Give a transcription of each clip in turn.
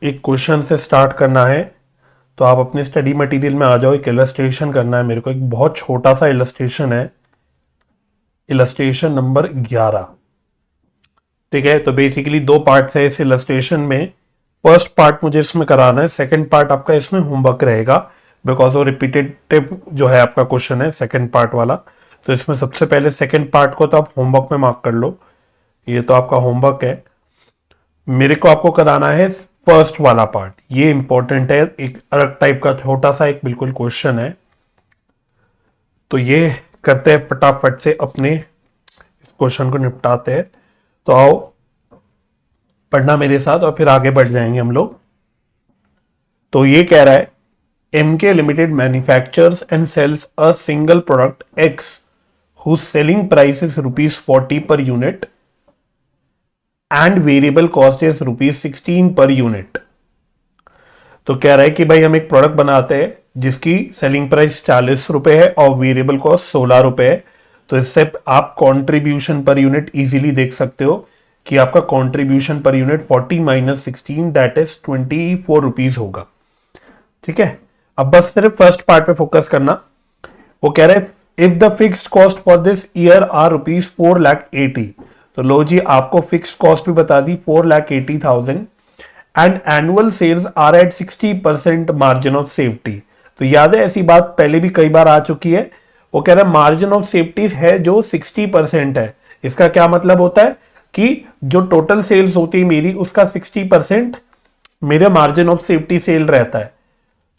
एक क्वेश्चन से स्टार्ट करना है, तो आप अपने स्टडी मटेरियल में आ जाओ। एक इलस्ट्रेशन करना है मेरे को, एक बहुत छोटा सा इलस्ट्रेशन है, इलस्ट्रेशन नंबर 11। ठीक है, तो बेसिकली दो पार्ट्स है इस इलस्ट्रेशन में। फर्स्ट पार्ट मुझे इसमें कराना है, सेकंड पार्ट आपका इसमें होमवर्क रहेगा, बिकॉज वो रिपीटेटिव जो है आपका क्वेश्चन है सेकंड पार्ट वाला। तो इसमें सबसे पहले सेकंड पार्ट को तो आप होमवर्क में मार्क कर लो, ये तो आपका होमवर्क है। मेरे को आपको कराना है फर्स्ट वाला पार्ट, ये इंपॉर्टेंट है, एक अलग टाइप का छोटा सा एक बिल्कुल क्वेश्चन है। तो ये करते हैं फटाफट से, अपने इस क्वेश्चन को निपटाते हैं। तो आओ पढ़ना मेरे साथ और फिर आगे बढ़ जाएंगे हम लोग। तो ये कह रहा है, MK limited manufactures and sells a single product X whose selling price is ₹40 per unit and variable cost is ₹16 per unit। तो कह रहा है कि भाई हम एक प्रोडक्ट बनाते हैं जिसकी सेलिंग प्राइस 40 रुपए है और वेरिएबल कॉस्ट 16 रुपए है। तो इससे आप कंट्रीब्यूशन पर यूनिट इजीली देख सकते हो कि आपका contribution per unit 40 minus 16 that is 24 rupees होगा। ठीक है, अब बस सिर्फ फर्स्ट पार्ट पे फोकस करना। वो कह रहा है if the fixed cost for this year are ₹4,80,000। तो लो जी, आपको फिक्स्ड कॉस्ट भी बता दी 4,80,000 and annual sales are at 60% margin of safety. तो याद है, ऐसी बात पहले भी कई बार आ चुकी है। वो कह रहा है मार्जिन ऑफ सेफ्टी है जो 60% है। इसका क्या मतलब होता है कि जो टोटल सेल्स होती है मेरी, उसका 60% मेरे मार्जिन ऑफ सेफ्टी सेल रहता है।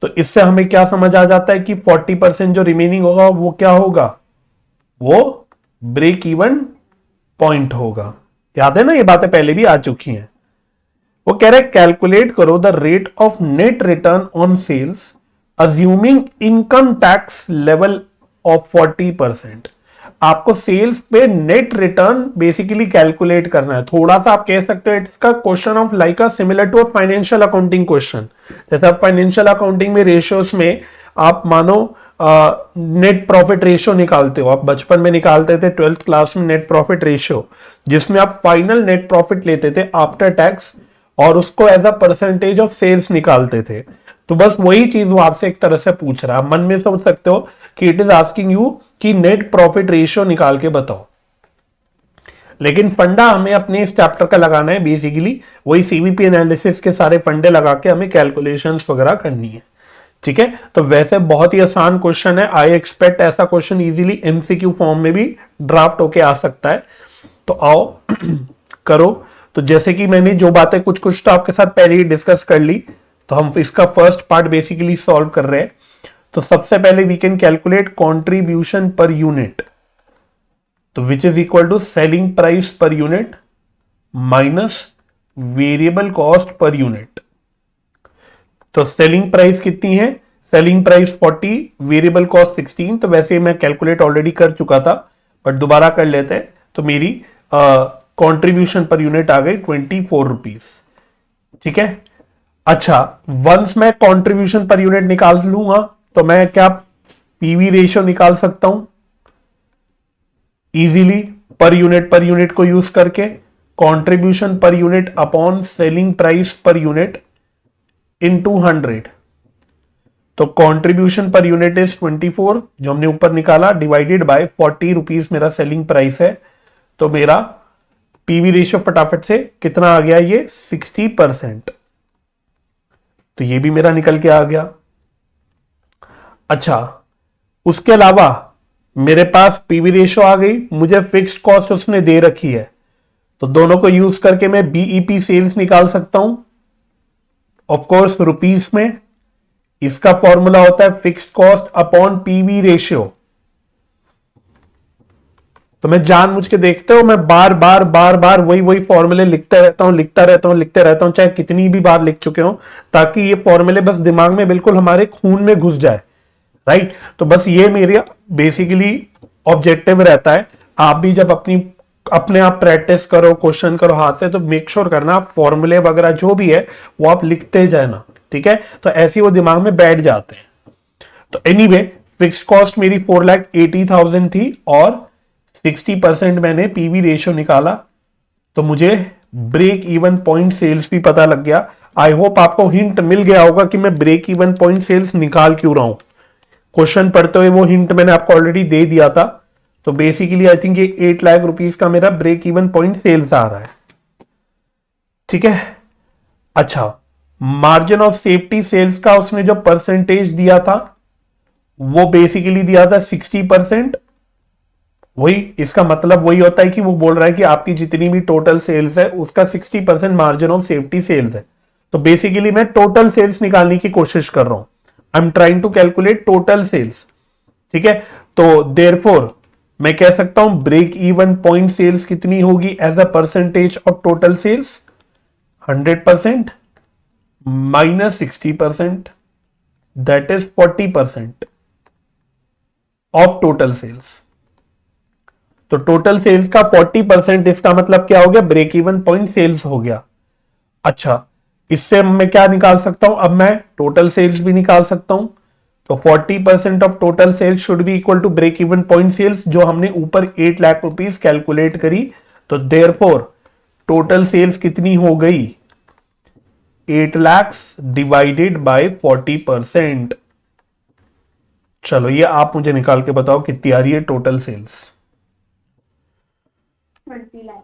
तो इससे हमें क्या समझ आ जाता है कि 40% जो रिमेनिंग होगा वो क्या होगा, वो ब्रेक इवन पॉइंट होगा। याद है ना, ये बातें पहले भी आ चुकी हैं। वो कह रहा है कैलकुलेट करो the rate of net return on sales assuming income tax level of 40%। आपको सेल्स पे नेट रिटर्न बेसिकली कैलकुलेट करना है। थोड़ा सा आप कह सकते हो इसका question of like a similar to a financial accounting question. जैसे आप फाइनेंशियल अकाउंटिंग में रेशियोस में आप मानो नेट प्रॉफिट रेशियो निकालते हो, आप बचपन में निकालते थे 12th क्लास में नेट प्रॉफिट रेशियो, जिसमें आप फाइनल नेट प्रॉफिट लेते थे आफ्टर टैक्स और उसको as a percentage of sales निकालते थे। तो बस वही चीज वो आपसे एक तरह से पूछ रहा है। मन में सोच सकते हो कि इट इज आस्किंग यू कि नेट प्रॉफिट रेशियो निकाल के बताओ, लेकिन फंडा हमें अपने इस चैप्टर का लगाना है। बेसिकली वही सीवीपी एनालिसिस के सारे फंडे लगा के हमें कैलकुलेशंस वगैरह करनी है। ठीक है, तो वैसे बहुत ही आसान क्वेश्चन है। आई एक्सपेक्ट ऐसा क्वेश्चन इजीली एमसीक्यू फॉर्म में भी ड्राफ्ट होके आ सकता है। तो आओ करो। तो जैसे कि मैंने जो बातें कुछ तो आपके साथ पहले ही डिस्कस कर ली, तो हम इसका फर्स्ट पार्ट बेसिकली सॉल्व कर रहे हैं। तो सबसे पहले we can calculate contribution per unit, तो which is equal to selling price per unit minus variable cost per unit. तो सेलिंग प्राइस कितनी है, सेलिंग प्राइस 40, वेरिएबल कॉस्ट 16। तो वैसे मैं कैलकुलेट ऑलरेडी कर चुका था, बट दोबारा कर लेते हैं। तो मेरी कंट्रीब्यूशन पर यूनिट आ गई 24 रुपीज। ठीक है, अच्छा, वंस मैं कंट्रीब्यूशन पर यूनिट निकाल लूंगा तो मैं क्या पीवी रेशियो निकाल सकता हूं इजीली पर यूनिट को यूज करके। Contribution per unit upon selling price per unit in 200। तो कंट्रीब्यूशन पर यूनिट इज 24 जो हमने ऊपर निकाला, डिवाइडेड बाय 40 रुपीज मेरा सेलिंग प्राइस है। तो मेरा पीवी रेशियो फटाफट से कितना आ गया, ये 60%। तो ये भी मेरा निकल के आ गया। अच्छा, उसके अलावा मेरे पास पीवी रेशियो आ गई, मुझे फिक्स्ड कॉस्ट उसने दे रखी है, तो दोनों को यूज करके मैं बीईपी सेल्स निकाल सकता हूं, ऑफ कोर्स रुपीस में। इसका फॉर्मूला होता है fixed cost upon PV ratio. तो मैं जानबूझ के, देखते हो, मैं बार बार वही फॉर्मूले लिखते रहता हूं, चाहे कितनी भी बार लिख चुके हो, ताकि ये फॉर्मूले बस दिमाग में बिल्कुल हमारे खून में घुस जाए। राइट, तो बस ये मेरा बेसिकली ऑब्जेक्टिव रहता है। आप भी जब अपने आप प्रैक्टिस करो, क्वेश्चन करो हाथ से, तो मेक श्योर करना फॉर्मूले वगैरह जो भी है वो आप लिखते जाना। ठीक है, तो ऐसे वो दिमाग में बैठ जाते हैं। तो एनीवे, फिक्स्ड कॉस्ट मेरी 4,80,000 थी और 60% मैंने पीवी रेशियो निकाला, तो मुझे ब्रेक इवन पॉइंट सेल्स भी पता लग गया। आई होप आपको हिंट मिल गया होगा कि मैं ब्रेक इवन पॉइंट सेल्स निकाल क्यों रहा हूं। क्वेश्चन पढ़ते हुए वो हिंट मैंने आपको ऑलरेडी दे दिया था। तो बेसिकली आई थिंक ये 8 लाख रुपीस का मेरा ब्रेक इवन पॉइंट सेल्स आ रहा है। ठीक है, अच्छा, मार्जिन ऑफ सेफ्टी सेल्स का उसने जो परसेंटेज दिया था वो बेसिकली दिया था 60%। वही इसका मतलब वही होता है कि वो बोल रहा है कि आपकी जितनी भी टोटल सेल्स है उसका 60% मार्जिन ऑफ सेफ्टी सेल्स है। तो बेसिकली मैं टोटल सेल्स निकालने की कोशिश कर रहा हूं। I am trying to calculate total sales. ठीक है, तो देयरफॉर मैं कह सकता हूं ब्रेक इवन पॉइंट सेल्स कितनी होगी as a percentage of total sales, 100% minus 60%, that is 40% of total sales. तो टोटल सेल्स का 40%, इसका मतलब क्या हो गया, ब्रेक इवन पॉइंट सेल्स हो गया। अच्छा, इससे मैं क्या निकाल सकता हूं, अब मैं टोटल सेल्स भी निकाल सकता हूं। तो 40% of total sales should be equal to break even point sales, जो हमने ऊपर 8 लाख रुपीस कैलकुलेट करी। तो देयरफॉर टोटल सेल्स कितनी हो गई, 8 लाख डिवाइडेड बाय 40%। चलो ये आप मुझे निकाल के बताओ कितनी आ रही है टोटल सेल्स। 20 लाख।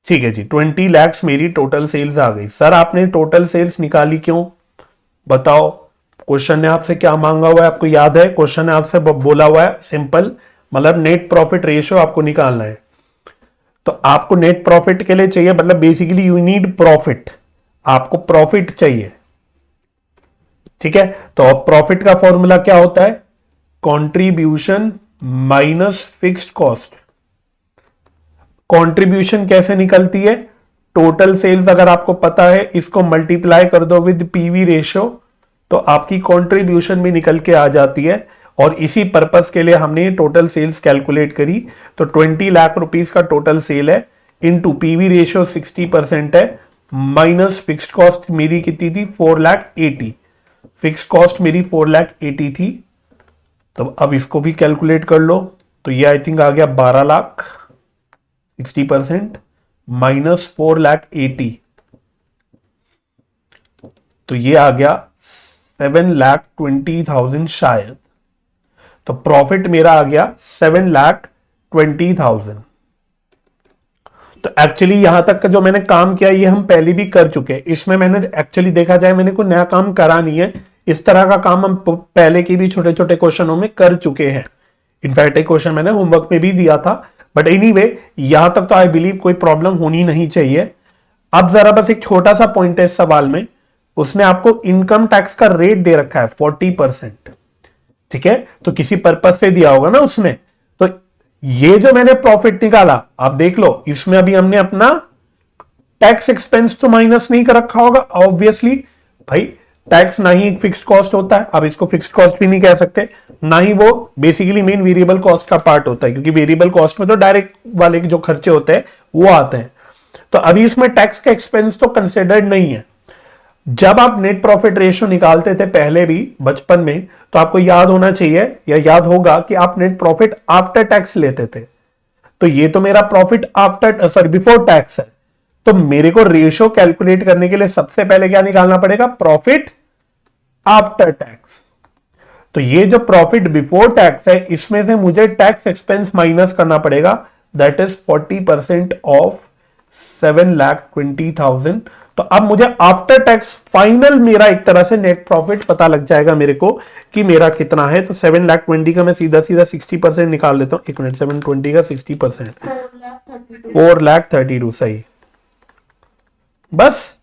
ठीक है जी, 20 लाख मेरी टोटल सेल्स आ गई। सर आपने टोटल सेल्स निकाली क्यों, बताओ। क्वेश्चन ने आपसे क्या मांगा हुआ है, आपको याद है? क्वेश्चन ने आपसे बोला हुआ है सिंपल, मतलब नेट प्रॉफिट रेशियो आपको निकालना है। तो आपको नेट प्रॉफिट के लिए चाहिए, मतलब बेसिकली यू नीड प्रॉफिट, आपको प्रॉफिट चाहिए। ठीक है, तो प्रॉफिट का फॉर्मूला क्या होता है, contribution minus fixed cost. Contribution कैसे निकलती है, टोटल सेल्स अगर आपको पता है इसको मल्टीप्लाई कर दो विद पीवी रेशियो, तो आपकी कंट्रीब्यूशन भी निकल के आ जाती है। और इसी पर्पस के लिए हमने टोटल सेल्स कैलकुलेट करी। तो 20 लाख रुपीस का टोटल सेल है, इनटू पीवी रेशियो 60% है, माइनस फिक्स्ड कॉस्ट मेरी कितनी थी, 4,80,000। फिक्स कॉस्ट मेरी 4,80,000 थी। तो अब इसको भी कैलकुलेट कर लो, तो ये आई थिंक आ गया 12 लाख, 60% माइनस 4,80,000, तो ये आ गया 7,20,000 शायद। तो प्रॉफिट मेरा आ गया 7,20,000। तो एक्चुअली यहां तक का जो मैंने काम किया ये हम पहले भी कर चुके हैं। इसमें मैंने एक्चुअली देखा जाए मैंने कोई नया काम करा नहीं है, इस तरह का काम हम पहले के भी छोटे छोटे क्वेश्चनों में कर चुके हैं। इनफैक्ट एक क्वेश्चन मैंने होमवर्क में भी दिया था। बट एनीवे यहां तक तो आई बिलीव कोई प्रॉब्लम होनी नहीं चाहिए। अब जरा बस एक छोटा सा पॉइंट है इस सवाल में, उसने आपको इनकम टैक्स का रेट दे रखा है 40%। ठीक है, तो किसी पर्पज से दिया होगा ना उसने। तो ये जो मैंने प्रॉफिट निकाला, आप देख लो, इसमें अभी हमने अपना टैक्स एक्सपेंस तो माइनस नहीं कर रखा होगा ऑब्वियसली। भाई टैक्स ना ही फिक्स्ड कॉस्ट होता है, अब इसको फिक्स्ड कॉस्ट भी नहीं कह सकते, ना ही वो बेसिकली मेन वेरिएबल कॉस्ट का पार्ट होता है, क्योंकि वेरिएबल कॉस्ट में तो डायरेक्ट वाले जो खर्चे होते हैं वो आते हैं। तो अभी इसमें टैक्स का एक्सपेंस तो कंसिडर्ड नहीं है। जब आप नेट प्रॉफिट रेशियो निकालते थे पहले भी बचपन में, तो आपको याद होना चाहिए या याद होगा कि आप नेट प्रॉफिट आफ्टर टैक्स लेते थे। तो ये तो मेरा profit after sorry before tax है। तो मेरे को रेशियो कैलकुलेट करने के लिए सबसे पहले क्या निकालना पड़ेगा, प्रॉफिट आफ्टर टैक्स। तो ये जो प्रॉफिट बिफोर टैक्स है इसमें से मुझे टैक्स एक्सपेंस माइनस करना पड़ेगा, दैट इज 40% ऑफ 7,20,000। तो अब मुझे आफ्टर टैक्स फाइनल मेरा एक तरह से नेट प्रॉफिट पता लग जाएगा मेरे को कि मेरा कितना है। तो 7,20,000 का मैं सीधा सीधा 60% निकाल लेता हूं। एक मिनट, 720 का 60%, 4,32,000 सही। बस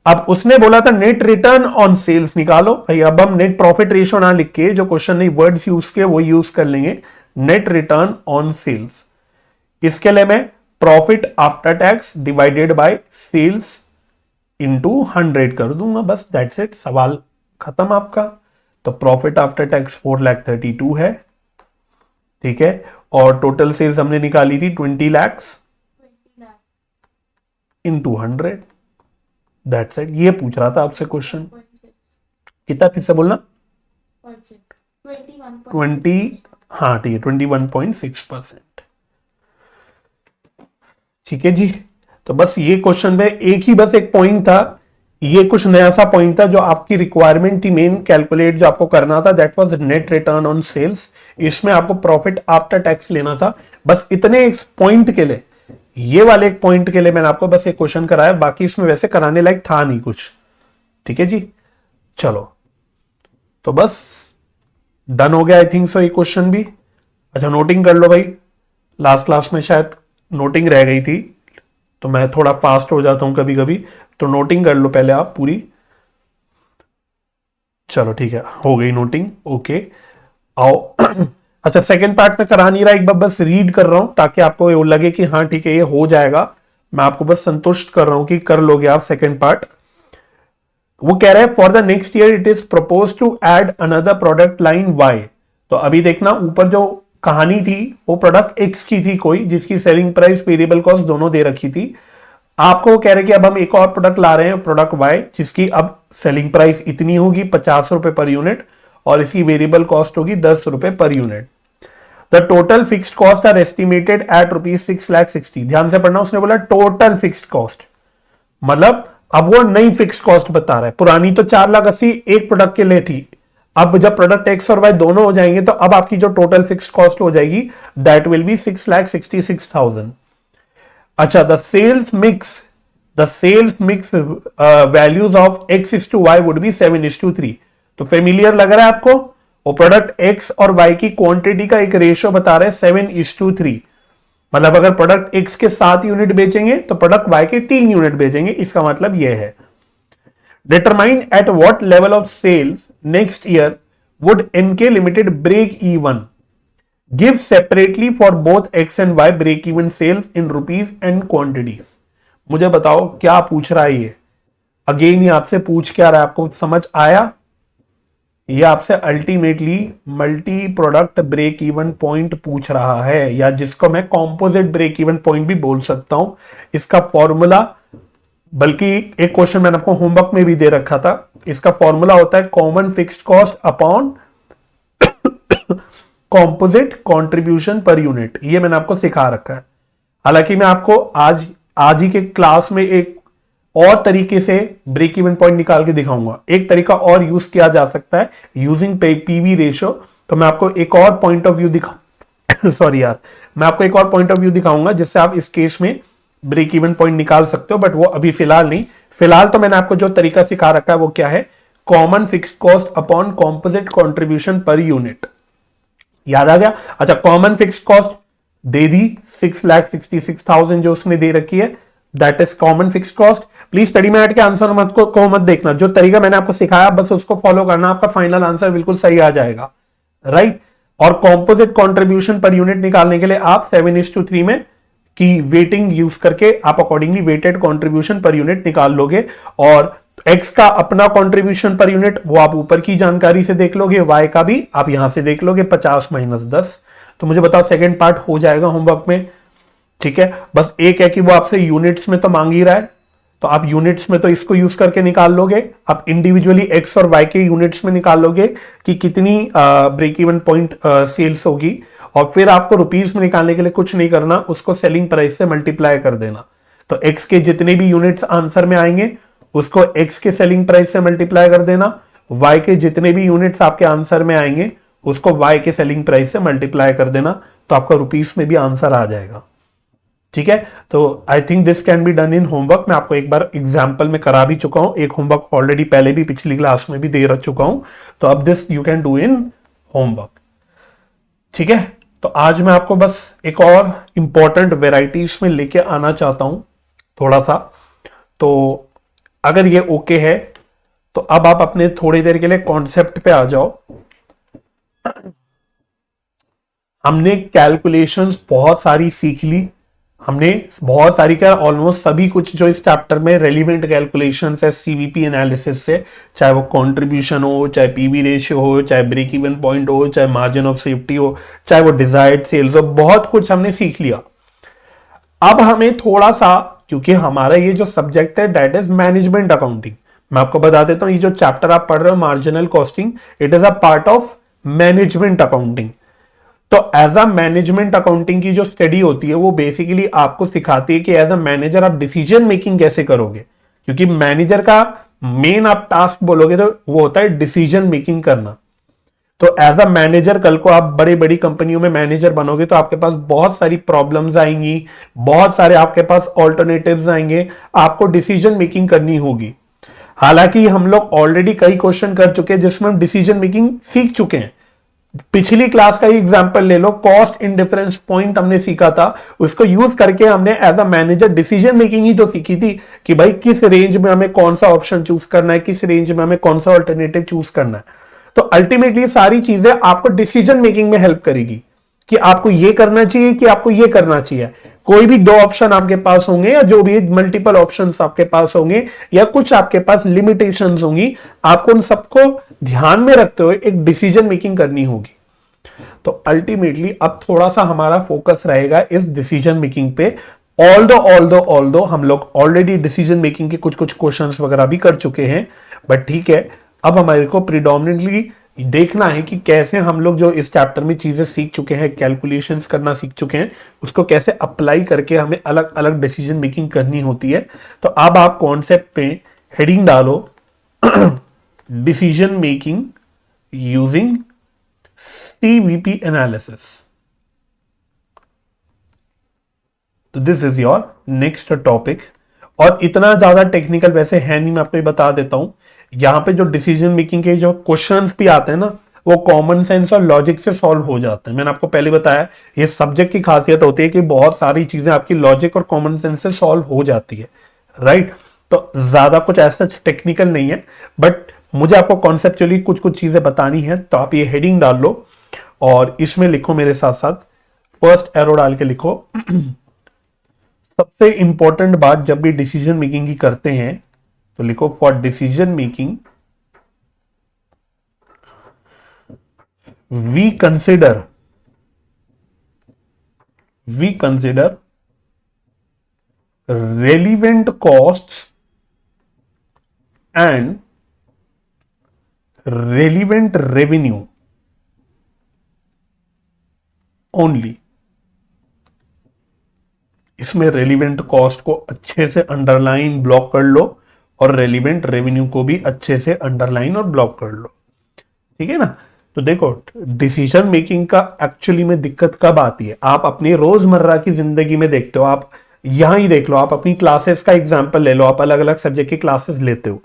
अब उसने बोला था नेट रिटर्न ऑन सेल्स निकालो। भाई अब हम नेट प्रॉफिट रेशियो ना लिख के, जो क्वेश्चन ने वर्ड्स यूज किए वो यूज कर लेंगे, नेट रिटर्न ऑन सेल्स। इसके लिए मैं profit after tax divided by sales into 100 कर दूंगा, बस दैट्स इट, सवाल खत्म आपका। तो प्रॉफिट आफ्टर टैक्स 4,32,000 है। ठीक है, और टोटल सेल्स हमने निकाली थी 20 लाख इंटू 100, दैट्स इट। ये पूछ रहा था आपसे क्वेश्चन, कितना फिर से बोलना, 20, हाँ ठीक है 21.6%। ठीक है जी, तो बस ये क्वेश्चन में एक ही बस एक पॉइंट था ये कुछ नया सा पॉइंट था जो आपकी रिक्वायरमेंट थी मेन कैलकुलेट जो आपको करना था, that was net return on sales. इसमें आपको प्रॉफिट आफ्टर टैक्स लेना था। बस इतने एक पॉइंट के लिए, ये वाले एक पॉइंट के लिए मैंने आपको बस एक क्वेश्चन कराया, बाकी इसमें वैसे कराने लायक था नहीं कुछ। ठीक है जी, चलो तो बस डन हो गया आई थिंक सो ये क्वेश्चन भी। अच्छा नोटिंग कर लो भाई, लास्ट क्लास में शायद नोटिंग रह गई थी, तो मैं थोड़ा फास्ट हो जाता हूं कभी कभी, तो नोटिंग कर लो पहले आप पूरी। चलो ठीक है, हो गई नोटिंग, ओके आओ। अच्छा सेकंड पार्ट में करा नहीं रहा, एक बार बस रीड कर रहा हूं ताकि आपको ये लगे कि हाँ ठीक है ये हो जाएगा। मैं आपको बस संतुष्ट कर रहा हूं कि कर लोगे आप सेकंड पार्ट। वो कह रहा है for the next year it is propose to add another product line Y. तो अभी देखना ऊपर जो कहानी थी वो प्रोडक्ट एक्स की थी कोई, जिसकी सेलिंग प्राइस वेरिएबल कॉस्ट दोनों दे रखी थी। आपको कह रहे कि अब हम एक और प्रोडक्ट ला रहे हैं प्रोडक्ट वाई, जिसकी अब सेलिंग प्राइस इतनी होगी 50 रुपए पर यूनिट और इसकी वेरिएबल कॉस्ट होगी 10 रुपए per unit. The total fixed cost are estimated at ₹6,60,000। ध्यान से पढ़ना, उसने बोला टोटल फिक्स्ड कॉस्ट, मतलब अब वो नई फिक्स्ड कॉस्ट बता रहा है। पुरानी तो 4,80,000 एक प्रोडक्ट के लिए थी, अब जब प्रोडक्ट एक्स और वाई दोनों हो जाएंगे तो अब आपकी जो टोटल फिक्स्ड कॉस्ट हो जाएगी दैट विल बी 6,66,000। अच्छा the sales mix values of x:y would be 7:3। तो फेमिलियर लग रहा है आपको, वो प्रोडक्ट x और y की क्वांटिटी का एक रेशियो बता रहे हैं 7:3। मतलब अगर प्रोडक्ट x के 7 यूनिट बेचेंगे तो प्रोडक्ट y के 3 यूनिट बेचेंगे, इसका मतलब यह है। Determine at what level of sales next year would NK limited break even. Give separately for both x and y break even sales in rupees and quantities. मुझे बताओ क्या पूछ रहा है ये, अगेन ये आपसे पूछ क्या रहा है, आपको समझ आया? ये आपसे ultimately multi product break even point पूछ रहा है, या जिसको मैं कॉम्पोजिट ब्रेक इवन पॉइंट भी बोल सकता हूं। इसका फॉर्मूला, बल्कि एक क्वेश्चन मैंने आपको होमवर्क में भी दे रखा था, इसका फॉर्मूला होता है common fixed cost upon composite contribution per unit. ये मैंने आपको सिखा रखा है। हालांकि मैं आपको आज ही के क्लास में एक और तरीके से ब्रेक इवन पॉइंट निकाल के दिखाऊंगा। एक तरीका और यूज किया जा सकता है यूजिंग पीवी रेशियो, तो मैं आपको एक और पॉइंट ऑफ व्यू सॉरी यार, मैं आपको एक और पॉइंट ऑफ व्यू दिखाऊंगा जिससे आप इस केस में ब्रेक इवन पॉइंट निकाल सकते हो, बट वो अभी फिलहाल नहीं। फिलहाल तो मैंने आपको जो तरीका सिखा रखा है वो क्या है, common fixed cost upon composite contribution per unit. याद आ गया? अच्छा कॉमन फिक्स्ड कॉस्ट दे दी 6,66,000 जो उसने दे रखी है, that is common fixed cost. Please study mat के आंसर को मत देखना, जो तरीका मैंने आपको सिखाया बस उसको फॉलो करना, आपका फाइनल आंसर बिल्कुल सही आ जाएगा, राइट। और कॉम्पोजिट कॉन्ट्रीब्यूशन पर यूनिट निकालने के लिए आप 7:3 में की वेटिंग यूज करके आप accordingly weighted contribution per unit निकाल लोगे। और एक्स का अपना कॉन्ट्रीब्यूशन पर यूनिट वो आप ऊपर की जानकारी से देख लोगे, वाई का भी आप यहां से देख लोगे 50 - 10। तो मुझे बताओ सेकेंड पार्ट हो जाएगा होमवर्क में, ठीक है। बस एक है कि वो आपसे यूनिट्स में तो मांग ही रहा है, तो आप यूनिट्स में तो इसको यूज करके निकाल लोगे, आप इंडिविजुअली एक्स और वाई के यूनिट्स में निकाल लोगे कि कितनी ब्रेक इवन पॉइंट सेल्स होगी, और फिर आपको रुपीस में निकालने के लिए कुछ नहीं करना, उसको सेलिंग प्राइस से मल्टीप्लाई कर देना। तो एक्स के जितने भी यूनिट्स आंसर में आएंगे उसको एक्स के सेलिंग प्राइस से मल्टीप्लाई कर देना, वाई के जितने भी यूनिट्स आपके आंसर में आएंगे उसको वाई के सेलिंग प्राइस से मल्टीप्लाई कर देना, तो आपका रुपीस में भी आंसर आ जाएगा, ठीक है। तो I think this can be done in homework. मैं आपको एक बार एग्जाम्पल में करा भी चुका हूं, एक होमवर्क ऑलरेडी पहले भी पिछली क्लास में भी दे रख चुका हूं, तो अब this you can do in homework, ठीक है। तो आज मैं आपको बस एक और इंपॉर्टेंट वेराइटीज में लेके आना चाहता हूं थोड़ा सा। तो अगर ये ओके है तो अब आप अपने थोड़ी देर के लिए कॉन्सेप्ट पे आ जाओ। हमने कैलकुलेशंस बहुत सारी सीख ली, हमने बहुत सारी क्या ऑलमोस्ट सभी कुछ जो इस चैप्टर में रेलिवेंट कैलकुलेशंस है सीवीपी एनालिसिस से, चाहे वो कंट्रीब्यूशन हो, चाहे पीवी रेशियो हो, चाहे ब्रेक इवन पॉइंट हो, चाहे मार्जिन ऑफ सेफ्टी हो, चाहे वो डिजायर्ड सेल्स हो, बहुत कुछ हमने सीख लिया। अब हमें थोड़ा सा, क्योंकि हमारा ये जो सब्जेक्ट है दैट इज मैनेजमेंट अकाउंटिंग, मैं आपको बता देता हूं ये जो चैप्टर आप पढ़ रहे हो marginal costing, it is a part of management accounting. तो एज अ मैनेजमेंट अकाउंटिंग की जो स्टडी होती है वो बेसिकली आपको सिखाती है कि एज अ मैनेजर आप डिसीजन मेकिंग कैसे करोगे, क्योंकि मैनेजर का मेन आप टास्क बोलोगे तो वो होता है डिसीजन मेकिंग करना। तो एज अ मैनेजर कल को आप बड़ी बड़ी कंपनियों में मैनेजर बनोगे तो आपके पास बहुत सारी प्रॉब्लम्स आएंगी, बहुत सारे आपके पास ऑल्टरनेटिव्स आएंगे, आपको डिसीजन मेकिंग करनी होगी। हालांकि हम लोग ऑलरेडी कई क्वेश्चन कर चुके हैं जिसमें हम डिसीजन मेकिंग सीख चुके हैं। पिछली क्लास का ही एग्जांपल ले लो, कॉस्ट इन डिफरेंस पॉइंट हमने सीखा था, उसको यूज करके हमने as a manager decision making ही तो सीखी थी कि भाई किस रेंज में हमें कौन सा ऑप्शन चूज करना है, किस रेंज में हमें कौन सा ऑल्टरनेटिव चूज करना है। तो अल्टीमेटली सारी चीजें आपको डिसीजन मेकिंग में हेल्प करेगी कि आपको ये करना चाहिए कि आपको ये करना चाहिए। कोई भी दो ऑप्शन आपके पास होंगे या जो भी मल्टीपल ऑप्शंस आपके पास होंगे या कुछ आपके पास लिमिटेशंस होंगी, आपको उन सबको ध्यान में रखते हुए एक डिसीजन मेकिंग करनी होगी। तो अल्टीमेटली अब थोड़ा सा हमारा फोकस रहेगा इस डिसीजन मेकिंग पे। ऑल दो हम लोग ऑलरेडी डिसीजन मेकिंग के कुछ कुछ क्वेश्चंस वगैरह भी कर चुके हैं, बट ठीक है, अब हमारे को प्रिडोमिनेंटली देखना है कि कैसे हम लोग जो इस चैप्टर में चीजें सीख चुके हैं, कैलकुलेशंस करना सीख चुके हैं, उसको कैसे अप्लाई करके हमें अलग अलग डिसीजन मेकिंग करनी होती है। तो अब आप कॉन्सेप्ट पे हेडिंग डालो decision making using CVP analysis. तो this is your next topic. और इतना ज्यादा टेक्निकल वैसे है नहीं, मैं आपको बता देता हूं। यहां पे जो डिसीजन मेकिंग के जो क्वेश्चंस भी आते हैं ना, वो कॉमन सेंस और लॉजिक से सॉल्व हो जाते हैं। मैंने आपको पहले बताया ये सब्जेक्ट की खासियत होती है कि बहुत सारी चीजें आपकी लॉजिक और कॉमन सेंस से सॉल्व हो जाती है, राइट। तो ज्यादा कुछ ऐसा टेक्निकल नहीं है, बट मुझे आपको कॉन्सेप्चुअली कुछ कुछ चीजें बतानी है। तो आप ये हेडिंग डाल लो और इसमें लिखो मेरे साथ साथ, फर्स्ट एरो डाल के लिखो सबसे इंपॉर्टेंट बात जब भी डिसीजन मेकिंग की करते हैं तो लिखो for decision making we consider relevant costs and relevant revenue only. इसमें रेलिवेंट कॉस्ट को अच्छे से अंडरलाइन ब्लॉक कर लो और रेलिवेंट रेवेन्यू को भी अच्छे से अंडरलाइन और ब्लॉक कर लो, ठीक है ना। तो देखो डिसीजन मेकिंग का एक्चुअली में दिक्कत कब आती है, आप अपनी रोजमर्रा की जिंदगी में देखते हो। आप यहां ही देख लो, आप अपनी क्लासेस का एग्जांपल ले लो, आप अलग अलग सब्जेक्ट की क्लासेस लेते हो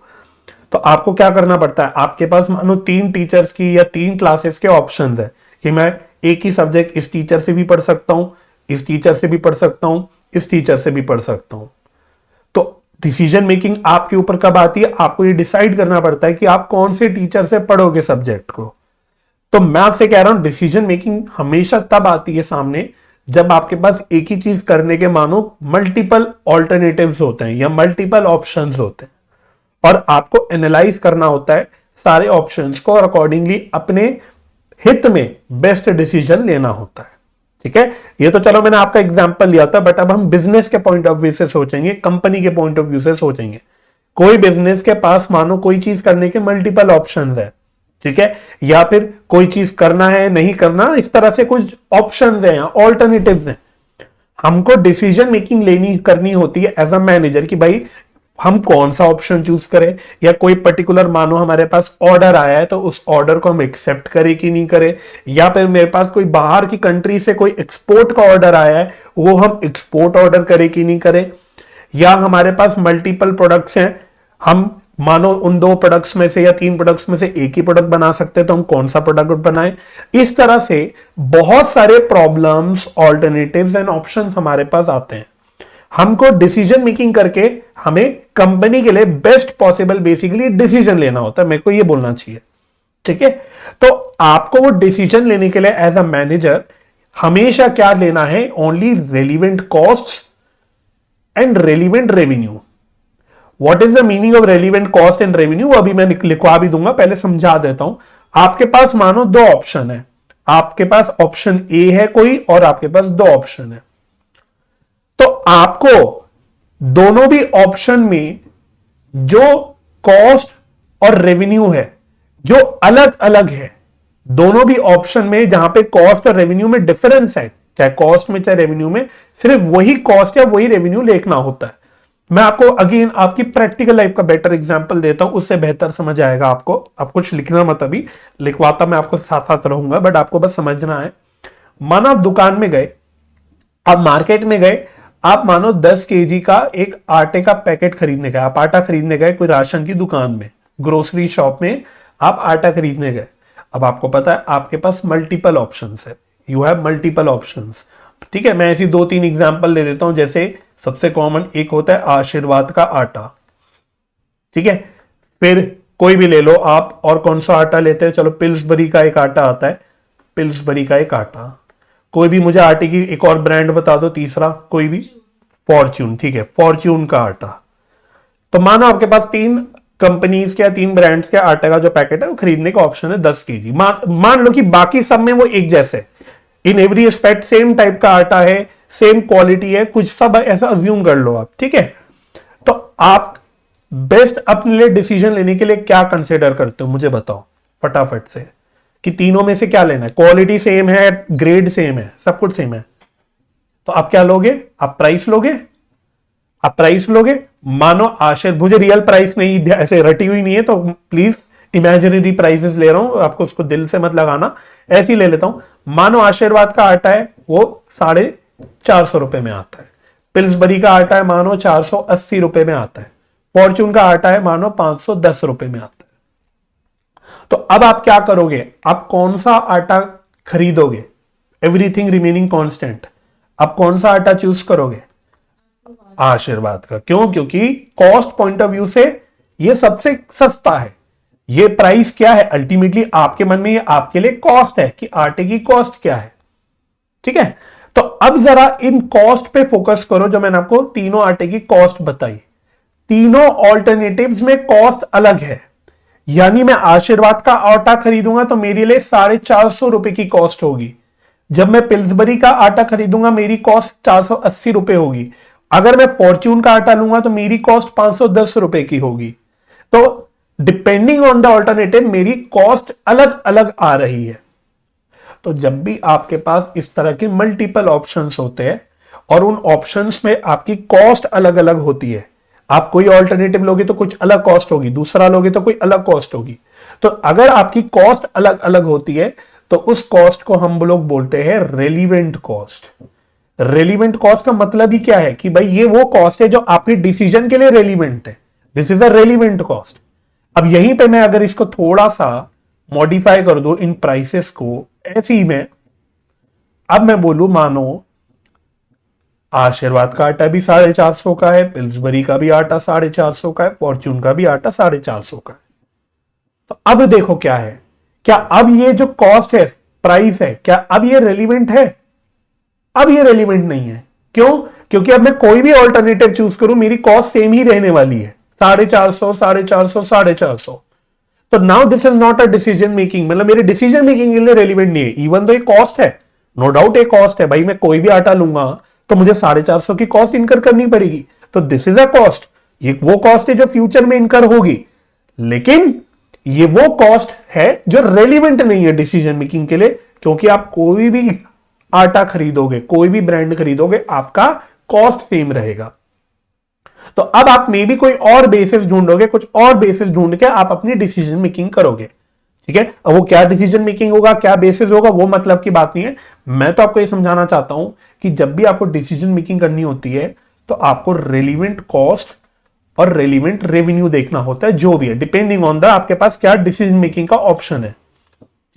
तो आपको क्या करना पड़ता है। आपके पास मानो 3 टीचर्स की या 3 क्लासेस के ऑप्शंस है कि मैं एक ही सब्जेक्ट इस टीचर से भी पढ़ सकता हूं, इस टीचर से भी पढ़ सकता हूं, इस टीचर से भी पढ़ सकता हूं। तो डिसीजन मेकिंग आपके ऊपर कब आती है, आपको ये डिसाइड करना पड़ता है कि आप कौन से टीचर से पढ़ोगे सब्जेक्ट को। तो मैं आपसे कह रहा हूं डिसीजन मेकिंग हमेशा तब आती है सामने जब आपके पास एक ही चीज करने के मानो मल्टीपल ऑल्टरनेटिव्स होते हैं या मल्टीपल ऑप्शंस होते हैं और आपको एनालाइज करना होता है सारे ऑप्शंस को और अकॉर्डिंगली अपने हित में बेस्ट डिसीजन लेना होता है, ठीक है। ये तो चलो मैंने आपका एग्जांपल लिया था, बट अब हम बिजनेस के पॉइंट ऑफ व्यू से सोचेंगे, कंपनी के पॉइंट ऑफ व्यू से सोचेंगे। कोई बिजनेस के पास मानो कोई चीज करने के मल्टीपल ऑप्शंस है, ठीक है, या फिर कोई चीज करना है नहीं करना, इस तरह से कुछ ऑप्शंस हैं, ऑल्टरनेटिव्स हैं। हमको डिसीजन मेकिंग लेनी करनी होती है एज अ मैनेजर कि भाई हम कौन सा ऑप्शन चूज करें, या कोई पर्टिकुलर मानो हमारे पास ऑर्डर आया है तो उस ऑर्डर को हम एक्सेप्ट करें कि नहीं करें, या फिर मेरे पास कोई बाहर की कंट्री से कोई एक्सपोर्ट का ऑर्डर आया है वो हम एक्सपोर्ट ऑर्डर करें कि नहीं करें, या हमारे पास मल्टीपल प्रोडक्ट्स हैं, हम मानो उन 2 प्रोडक्ट्स में से या 3 प्रोडक्ट्स में से एक ही प्रोडक्ट बना सकते हैं तो हम कौन सा प्रोडक्ट बनाएं। इस तरह से बहुत सारे प्रॉब्लम्स, ऑल्टरनेटिव्स एंड ऑप्शंस हमारे पास आते हैं। हमको डिसीजन मेकिंग करके हमें कंपनी के लिए बेस्ट पॉसिबल बेसिकली डिसीजन लेना होता है, मेरे को ये बोलना चाहिए, ठीक है। तो आपको वो डिसीजन लेने के लिए एज अ मैनेजर हमेशा क्या लेना है, only relevant cost and relevant revenue. What is the meaning of relevant cost and revenue, अभी मैं लिखवा भी दूंगा, पहले समझा देता हूं। आपके पास मानो 2 ऑप्शन है, आपके पास ऑप्शन ए है कोई और आपके पास 2 ऑप्शन है। तो आपको दोनों भी ऑप्शन में जो कॉस्ट और रेवेन्यू है जो अलग अलग है, दोनों भी ऑप्शन में जहां पे कॉस्ट और रेवेन्यू में डिफरेंस है, चाहे कॉस्ट में चाहे रेवेन्यू में, सिर्फ वही कॉस्ट या वही रेवेन्यू लिखना होता है। मैं आपको अगेन आपकी प्रैक्टिकल लाइफ का बेटर एग्जांपल देता हूं, उससे बेहतर समझ आएगा आपको। आप कुछ लिखना मत, अभी लिखवाता मैं आपको साथ साथ रहूंगा, बट आपको बस समझना है। मानो आप दुकान में गए, आप मार्केट में गए, आप मानो 10 केजी का एक आटे का पैकेट खरीदने गए, आप आटा खरीदने गए कोई राशन की दुकान में, ग्रोसरी शॉप में आप आटा खरीदने गए। अब आपको पता है आपके पास मल्टीपल ऑप्शंस है, यू हैव मल्टीपल ऑप्शंस। ठीक है, मैं ऐसी 2-3 एग्जांपल दे देता हूं। जैसे सबसे कॉमन एक होता है आशीर्वाद का आटा, ठीक है, फिर कोई भी ले लो आप। और कौन सा आटा लेते हैं, चलो पिल्सबरी का एक आटा आता है, पिल्सबरी का एक आटा। कोई भी मुझे आटे की एक और ब्रांड बता दो, तीसरा कोई भी। फॉर्च्यून, ठीक है, फॉर्च्यून का आटा। तो मानो आपके पास 3 कंपनीज के या 3 ब्रांड्स के आटे का जो पैकेट है वो खरीदने का ऑप्शन है 10 केजी। मान लो कि बाकी सब में वो एक जैसे, in every aspect same type का आटा है, सेम क्वालिटी है, कुछ सब ऐसा अज्यूम कर लो आप, ठीक है। तो आप बेस्ट अपने लिए डिसीजन लेने के लिए क्या कंसिडर करते हो, मुझे बताओ फटाफट से, कि तीनों में से क्या लेना है। क्वालिटी सेम है, ग्रेड सेम है, सब कुछ सेम है, तो आप क्या लोगे, आप प्राइस लोगे, आप प्राइस लोगे। मानो आशीर्वाद, मुझे रियल प्राइस नहीं ऐसे रटी हुई नहीं है, तो प्लीज इमेजिनरी प्राइसेस ले रहा हूं, आपको उसको दिल से मत लगाना, ऐसे ही ले लेता हूं। मानो आशीर्वाद का आटा है वो 450 रुपए में आता है, पिल्सबरी का आटा है मानो 480 रुपए में आता है, फॉर्च्यून का आटा है मानो 510 रुपए में आता है। तो अब आप क्या करोगे, आप कौन सा आटा खरीदोगे, एवरीथिंग रिमेनिंग कांस्टेंट, आप कौन सा आटा चूज करोगे, आशीर्वाद का। क्यों, क्योंकि कॉस्ट पॉइंट ऑफ व्यू से ये सबसे सस्ता है। ये प्राइस क्या है, अल्टीमेटली आपके मन में ये आपके लिए कॉस्ट है कि आटे की कॉस्ट क्या है, ठीक है। तो अब जरा इन कॉस्ट पे फोकस करो, जो मैंने आपको तीनों आटे की कॉस्ट बताई, तीनों ऑल्टरनेटिव्स में कॉस्ट अलग है। यानी मैं आशीर्वाद का आटा खरीदूंगा तो मेरे लिए 450 रुपए की कॉस्ट होगी। जब मैं पिल्सबरी का आटा खरीदूंगा मेरी कॉस्ट 480 रुपए होगी। अगर मैं फॉर्च्यून का आटा लूंगा तो मेरी कॉस्ट 510 रुपए की होगी। तो डिपेंडिंग ऑन द ऑल्टरनेटिव मेरी कॉस्ट अलग अलग आ रही है। तो जब भी आपके पास इस तरह के मल्टीपल ऑप्शंस होते हैं और उन ऑप्शंस में आपकी कॉस्ट अलग अलग होती है, आप कोई ऑल्टरनेटिव लोगे तो कुछ अलग कॉस्ट होगी, दूसरा लोगे तो कोई अलग कॉस्ट होगी। तो अगर आपकी कॉस्ट अलग अलग होती है तो उस कॉस्ट को हम लोग बोलते हैं रेलिवेंट कॉस्ट। रेलिवेंट कॉस्ट का मतलब ही क्या है कि भाई ये वो कॉस्ट है जो आपके डिसीजन के लिए रेलिवेंट है, this is a relevant cost. अब यहीं पे मैं अगर इसको थोड़ा सा मॉडिफाई कर दूं इन प्राइसेस को, ऐसे ही में अब मैं बोलूं मानो आशीर्वाद का आटा भी 450 का है, पिल्सबरी का भी आटा 450 का है, फॉर्च्यून का भी आटा 450 का है। तो अब देखो क्या है, क्या अब ये जो कॉस्ट है, प्राइस है, क्या अब ये रेलिवेंट है, अब ये रेलिवेंट नहीं है। क्यों, क्योंकि अब मैं कोई भी ऑल्टरनेटिव चूज करूं मेरी कॉस्ट सेम ही रहने वाली है, 450, 450, 450। तो now this is not a decision making, मतलब मेरे डिसीजन मेकिंग के लिए रेलिवेंट नहीं है। इवन तो ये कॉस्ट है, नो डाउट एक कॉस्ट है, भाई मैं कोई भी आटा लूंगा तो मुझे 450 की कॉस्ट इनकर करनी पड़ेगी, तो दिस इज अ कॉस्ट। ये वो कॉस्ट है जो फ्यूचर में इनकर होगी, लेकिन ये वो कॉस्ट है जो रेलिवेंट नहीं है डिसीजन मेकिंग के लिए, क्योंकि आप कोई भी आटा खरीदोगे, कोई भी ब्रांड खरीदोगे, आपका कॉस्ट सेम रहेगा। तो अब आप मे भी कोई और बेसिस ढूंढोगे, कुछ और बेसिस ढूंढ के आप अपनी डिसीजन मेकिंग करोगे, ठीक है। अब वो क्या डिसीजन मेकिंग होगा, क्या बेसिस होगा, वो मतलब की बात नहीं है। मैं तो आपको ये समझाना चाहता हूं कि जब भी आपको डिसीजन मेकिंग करनी होती है तो आपको रेलिवेंट कॉस्ट और रेलिवेंट रेवेन्यू देखना होता है, जो भी है, डिपेंडिंग ऑन द आपके पास क्या डिसीजन मेकिंग का ऑप्शन है,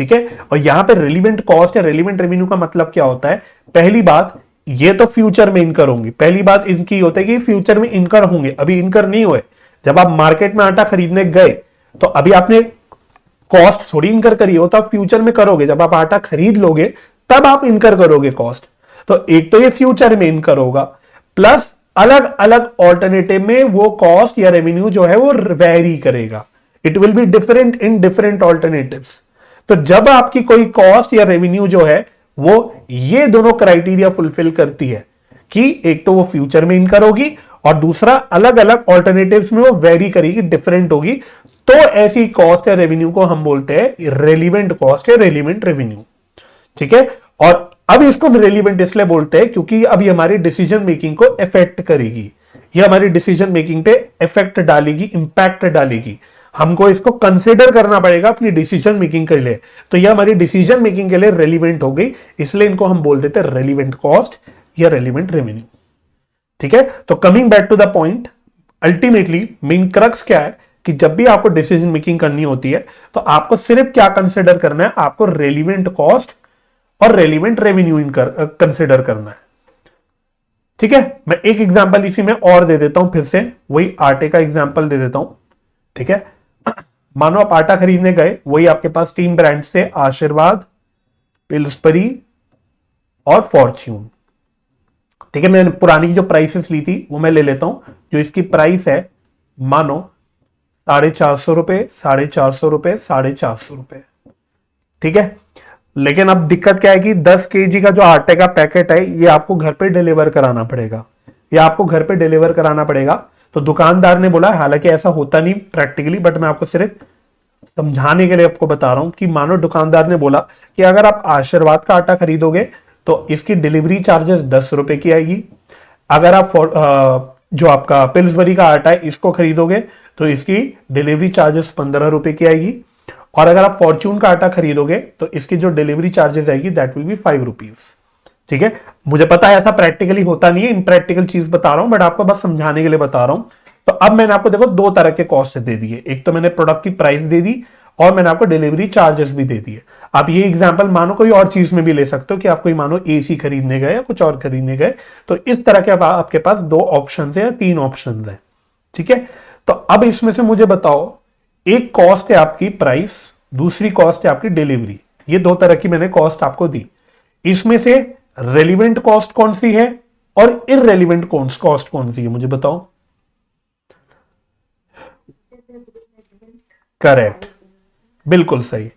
ठीक है। और यहां पे रेलिवेंट कॉस्ट या रेलिवेंट रेवेन्यू का मतलब क्या होता है, पहली बात ये तो फ्यूचर में इनकर होंगी, पहली बात इनकी होती है कि फ्यूचर में इनकर होंगे, अभी इनकर नहीं हुए। जब आप मार्केट में आटा खरीदने गए तो अभी आपने कॉस्ट थोड़ी इनकर करी हो, तो आप फ्यूचर में करोगे, जब आप आटा खरीद लोगे तब आप इनकर करोगे कॉस्ट। तो एक तो ये फ्यूचर में इनकर होगा, प्लस अलग अलग ऑल्टरनेटिव में वो कॉस्ट या रेवेन्यू जो है वो वेरी करेगा, it will be different in different alternatives. तो जब आपकी कोई कॉस्ट या रेवेन्यू जो है वो ये दोनों क्राइटेरिया फुलफिल करती है कि एक तो वो फ्यूचर में इनकर होगी और दूसरा अलग अलग ऑल्टरनेटिव्स में वो वेरी करेगी, डिफरेंट होगी, तो ऐसी कॉस्ट या रेवेन्यू को हम बोलते हैं रेलिवेंट कॉस्ट या रेलिवेंट रेवेन्यू, ठीक है। और अब इसको रेलिवेंट इसलिए बोलते हैं क्योंकि अब ये हमारी डिसीजन मेकिंग को इफेक्ट करेगी, ये हमारी डिसीजन मेकिंग पे इफेक्ट डालेगी, इंपैक्ट डालेगी, हमको इसको कंसिडर करना पड़ेगा अपनी डिसीजन मेकिंग के लिए। तो ये हमारी डिसीजन मेकिंग के लिए रेलिवेंट हो गई, इसलिए इनको हम बोल देते हैं रेलिवेंट कॉस्ट या रेलिवेंट रेवेन्यू। ठीक है, तो coming back to the point, ultimately main crux क्या है कि जब भी आपको डिसीजन मेकिंग करनी होती है तो आपको सिर्फ क्या कंसिडर करना है, आपको रेलिवेंट कॉस्ट और रेलिवेंट रेवेन्यू कंसिडर करना है। ठीक है, मैं एक एग्जांपल इसी में और दे देता हूं, फिर से वही आटे का एग्जांपल दे देता हूं। ठीक है, मानो आप आटा खरीदने गए, वही आपके पास 3 ब्रांड से आशीर्वाद, पिल्सबरी और फॉर्च्यून। ठीक है, मैंने पुरानी जो प्राइसेस ली थी वो मैं ले लेता हूं। जो इसकी प्राइस है मानो 450 रुपए, 450 रुपए, 450 रुपए। ठीक है, लेकिन अब दिक्कत क्या है कि 10 केजी का जो आटे का पैकेट है ये आपको घर पे डिलीवर कराना पड़ेगा, ये आपको घर पे डिलीवर कराना पड़ेगा। तो दुकानदार ने बोला, हालांकि ऐसा होता नहीं प्रैक्टिकली, बट मैं आपको सिर्फ समझाने के लिए आपको बता रहा हूं कि मानो दुकानदार ने बोला कि अगर आप आशीर्वाद का आटा खरीदोगे तो इसकी डिलीवरी चार्जेस 10 रुपए की आएगी। अगर आप जो आपका पिल्सबरी का आटा है इसको खरीदोगे तो इसकी डिलीवरी चार्जेस 15 रुपए की आएगी। और अगर आप फॉर्च्यून का आटा खरीदोगे तो इसकी जो डिलीवरी चार्जेस आएगी दैट विल बी 5 रुपीज। ठीक है, मुझे पता है ऐसा प्रैक्टिकली होता नहीं है, इनप्रैक्टिकल चीज बता रहा हूं, बट आपको बस समझाने के लिए बता रहा हूं। तो अब मैंने आपको देखो 2 तरह के कॉस्ट दे दिए, एक तो मैंने प्रोडक्ट की प्राइस दे दी और मैंने आपको डिलीवरी चार्जेस भी दे दिए। आप ये एग्जांपल मानो कोई और चीज में भी ले सकते हो कि आप कोई मानो एसी खरीदने गए या कुछ और खरीदने गए, तो इस तरह के आपके पास 2 ऑप्शन है या 3 ऑप्शन है। ठीक है, तो अब इसमें से मुझे बताओ, एक कॉस्ट है आपकी प्राइस, दूसरी कॉस्ट है आपकी डिलीवरी। ये 2 तरह की मैंने कॉस्ट आपको दी, इसमें से रेलिवेंट कॉस्ट कौन सी है और इररेलिवेंट कॉस्ट कौन सी है, मुझे बताओ। करेक्ट, बिल्कुल सही।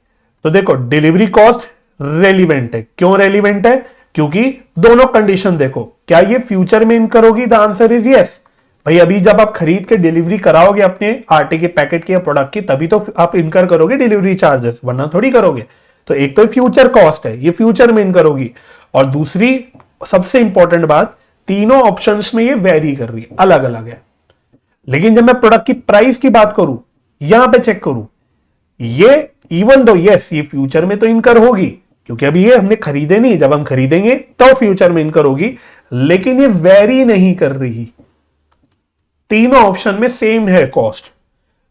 तो देखो डिलीवरी कॉस्ट रेलिवेंट है, क्यों रेलिवेंट है, क्योंकि दोनों कंडीशन देखो, क्या ये फ्यूचर में इनकर होगी, द आंसर इज यस। भाई अभी जब आप खरीद के डिलीवरी कराओगे अपने आटे के पैकेट की या प्रोडक्ट की, तभी तो आप इनकर करोगे डिलीवरी चार्जेस, वरना थोड़ी करोगे। तो एक तो फ्यूचर कॉस्ट है, ये फ्यूचर में इनकर होगी, और दूसरी सबसे इंपॉर्टेंट बात, तीनों ऑप्शंस में ये वेरी कर रही है, अलग अलग है। लेकिन जब मैं प्रोडक्ट की प्राइस की बात करूं, यहां पे चेक करूं, ये इवन दो यस ये फ्यूचर में तो इनकर होगी, क्योंकि अभी ये हमने खरीदे नहीं, जब हम खरीदेंगे तो फ्यूचर में इनकर होगी, लेकिन ये वेरी नहीं कर रही। तीनों ऑप्शन में सेम है कॉस्ट,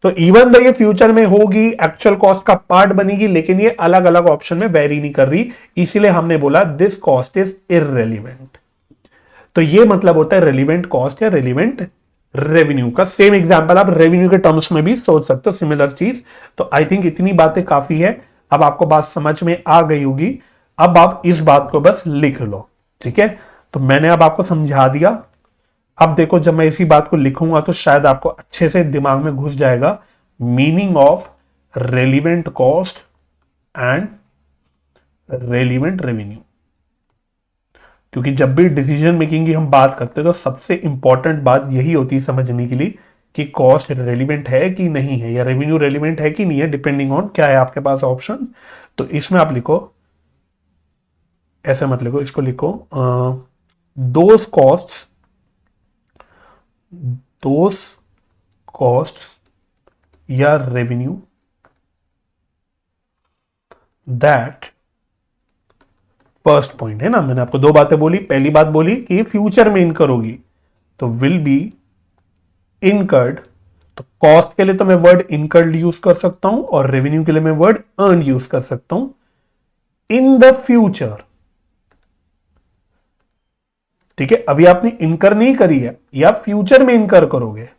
तो इवन दो ये फ्यूचर में होगी, एक्चुअल कॉस्ट का पार्ट बनेगी, लेकिन ये अलग अलग ऑप्शन में वेरी नहीं कर रही, इसीलिए हमने बोला दिस कॉस्ट इज इररेलिवेंट। तो ये मतलब होता है रेलिवेंट कॉस्ट या रेलिवेंट रेवेन्यू का। सेम एग्जांपल आप रेवेन्यू के टर्म्स में भी सोच सकते हो, सिमिलर चीज। तो आई थिंक इतनी बातें काफी है, अब आपको बात समझ में आ गई होगी। अब आप इस बात को बस लिख लो, ठीक है। तो मैंने अब आपको समझा दिया। अब देखो जब मैं इसी बात को लिखूंगा तो शायद आपको अच्छे से दिमाग में घुस जाएगा meaning of relevant cost and relevant revenue. क्योंकि जब भी डिसीजन मेकिंग की हम बात करते हैं तो सबसे इंपॉर्टेंट बात यही होती है समझने के लिए कि कॉस्ट रेलिवेंट है कि नहीं है, या रेवेन्यू रेलिवेंट है कि नहीं है, डिपेंडिंग ऑन क्या है आपके पास ऑप्शन। तो इसमें आप लिखो, ऐसे मत लिखो, इसको लिखो दोज कॉस्ट या रेवेन्यू दैट, फर्स्ट पॉइंट है ना, मैंने आपको 2 बातें बोली। पहली बात बोली कि फ्यूचर में इनकर होगी, तो विल बी इनकर्ड। तो कॉस्ट के लिए तो मैं वर्ड इनकर्ड यूज कर सकता हूं, और रेवेन्यू के लिए मैं वर्ड अर्न यूज कर सकता हूं इन द फ्यूचर। ठीक है, अभी आपने इनकर नहीं करी है, या फ्यूचर में इनकर करोगे।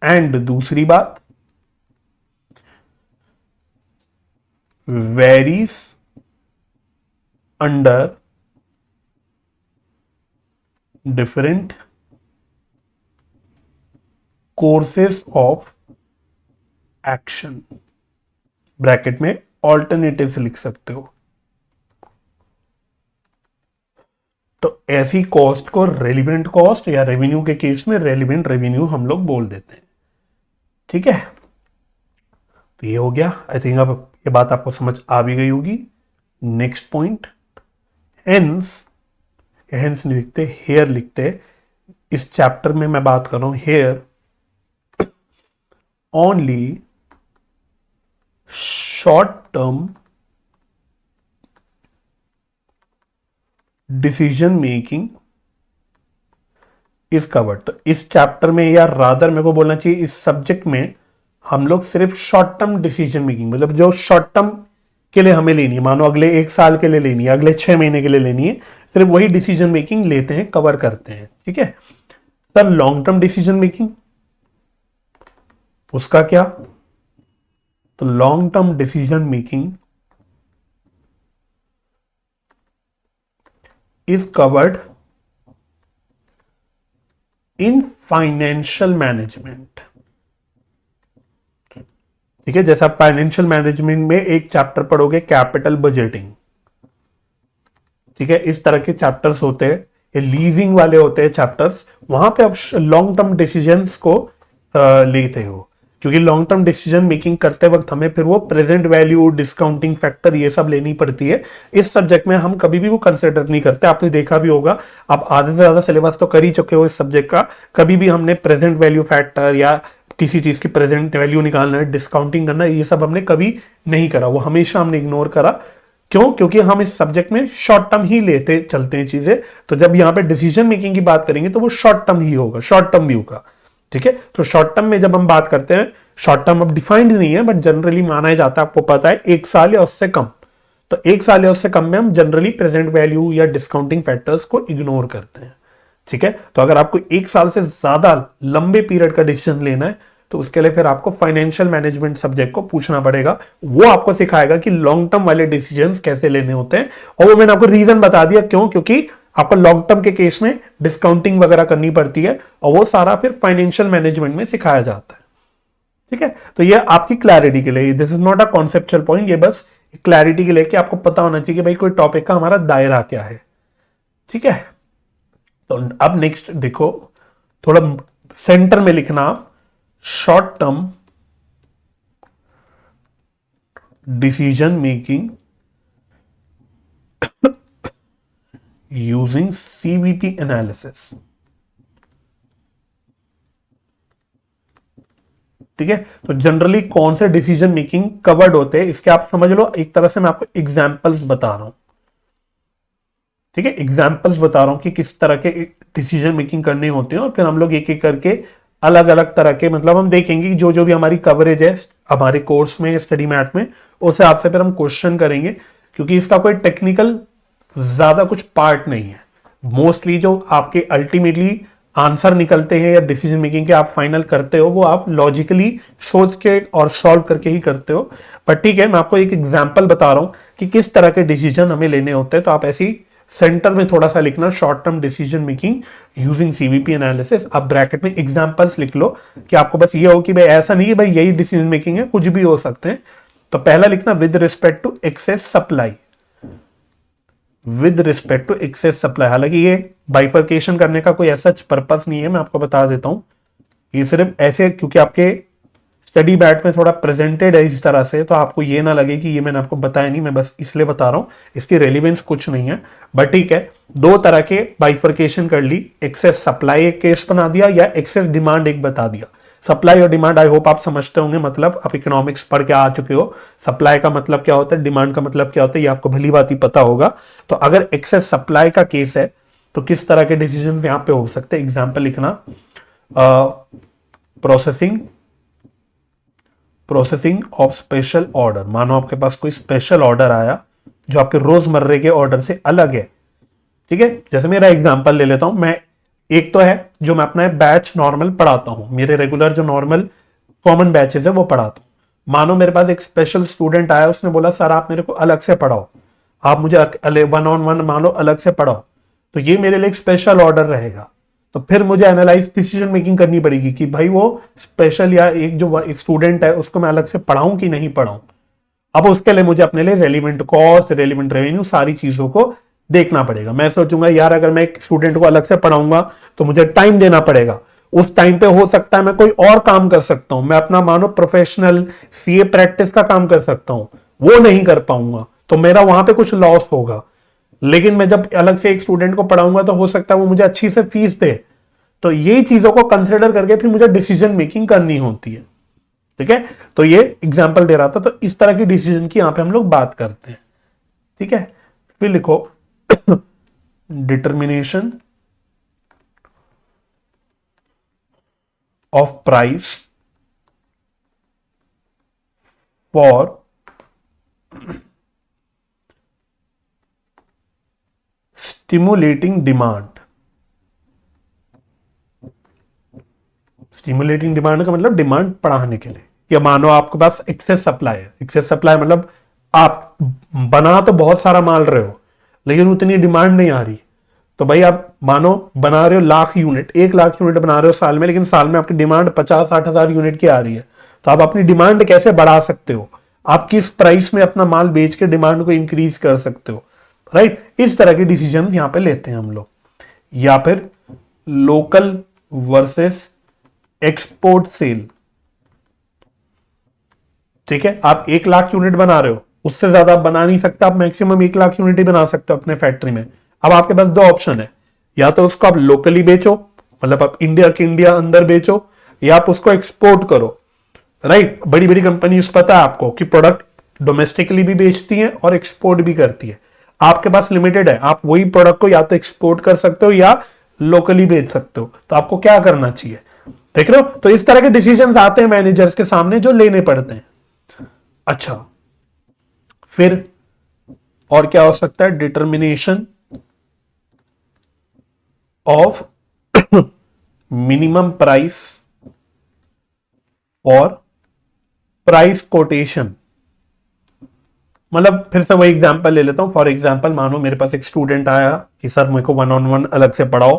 एंड दूसरी बात, varies under different courses of action, bracket में ऑल्टरनेटिव्स लिख सकते हो। तो ऐसी कॉस्ट को रेलिवेंट कॉस्ट या रेवेन्यू के केस में रेलिवेंट रेवेन्यू हम लोग बोल देते हैं। ठीक है, तो ये हो गया। आई थिंक अब ये बात आपको समझ आ भी गई होगी। नेक्स्ट पॉइंट हेंस, हेंस नहीं लिखते, हेयर लिखते। इस चैप्टर में मैं बात कर रहा हूं here only short term decision making is covered. तो इस चैप्टर में, या रादर मेरे को बोलना चाहिए इस सब्जेक्ट में, हम लोग सिर्फ शॉर्ट टर्म डिसीजन मेकिंग, मतलब जो शॉर्ट टर्म के लिए हमें लेनी है, मानो अगले 1 साल के लिए लेनी है, अगले 6 महीने के लिए लेनी है, सिर्फ वही डिसीजन मेकिंग लेते हैं, कवर करते हैं। ठीक है sir, long term decision making उसका क्या? तो long term decision making is covered in financial management. ठीक है, जैसे आप फाइनेंशियल मैनेजमेंट में एक चैप्टर पढ़ोगे कैपिटल बजटिंग, ठीक है, इस तरह के चैप्टर्स होते हैं, ये लीजिंग वाले होते हैं चैप्टर्स, वहां पे आप लॉन्ग टर्म डिसीजंस को लेते हो, क्योंकि लॉन्ग टर्म डिसीजन मेकिंग करते वक्त हमें फिर वो प्रेजेंट वैल्यू, डिस्काउंटिंग फैक्टर, ये सब लेनी पड़ती है। इस सब्जेक्ट में हम कभी भी वो कंसिडर नहीं करते। आपने देखा भी होगा, आप आधे से ज्यादा सिलेबस तो कर ही चुके हो इस सब्जेक्ट का, कभी भी हमने प्रेजेंट वैल्यू फैक्टर या किसी चीज की प्रेजेंट वैल्यू निकालना है, डिस्काउंटिंग करना, ये सब हमने कभी नहीं करा, वो हमेशा हमने इग्नोर करा। क्यों? क्योंकि हम इस सब्जेक्ट में शॉर्ट टर्म ही लेते चलते हैं चीजें। तो जब यहाँ पे डिसीजन मेकिंग की बात करेंगे तो वो शॉर्ट टर्म ही होगा, शॉर्ट टर्म व्यू का। ठीक है, तो शॉर्ट टर्म में जब हम बात करते हैं, शॉर्ट टर्म अब डिफाइंड नहीं है, बट जनरली माना जाता है, आपको पता है, 1 साल या उससे कम। तो 1 साल या उससे कम में हम जनरली प्रेजेंट वैल्यू या डिस्काउंटिंग फैक्टर्स को इग्नोर करते हैं। ठीक है, तो अगर आपको 1 साल से ज्यादा लंबे पीरियड का डिसीजन लेना है तो उसके लिए फिर आपको फाइनेंशियल मैनेजमेंट सब्जेक्ट को पूछना पड़ेगा। वो आपको सिखाएगा कि लॉन्ग टर्म वाले डिसीजंस कैसे लेने होते हैं, और वो मैंने आपको रीजन बता दिया क्यों, क्योंकि आपको लॉन्ग टर्म के केस में डिस्काउंटिंग वगैरह करनी पड़ती है, और वो सारा फिर फाइनेंशियल मैनेजमेंट में सिखाया जाता है। ठीक है, तो ये आपकी क्लैरिटी के लिए, this is not a conceptual point, ये बस क्लैरिटी के लिए कि आपको पता होना चाहिए कि भाई कोई टॉपिक का हमारा दायरा क्या है। ठीक है, तो अब नेक्स्ट देखो, थोड़ा सेंटर में लिखना, short term decision making using CVP analysis. ठीक है, तो जनरली कौन से डिसीजन मेकिंग कवर्ड होते हैं, इसके आप समझ लो, एक तरह से मैं आपको एग्जांपल्स बता रहा हूं। ठीक है, एग्जांपल्स बता रहा हूं कि किस तरह के डिसीजन मेकिंग करने होते हैं, और फिर हम लोग एक एक करके अलग अलग तरह के, मतलब हम देखेंगे कि जो जो भी हमारी कवरेज है हमारे कोर्स में, स्टडी मैट में, उस हिसाब से फिर हम क्वेश्चन करेंगे, क्योंकि इसका कोई टेक्निकल ज्यादा कुछ पार्ट नहीं है। मोस्टली जो आपके अल्टीमेटली आंसर निकलते हैं या डिसीजन मेकिंग के आप फाइनल करते हो, वो आप लॉजिकली सोच के और सॉल्व करके ही करते हो। पर ठीक है, मैं आपको एक एग्जांपल बता रहा हूं कि किस तरह के डिसीजन हमें लेने होते हैं। तो आप ऐसी सेंटर में थोड़ा सा लिखना, short term decision making using CVP analysis. आप ब्रैकेट में एग्जांपल्स लिख लो कि आपको बस ये हो कि भाई ऐसा नहीं है भाई यही डिसीजन मेकिंग है, कुछ भी हो सकते हैं। तो पहला लिखना, with respect to excess supply, with respect to excess supply. हालांकि ये बाइफर्केशन करने का कोई ऐसा पर्पस नहीं है, मैं आपको बता देता हूं, ये सिर्फ ऐसे क्योंकि आपके स्टडी बैट में थोड़ा प्रेजेंटेड है इस तरह से, तो आपको ये ना लगे कि ये मैंने आपको बताया नहीं, मैं बस इसलिए बता रहा हूं, इसकी रेलिवेंस कुछ नहीं है। बट ठीक है, 2 तरह के बाइफर्केशन कर ली, एक्सेस सप्लाई एक केस बना दिया या एक्सेस डिमांड एक बता दिया। सप्लाई और डिमांड आई होप आप समझते होंगे, मतलब आप इकोनॉमिक्स पढ़ के आ चुके हो, सप्लाई का मतलब क्या होता है, डिमांड का मतलब क्या होता है, ये आपको भली बात ही पता होगा। तो अगर एक्सेस सप्लाई का केस है तो किस तरह के डिसीजन यहां पे हो सकते हैं, एग्जाम्पल लिखना, प्रोसेसिंग ऑफ स्पेशल ऑर्डर। मानो आपके पास कोई स्पेशल ऑर्डर आया जो आपके रोजमर्रे के ऑर्डर से अलग है। ठीक है, जैसे मेरा एग्जांपल ले लेता हूं मैं, एक तो है जो मैं अपना बैच नॉर्मल पढ़ाता हूं, मेरे रेगुलर जो नॉर्मल कॉमन बैचेस है वो पढ़ाता हूं। मानो मेरे पास एक स्पेशल स्टूडेंट आया, उसने बोला सर आप मेरे को अलग से पढ़ाओ, आप मुझे 1-on-1 मान लो अलग से पढ़ाओ, तो ये मेरे लिए एक स्पेशल ऑर्डर रहेगा। तो फिर मुझे एनालाइज डिसीजन मेकिंग करनी पड़ेगी कि भाई वो स्पेशल या एक जो एक स्टूडेंट है उसको मैं अलग से पढ़ाऊं कि नहीं पढ़ाऊं। अब उसके लिए मुझे अपने लिए रेलिवेंट कॉस्ट, रेलिवेंट रेवेन्यू, सारी चीजों को देखना पड़ेगा। मैं सोचूंगा यार अगर मैं एक स्टूडेंट को अलग से पढ़ाऊंगा तो मुझे टाइम देना पड़ेगा, उस टाइम पे हो सकता है मैं कोई और काम कर सकता हूं, मैं अपना मानो प्रोफेशनल सीए प्रैक्टिस का काम कर सकता हूं, वो नहीं कर पाऊंगा तो मेरा वहां पे कुछ लॉस होगा। लेकिन मैं जब अलग से एक स्टूडेंट को पढ़ाऊंगा तो हो सकता है वो मुझे अच्छी से फीस दे। तो ये चीजों को कंसिडर करके फिर मुझे डिसीजन मेकिंग करनी होती है। ठीक है, तो ये एग्जाम्पल दे रहा था, तो इस तरह की डिसीजन की यहां पे हम लोग बात करते हैं। ठीक है, फिर लिखो determination of price for stimulating demand. Stimulating demand का मतलब डिमांड बढ़ाने के लिए, या मानो आपके पास एक्सेस सप्लाई है। एक्सेस सप्लाई मतलब आप बना तो बहुत सारा माल रहे हो लेकिन उतनी डिमांड नहीं आ रही। तो भाई आप मानो बना रहे हो 1,00,000 यूनिट, 1,00,000 यूनिट बना रहे हो साल में, लेकिन साल में आपकी डिमांड 50-60 हजार यूनिट की आ रही है। तो आप अपनी डिमांड कैसे बढ़ा सकते हो, आप किस प्राइस में अपना माल बेच के डिमांड को इंक्रीज कर सकते हो, राइट। इस तरह के डिसीजन यहां पे लेते हैं हम लोग। या फिर लोकल वर्सेस एक्सपोर्ट सेल। ठीक है, आप 1,00,000 यूनिट बना रहे हो, उससे ज्यादा आप बना नहीं सकते, आप मैक्सिमम 1,00,000 यूनिट ही बना सकते हो अपने फैक्ट्री में। अब आपके पास दो ऑप्शन है, या तो उसको आप लोकली बेचो, मतलब आप इंडिया के इंडिया अंदर बेचो, या आप उसको एक्सपोर्ट करो, राइट। बड़ी बड़ी कंपनी पता है आपको कि प्रोडक्ट डोमेस्टिकली भी बेचती हैं और एक्सपोर्ट भी करती है। आपके पास लिमिटेड है, आप वही प्रोडक्ट को या तो एक्सपोर्ट कर सकते हो या लोकली बेच सकते हो। तो आपको क्या करना चाहिए, देख रहे हो। तो इस तरह के डिसीजंस आते हैं मैनेजर्स के सामने जो लेने पड़ते हैं। अच्छा, फिर और क्या हो सकता है, डिटर्मिनेशन ऑफ मिनिमम प्राइस और प्राइस कोटेशन। मतलब फिर से वही एग्जांपल ले लेता हूं। फॉर एग्जांपल मानो मेरे पास एक स्टूडेंट आया कि सर मेरे को 1-on-1 अलग से पढ़ाओ,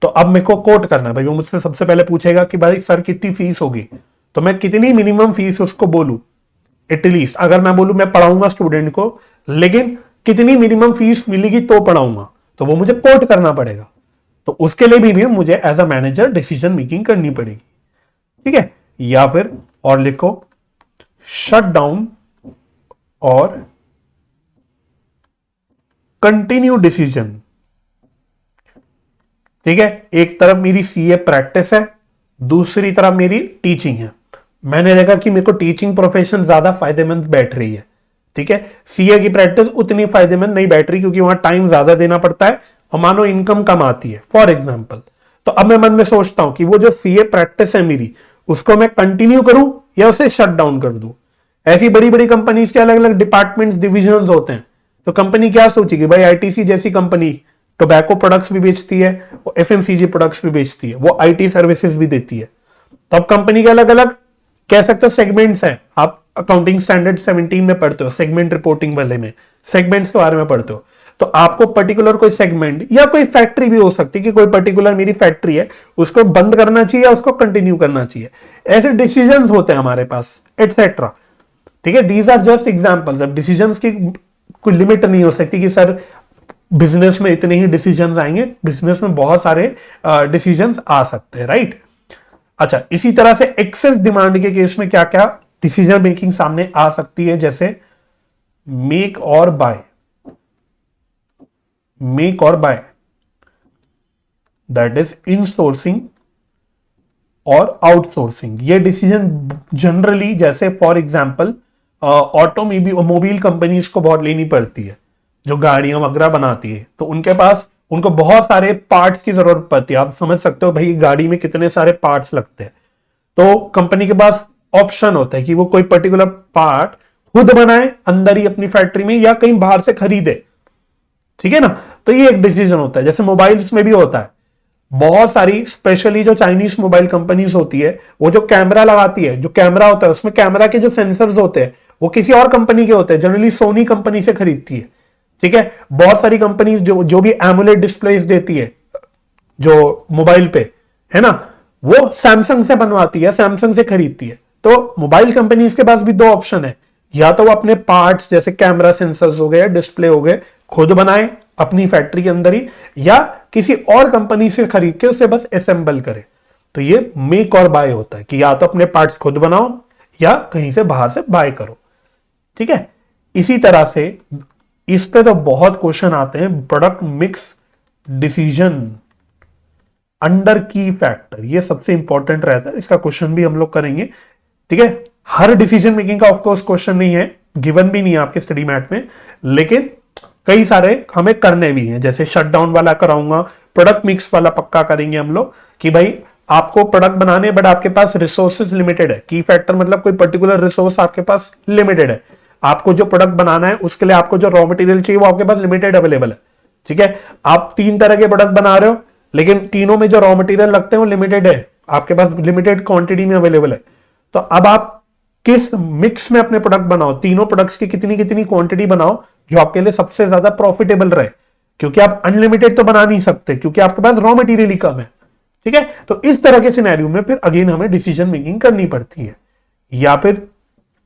तो अब मेरे को कोट करना है भाई। वो मुझसे सबसे पहले पूछेगा कि भाई सर कितनी फीस होगी, तो मैं कितनी मिनिमम फीस उसको बोलूं एटलीस्ट। अगर मैं बोलूं मैं पढ़ाऊंगा स्टूडेंट को, लेकिन कितनी मिनिमम फीस मिलेगी तो पढ़ाऊंगा, तो वो मुझे कोट करना पड़ेगा। तो उसके लिए भी मुझे as a manager decision making करनी पड़ेगी। ठीक है, या फिर और लिखो शट डाउन और कंटिन्यू डिसीजन। ठीक है, एक तरफ मेरी सीए प्रैक्टिस है, दूसरी तरफ मेरी टीचिंग है। मैंने देखा कि मेरे को टीचिंग प्रोफेशन ज्यादा फायदेमंद बैठ रही है। ठीक है, सीए की प्रैक्टिस उतनी फायदेमंद नहीं बैठ रही क्योंकि वहां टाइम ज्यादा देना पड़ता है और मानो इनकम कम आती है फॉर एग्जाम्पल। तो अब मैं मन में सोचता हूं कि वो जो सीए प्रैक्टिस है मेरी, उसको मैं कंटिन्यू करूं या उसे शट डाउन कर दूं। ऐसी बड़ी बड़ी कंपनीज के अलग अलग डिपार्टमेंट्स डिविजन होते हैं। तो कंपनी क्या सोचेगी, भाई आईटीसी जैसी कंपनी टोबैको प्रोडक्ट्स भी बेचती है, वो एफएमसीजी प्रोडक्ट्स भी बेचती है, वो आईटी सर्विसेज भी देती है। तो अब कंपनी के अलग अलग कह सकते हो सेगमेंट्स हैं। आप अकाउंटिंग स्टैंडर्ड 17 में पढ़ते हो, सेगमेंट रिपोर्टिंग वाले में सेगमेंट्स के बारे में पढ़ते हो। तो आपको पर्टिकुलर कोई सेगमेंट या कोई फैक्ट्री भी हो सकती है कि कोई पर्टिकुलर मेरी फैक्ट्री है, उसको बंद करना चाहिए या उसको कंटिन्यू करना चाहिए। ऐसे डिसीजंस होते हैं हमारे पास एटसेट्रा। ठीक है, दीज आर जस्ट एग्जांपल्स। अब डिसीजंस की कोई लिमिट नहीं हो सकती कि सर बिजनेस में इतने ही डिसीजंस आएंगे। बिजनेस में बहुत सारे डिसीजंस आ सकते हैं, राइट। अच्छा, इसी तरह से एक्सेस डिमांड के केस में क्या क्या डिसीजन मेकिंग सामने आ सकती है, जैसे मेक और बाय। मेक और बाय दैट इज इनसोर्सिंग और आउटसोर्सिंग। ये डिसीजन जनरली जैसे फॉर एग्जांपल ऑटोमोबाइल कंपनीज को बहुत लेनी पड़ती है, जो गाड़ियां वगैरह बनाती है। तो उनके पास उनको बहुत सारे पार्ट्स की जरूरत पड़ती है। आप समझ सकते हो भाई गाड़ी में कितने सारे पार्ट्स लगते हैं। तो कंपनी के पास ऑप्शन होता है कि वो कोई पर्टिकुलर पार्ट खुद बनाए अंदर ही अपनी फैक्ट्री में या कहीं बाहर से खरीदे। ठीक है ना, तो ये एक डिसीजन होता है। जैसे मोबाइल्स में भी होता है, बहुत सारी स्पेशली जो चाइनीज मोबाइल कंपनीज होती है, वो जो कैमरा लगाती है, जो कैमरा होता है उसमें कैमरा के जो सेंसर्स होते हैं वो किसी और कंपनी के होते हैं, जनरली सोनी कंपनी से खरीदती है। ठीक है, बहुत सारी कंपनीज जो भी एमुलेट डिस्प्लेस देती है जो मोबाइल पे, है ना, वो सैमसंग से बनवाती है, सैमसंग से खरीदती है। तो मोबाइल कंपनीज के पास भी दो ऑप्शन है, या तो वो अपने पार्ट्स जैसे कैमरा सेंसर्स हो गए, डिस्प्ले हो गए, खुद बनाए अपनी फैक्ट्री के अंदर ही, या किसी और कंपनी से खरीद के उसे बस असेंबल करे। तो ये मेक और बाय होता है कि या तो अपने पार्ट्स खुद बनाओ या कहीं से बाहर से बाय करो। ठीक है, इसी तरह से इस पे तो बहुत क्वेश्चन आते हैं। प्रोडक्ट मिक्स डिसीजन अंडर की फैक्टर, ये सबसे इंपॉर्टेंट रहता है, इसका क्वेश्चन भी हम लोग करेंगे। ठीक है, हर डिसीजन मेकिंग का ऑफकोर्स क्वेश्चन नहीं है, गिवन भी नहीं है आपके स्टडी मैट में, लेकिन कई सारे हमें करने भी हैं। जैसे शटडाउन वाला कराऊंगा, प्रोडक्ट मिक्स वाला पक्का करेंगे हम लोग कि भाई आपको प्रोडक्ट बनाने, बट आपके पास रिसोर्सेज लिमिटेड है। की फैक्टर मतलब कोई पर्टिकुलर रिसोर्स आपके पास लिमिटेड है। आपको जो प्रोडक्ट बनाना है उसके लिए आपको जो रॉ मटेरियल चाहिए वो आपके पास लिमिटेड अवेलेबल है। ठीक है, आप 3 तरह के प्रोडक्ट बना रहे हो, लेकिन तीनों में जो रॉ मटेरियल लगते हैं वो लिमिटेड है, आपके पास लिमिटेड क्वांटिटी में अवेलेबल है। तो अब आप किस मिक्स में अपने प्रोडक्ट बनाओ, तीनों प्रोडक्ट्स की कितनी कितनी क्वांटिटी बनाओ जो आपके लिए सबसे ज्यादा प्रॉफिटेबल रहे, क्योंकि आप अनलिमिटेड तो बना नहीं सकते क्योंकि आपके पास रॉ मटेरियल ही कम है। ठीक है, तो इस तरह के सिनेरियो में फिर अगेन हमें डिसीजन मेकिंग करनी पड़ती है। या फिर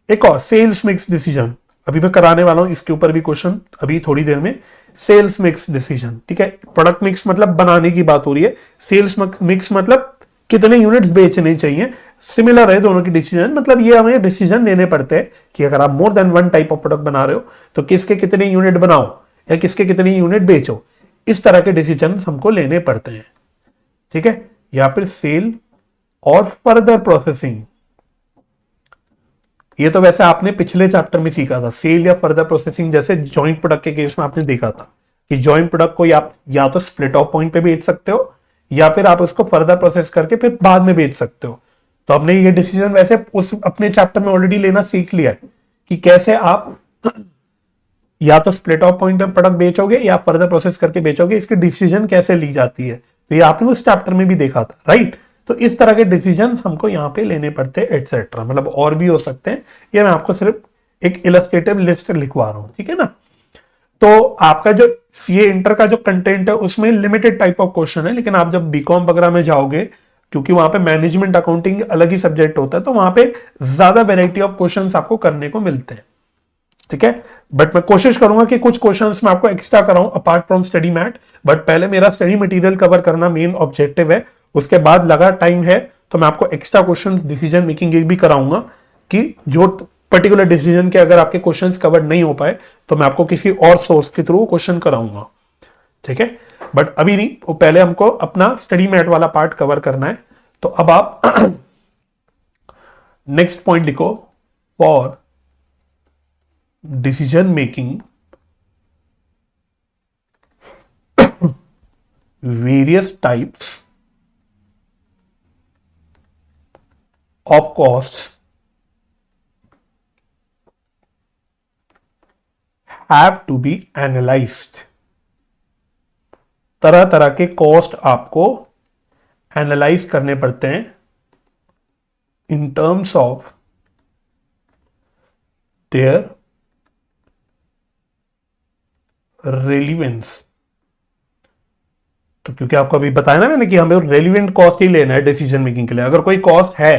एक और सेल्स मिक्स डिसीजन, अभी मैं कराने वाला हूं इसके ऊपर भी क्वेश्चन अभी थोड़ी देर में। सेल्स मिक्स डिसीजन, ठीक है, प्रोडक्ट मिक्स मतलब बनाने की बात हो रही है, सेल्स मिक्स मतलब कितने यूनिट्स बेचने चाहिए। सिमिलर है दोनों की डिसीजन, मतलब ये हमें डिसीजन लेने पड़ते हैं कि अगर आप more than one type of product बना रहे हो तो किसके कितने यूनिट बनाओ या किसके कितने यूनिट बेचो, इस तरह के डिसीजन हमको लेने पड़ते हैं। ठीक है, या फिर सेल और फर्दर प्रोसेसिंग, ये तो वैसे आपने पिछले चैप्टर में सीखा था। सेल या फर्दर प्रोसेसिंग जैसे जॉइंट प्रोडक्ट के केस में आपने देखा था कि जॉइंट प्रोडक्ट को आप या तो स्प्लिट ऑफ पॉइंट पे बेच सकते हो या फिर आप उसको फर्दर प्रोसेस करके फिर बाद में बेच सकते हो। तो हमने ये डिसीजन वैसे उस अपने चैप्टर में ऑलरेडी लेना सीख लिया है कि कैसे आप या तो स्प्लिट ऑफ पॉइंट पे प्रोडक्ट बेचोगे या फर्दर प्रोसेस करके बेचोगे, इसकी डिसीजन कैसे ली जाती है, तो ये आपने उस चैप्टर में भी देखा था, राइट। तो इस तरह के डिसीजन हमको यहाँ पे लेने पड़ते हैं एटसेट्रा, मतलब और भी हो सकते हैं, ये मैं आपको सिर्फ एक इलस्ट्रेटिव लिस्ट लिखवा रहा हूँ। ठीक है ना, तो आपका जो सीए इंटर का जो कंटेंट है उसमें लिमिटेड टाइप ऑफ क्वेश्चन है, लेकिन आप जब बीकॉम वगैरह में जाओगे, क्योंकि वहां पे मैनेजमेंट अकाउंटिंग अलग ही सब्जेक्ट होता है, तो वहां पे ज्यादा वेराइटी ऑफ क्वेश्चंस आपको करने को मिलते हैं। ठीक है, बट मैं कोशिश करूंगा कि कुछ क्वेश्चंस मैं आपको एक्स्ट्रा कराऊं apart from study mat, but पहले मेरा स्टडी मटेरियल कवर करना मेन ऑब्जेक्टिव है। उसके बाद लगा टाइम है तो मैं आपको एक्स्ट्रा क्वेश्चन डिसीजन मेकिंग भी कराऊंगा कि जो पर्टिकुलर डिसीजन के अगर आपके क्वेश्चंस कवर नहीं हो पाए तो मैं आपको किसी और सोर्स के थ्रू क्वेश्चन कराऊंगा। ठीक है, बट अभी नहीं, वो पहले हमको अपना स्टडी मैट वाला पार्ट कवर करना है। तो अब आप नेक्स्ट पॉइंट लिखो, for decision making various types of cost have to be analysed. तरह तरह के कॉस्ट आपको एनालाइज करने पड़ते हैं in terms of their relevance. तो क्योंकि आपको अभी बताया ना मैंने कि हमें रेलिवेंट कॉस्ट ही लेना है डिसीजन मेकिंग के लिए। अगर कोई कॉस्ट है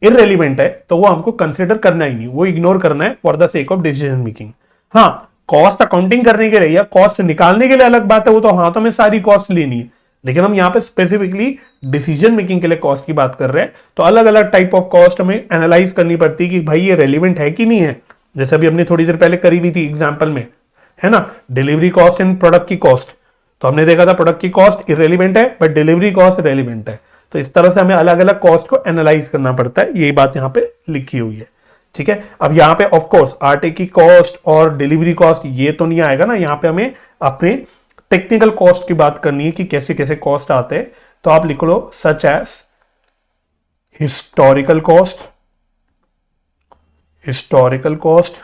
इररेलिवेंट है तो वो हमको कंसिडर करना ही नहीं, वो इग्नोर करना है for the sake of decision making. हाँ, कॉस्ट अकाउंटिंग करने के लिए या कॉस्ट निकालने के लिए अलग बात है, वो तो हाथों में सारी कॉस्ट लेनी है, लेकिन हम यहाँ पे स्पेसिफिकली डिसीजन मेकिंग के लिए कॉस्ट की बात कर रहे हैं। तो अलग अलग टाइप ऑफ कॉस्ट हमें एनालाइज करनी पड़ती है कि भाई ये रेलिवेंट है कि नहीं है। जैसे अभी हमने थोड़ी देर पहले करी हुई थी एग्जाम्पल में, है ना, डिलीवरी कॉस्ट एंड प्रोडक्ट की कॉस्ट। तो हमने देखा था प्रोडक्ट की कॉस्ट इररेलिवेंट है बट डिलीवरी कॉस्ट रेलिवेंट है। तो इस तरह से हमें अलग अलग कॉस्ट को एनालाइज करना पड़ता है, यही बात यहाँ पे लिखी हुई है। ठीक है, अब यहाँ पे ऑफ कोर्स आटे की कॉस्ट और डिलीवरी कॉस्ट ये तो नहीं आएगा ना, यहाँ पे हमें अपने टेक्निकल कॉस्ट की बात करनी है कि कैसे कैसे कॉस्ट आते हैं। तो आप लिख लो such as historical cost, historical cost,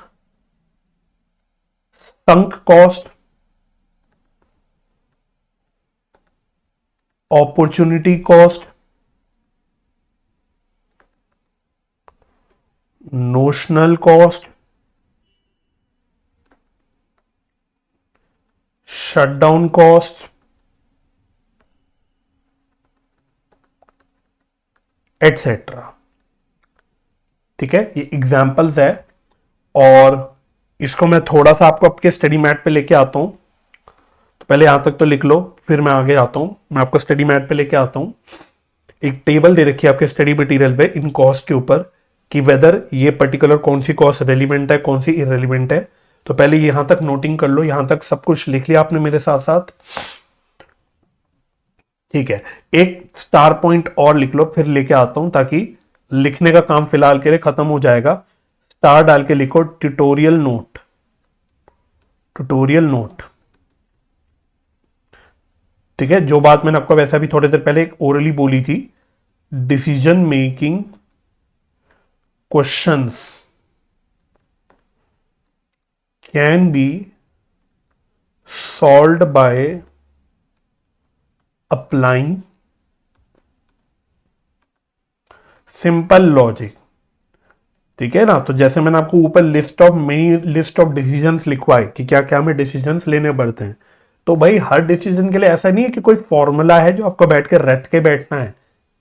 sunk cost, opportunity cost, notional cost, shutdown cost, etcetera. ठीक है, ये एग्जाम्पल्स है और इसको मैं थोड़ा सा आपको आपके स्टडी मैट पे लेके आता हूं। तो पहले यहां तक तो लिख लो, फिर मैं आगे आता हूं, मैं आपको स्टडी मैट पे लेके आता हूं। एक टेबल दे रखी है आपके स्टडी मटेरियल पे इन कॉस्ट के ऊपर कि वेदर ये पर्टिकुलर कौन सी कॉस्ट रेलिवेंट है कौन सी इररेलिवेंट है। तो पहले यहां तक नोटिंग कर लो, यहां तक सब कुछ लिख लिया आपने मेरे साथ साथ, ठीक है। एक स्टार पॉइंट और लिख लो, फिर लेके आता हूं, ताकि लिखने का काम फिलहाल के लिए खत्म हो जाएगा। स्टार डाल के लिखो ट्यूटोरियल नोट, ट्यूटोरियल नोट, ठीक है। जो बात मैंने आपको वैसा भी थोड़ी देर पहले ओरली बोली थी, decision making questions can be solved by applying simple logic, ठीक है ना। तो जैसे मैंने आपको ऊपर लिस्ट ऑफ डिसीजंस लिखवाए कि क्या क्या हमें डिसीजंस लेने पड़ते हैं, तो भाई हर डिसीजन के लिए ऐसा नहीं है कि कोई फॉर्मूला है जो आपको बैठ के रट के बैठना है,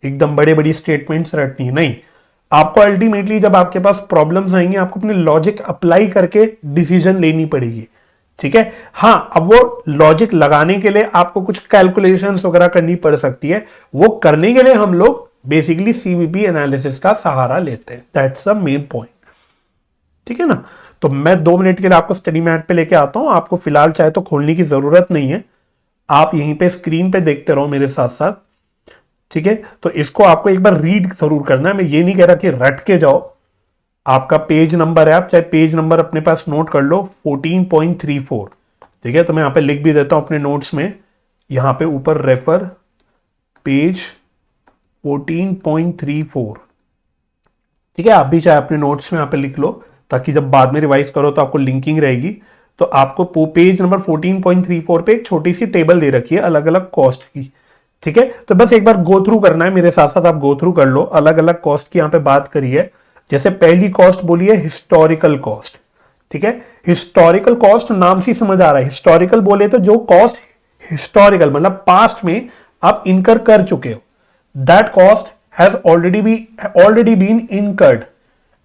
एकदम बड़े बड़ी स्टेटमेंट्स रटनी है, नहीं। आपको अल्टीमेटली जब आपके पास प्रॉब्लम्स आएंगे, आपको अपने लॉजिक अप्लाई करके डिसीजन लेनी पड़ेगी, ठीक है। हाँ, अब वो लॉजिक लगाने के लिए आपको कुछ कैलकुलेशंस वगैरह करनी पड़ सकती है, वो करने के लिए हम लोग बेसिकली सीवीपी एनालिसिस का सहारा लेते हैं, दैट्स द मेन पॉइंट, ठीक है ना। तो मैं 2 मिनट के लिए आपको स्टडी मैट पे लेके आता हूं, आपको फिलहाल चाहे तो खोलने की जरूरत नहीं है, आप यहीं पे स्क्रीन पे देखते रहो मेरे साथ साथ, ठीक है। तो इसको आपको एक बार रीड जरूर करना है, मैं ये नहीं कह रहा कि रट के जाओ। आपका पेज नंबर है, आप चाहे पेज नंबर अपने पास नोट कर लो 14.34, ठीक है। तो मैं यहां पे लिख भी देता हूं अपने नोट्स में, यहां पे ऊपर रेफर पेज 14.34, ठीक है। आप भी चाहे अपने नोट्स में यहां पे लिख लो, ताकि जब बाद में रिवाइज करो तो आपको लिंकिंग रहेगी। तो आपको पेज नंबर 14.34 पे एक छोटी सी टेबल दे रखी है अलग अलग कॉस्ट की, ठीक है। तो बस एक बार गो थ्रू करना है मेरे साथ साथ, आप गो थ्रू कर लो। अलग अलग कॉस्ट की यहां पे बात करी है, जैसे पहली कॉस्ट बोली है हिस्टोरिकल कॉस्ट, ठीक है। हिस्टोरिकल कॉस्ट नाम से समझ आ रहा है, हिस्टोरिकल बोले तो जो कॉस्ट हिस्टोरिकल मतलब पास्ट में आप इनकर कर चुके हो, that cost has already been incurred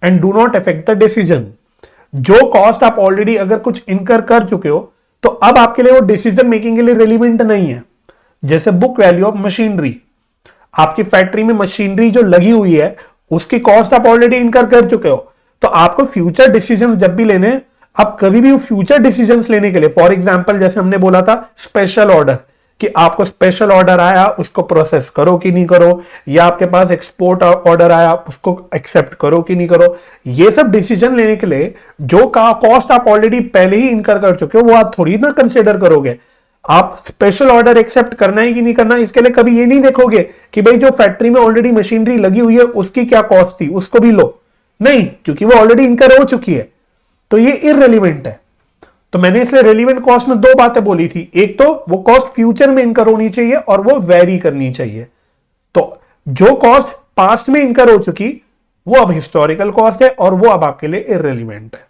and do not affect the decision. जो कॉस्ट आप ऑलरेडी अगर कुछ इनकर कर चुके हो, तो अब आपके लिए वो डिसीजन मेकिंग के लिए रेलिवेंट नहीं है। जैसे बुक वैल्यू ऑफ मशीनरी, आपकी फैक्ट्री में मशीनरी जो लगी हुई है उसकी कॉस्ट आप ऑलरेडी इनकर कर चुके हो, तो आपको फ्यूचर डिसीजन जब भी लेने, आप कभी भी फ्यूचर डिसीजंस लेने के लिए, फॉर एग्जांपल जैसे हमने बोला था स्पेशल ऑर्डर, कि आपको स्पेशल ऑर्डर आया उसको प्रोसेस करो कि नहीं करो, या आपके पास एक्सपोर्ट ऑर्डर आया उसको एक्सेप्ट करो कि नहीं करो, ये सब डिसीजन लेने के लिए जो कॉस्ट आप ऑलरेडी पहले ही इनकर कर चुके हो वो आप थोड़ी ना कंसिडर करोगे। आप स्पेशल ऑर्डर एक्सेप्ट करना है कि नहीं करना, इसके लिए कभी ये नहीं देखोगे कि भाई जो फैक्ट्री में ऑलरेडी मशीनरी लगी हुई है उसकी क्या कॉस्ट थी, उसको भी लो, नहीं, क्योंकि वो ऑलरेडी इनकर हो चुकी है, तो ये इररिलेवेंट है। तो मैंने इसलिए रेलिवेंट कॉस्ट में 2 बातें बोली थी, एक तो वो कॉस्ट फ्यूचर में इनकर होनी चाहिए और वो वेरी करनी चाहिए। तो जो कॉस्ट पास्ट में इनकर हो चुकी वो अब हिस्टोरिकल कॉस्ट है और वो अब आपके लिए इररिलेवेंट है।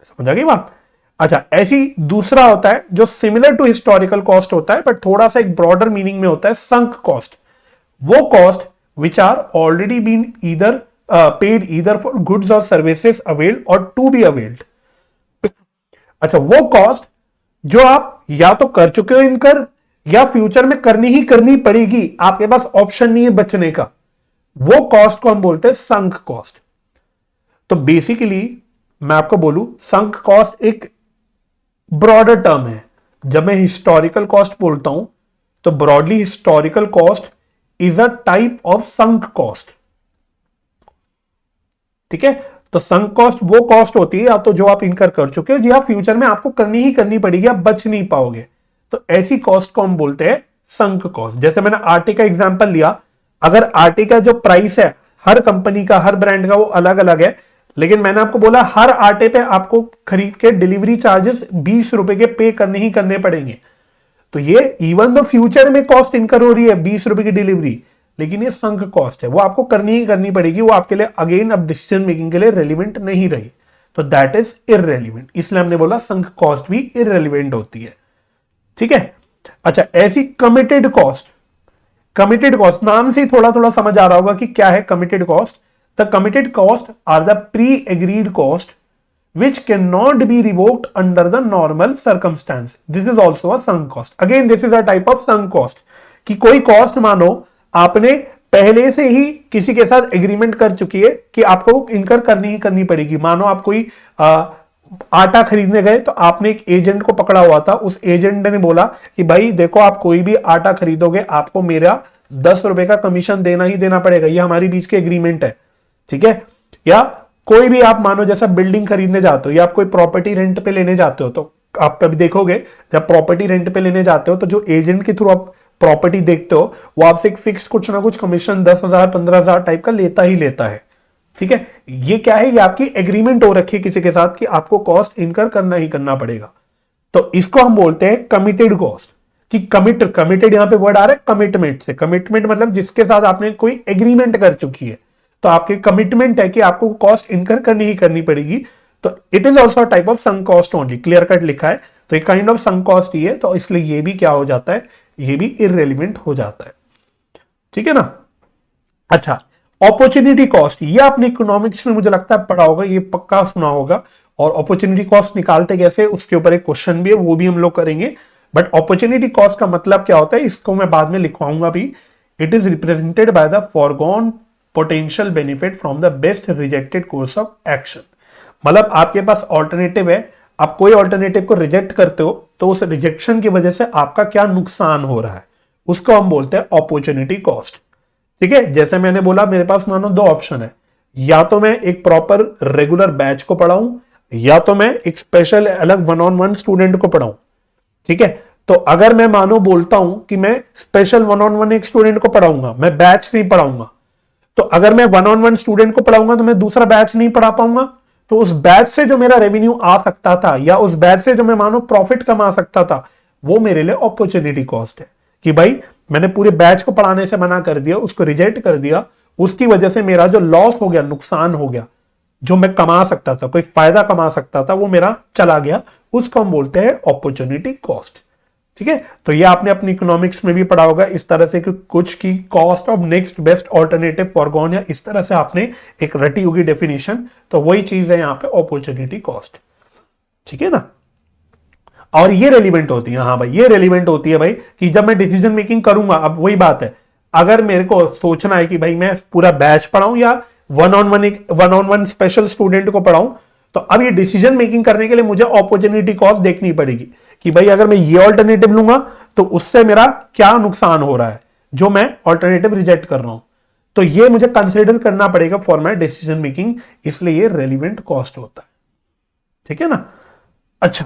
समझ आ गई बात। अच्छा, ऐसी दूसरा होता है जो सिमिलर टू हिस्टोरिकल कॉस्ट होता है बट थोड़ा सा एक ब्रॉडर मीनिंग में होता है, संक कॉस्ट। वो cost which are already been either paid either for goods और सर्विसेज अवेल्ड और टू बी अवेल्ड। अच्छा, वो कॉस्ट जो आप या तो कर चुके हो इनकर या फ्यूचर में करनी ही करनी पड़ेगी, आपके पास ऑप्शन नहीं है बचने का, वो कॉस्ट को हम बोलते हैं संक कॉस्ट। तो बेसिकली मैं आपको बोलूं, संक कॉस्ट एक ब्रॉडर टर्म है। जब मैं हिस्टोरिकल कॉस्ट बोलता हूं तो broadly historical cost is a type of sunk cost, ठीक है। तो संक कॉस्ट वो कॉस्ट होती है या तो जो आप इनकर कर चुके हो जी, आप फ्यूचर में आपको करनी ही करनी पड़ेगी, आप बच नहीं पाओगे, तो ऐसी कॉस्ट को हम बोलते हैं संक कॉस्ट। जैसे मैंने आटे का एग्जांपल लिया, अगर आटे का जो प्राइस है हर कंपनी का हर ब्रांड का वो अलग अलग है, लेकिन मैंने आपको बोला हर आटे पे आपको खरीद के डिलीवरी चार्जेस 20 रुपए के पे करने ही करने पड़ेंगे। तो ये इवन दो फ्यूचर में कॉस्ट इनकर हो रही है 20 रुपए की डिलीवरी, लेकिन ये संक कॉस्ट है, वो आपको करनी ही करनी पड़ेगी, वो आपके लिए अगेन अब डिसीजन मेकिंग के लिए रेलिवेंट नहीं रही, तो दैट इज इररेलिवेंट। इसलिए हमने बोला संक कॉस्ट भी इररेलिवेंट होती है, ठीक है। अच्छा, ऐसी कमिटेड कॉस्ट, कमिटेड कॉस्ट नाम से थोड़ा थोड़ा समझ आ रहा होगा कि क्या है committed cost. The committed cost are the pre agreed cost which cannot be revoked under the normal circumstance. This is also a sunk cost. Again, this is a type of sunk cost. कि कोई cost मानो आपने पहले से ही किसी के साथ agreement कर चुकी है कि आपको इनकर करनी ही करनी पड़ेगी। मानो आप कोई आटा खरीदने गए तो आपने एक एजेंट को पकड़ा हुआ था, उस एजेंट ने बोला कि भाई देखो आप कोई भी आटा खरीदोगे आपको मेरा 10 रुपए का कमीशन देना ही देना पड़ेगा, ये हमारी बीच की एग्रीमेंट है, ठीक है। या कोई भी आप मानो जैसा बिल्डिंग खरीदने जाते हो या आप कोई प्रॉपर्टी रेंट पे लेने जाते हो, तो आप कभी देखोगे जब प्रॉपर्टी रेंट पे लेने जाते हो तो जो एजेंट के थ्रू आप प्रॉपर्टी देखते हो वो आपसे एक फिक्स कुछ ना कुछ कमीशन 10,000 15,000 टाइप का लेता ही लेता है, ठीक है। ये क्या है, ये आपकी एग्रीमेंट हो रखी है किसी के साथ कि आपको कॉस्ट इनकर करना ही करना पड़ेगा। तो इसको हम बोलते हैं कमिटेड कॉस्ट, कि कमिटेड यहां पे वर्ड आ रहा है कमिटमेंट से। कमिटमेंट मतलब जिसके साथ आपने कोई एग्रीमेंट कर चुकी है, तो आपकी कमिटमेंट है कि आपको कॉस्ट इनकर करनी ही करनी पड़ेगी। तो it is also type of sunk cost only, clear cut लिखा है, तो एक काइंड ऑफ संक कॉस्ट ही है, तो इसलिए ये भी क्या हो जाता है, ये भी इररेलेवेंट हो जाता है, ठीक है ना। अच्छा, अपॉर्चुनिटी कॉस्ट, ये आपने इकोनॉमिक्स में मुझे लगता है पढ़ा होगा, ये पक्का सुना होगा। और अपॉर्चुनिटी कॉस्ट निकालते कैसे उसके ऊपर एक क्वेश्चन भी है, वो भी हम लोग करेंगे। बट अपॉर्चुनिटी कॉस्ट का मतलब क्या होता है इसको मैं बाद में लिखवाऊंगा भी। It is represented by the foregone potential benefit from the best rejected course of action. मतलब आपके पास ऑल्टरनेटिव है, आप कोई ऑल्टरनेटिव को रिजेक्ट करते हो तो उस रिजेक्शन की वजह से आपका क्या नुकसान हो रहा है, उसको हम बोलते हैं अपॉर्चुनिटी कॉस्ट, ठीक है। जैसे मैंने बोला मेरे पास मानो दो ऑप्शन है, या तो मैं एक प्रॉपर रेगुलर बैच को पढ़ाऊं या तो मैं एक स्पेशल अलग 1-on-1 स्टूडेंट को पढ़ाऊं, ठीक है। तो अगर मैं मानो बोलता हूं कि मैं स्पेशल 1-on-1 एक स्टूडेंट को पढ़ाऊंगा, मैं बैच नहीं पढ़ाऊंगा, तो अगर मैं 1-on-1 स्टूडेंट को पढ़ाऊंगा तो मैं दूसरा बैच नहीं पढ़ा पाऊंगा, तो उस बैच से जो मेरा रेवेन्यू आ सकता था या उस बैच से जो मैं मानो प्रॉफिट कमा सकता था, वो मेरे लिए अपॉर्चुनिटी कॉस्ट है। कि भाई मैंने पूरे बैच को पढ़ाने से मना कर दिया, उसको रिजेक्ट कर दिया, उसकी वजह से मेरा जो लॉस हो गया, नुकसान हो गया, जो मैं कमा सकता था, कोई फायदा कमा सकता था, वो मेरा चला गया, उसको हम बोलते हैं अपॉर्चुनिटी कॉस्ट, ठीक है। तो ये आपने अपनी इकोनॉमिक्स में भी पढ़ा होगा इस तरह से कि कुछ की cost of next best alternative foregone, या इस तरह से आपने एक रटी होगी डेफिनेशन, तो वही चीज है यहाँ पे अपॉर्चुनिटी कॉस्ट, ठीक है ना। और ये रेलिवेंट होती है, हाँ भाई ये रेलिवेंट होती है भाई, कि जब मैं डिसीजन मेकिंग करूंगा, अब वही बात है, अगर मेरे को सोचना है कि भाई मैं पूरा बैच पढ़ाऊं या 1-on-1 स्पेशल स्टूडेंट को पढ़ाऊं, तो अब ये डिसीजन मेकिंग करने के लिए मुझे अपॉर्चुनिटी कॉस्ट देखनी पड़ेगी कि भाई अगर मैं ये ऑल्टरनेटिव लूंगा तो उससे मेरा क्या नुकसान हो रहा है, जो मैं ऑल्टरनेटिव रिजेक्ट कर रहा हूं, तो ये मुझे कंसिडर करना पड़ेगा फॉर माई डिसीजन मेकिंग, इसलिए ये रेलिवेंट कॉस्ट होता है, ठीक है ना। अच्छा,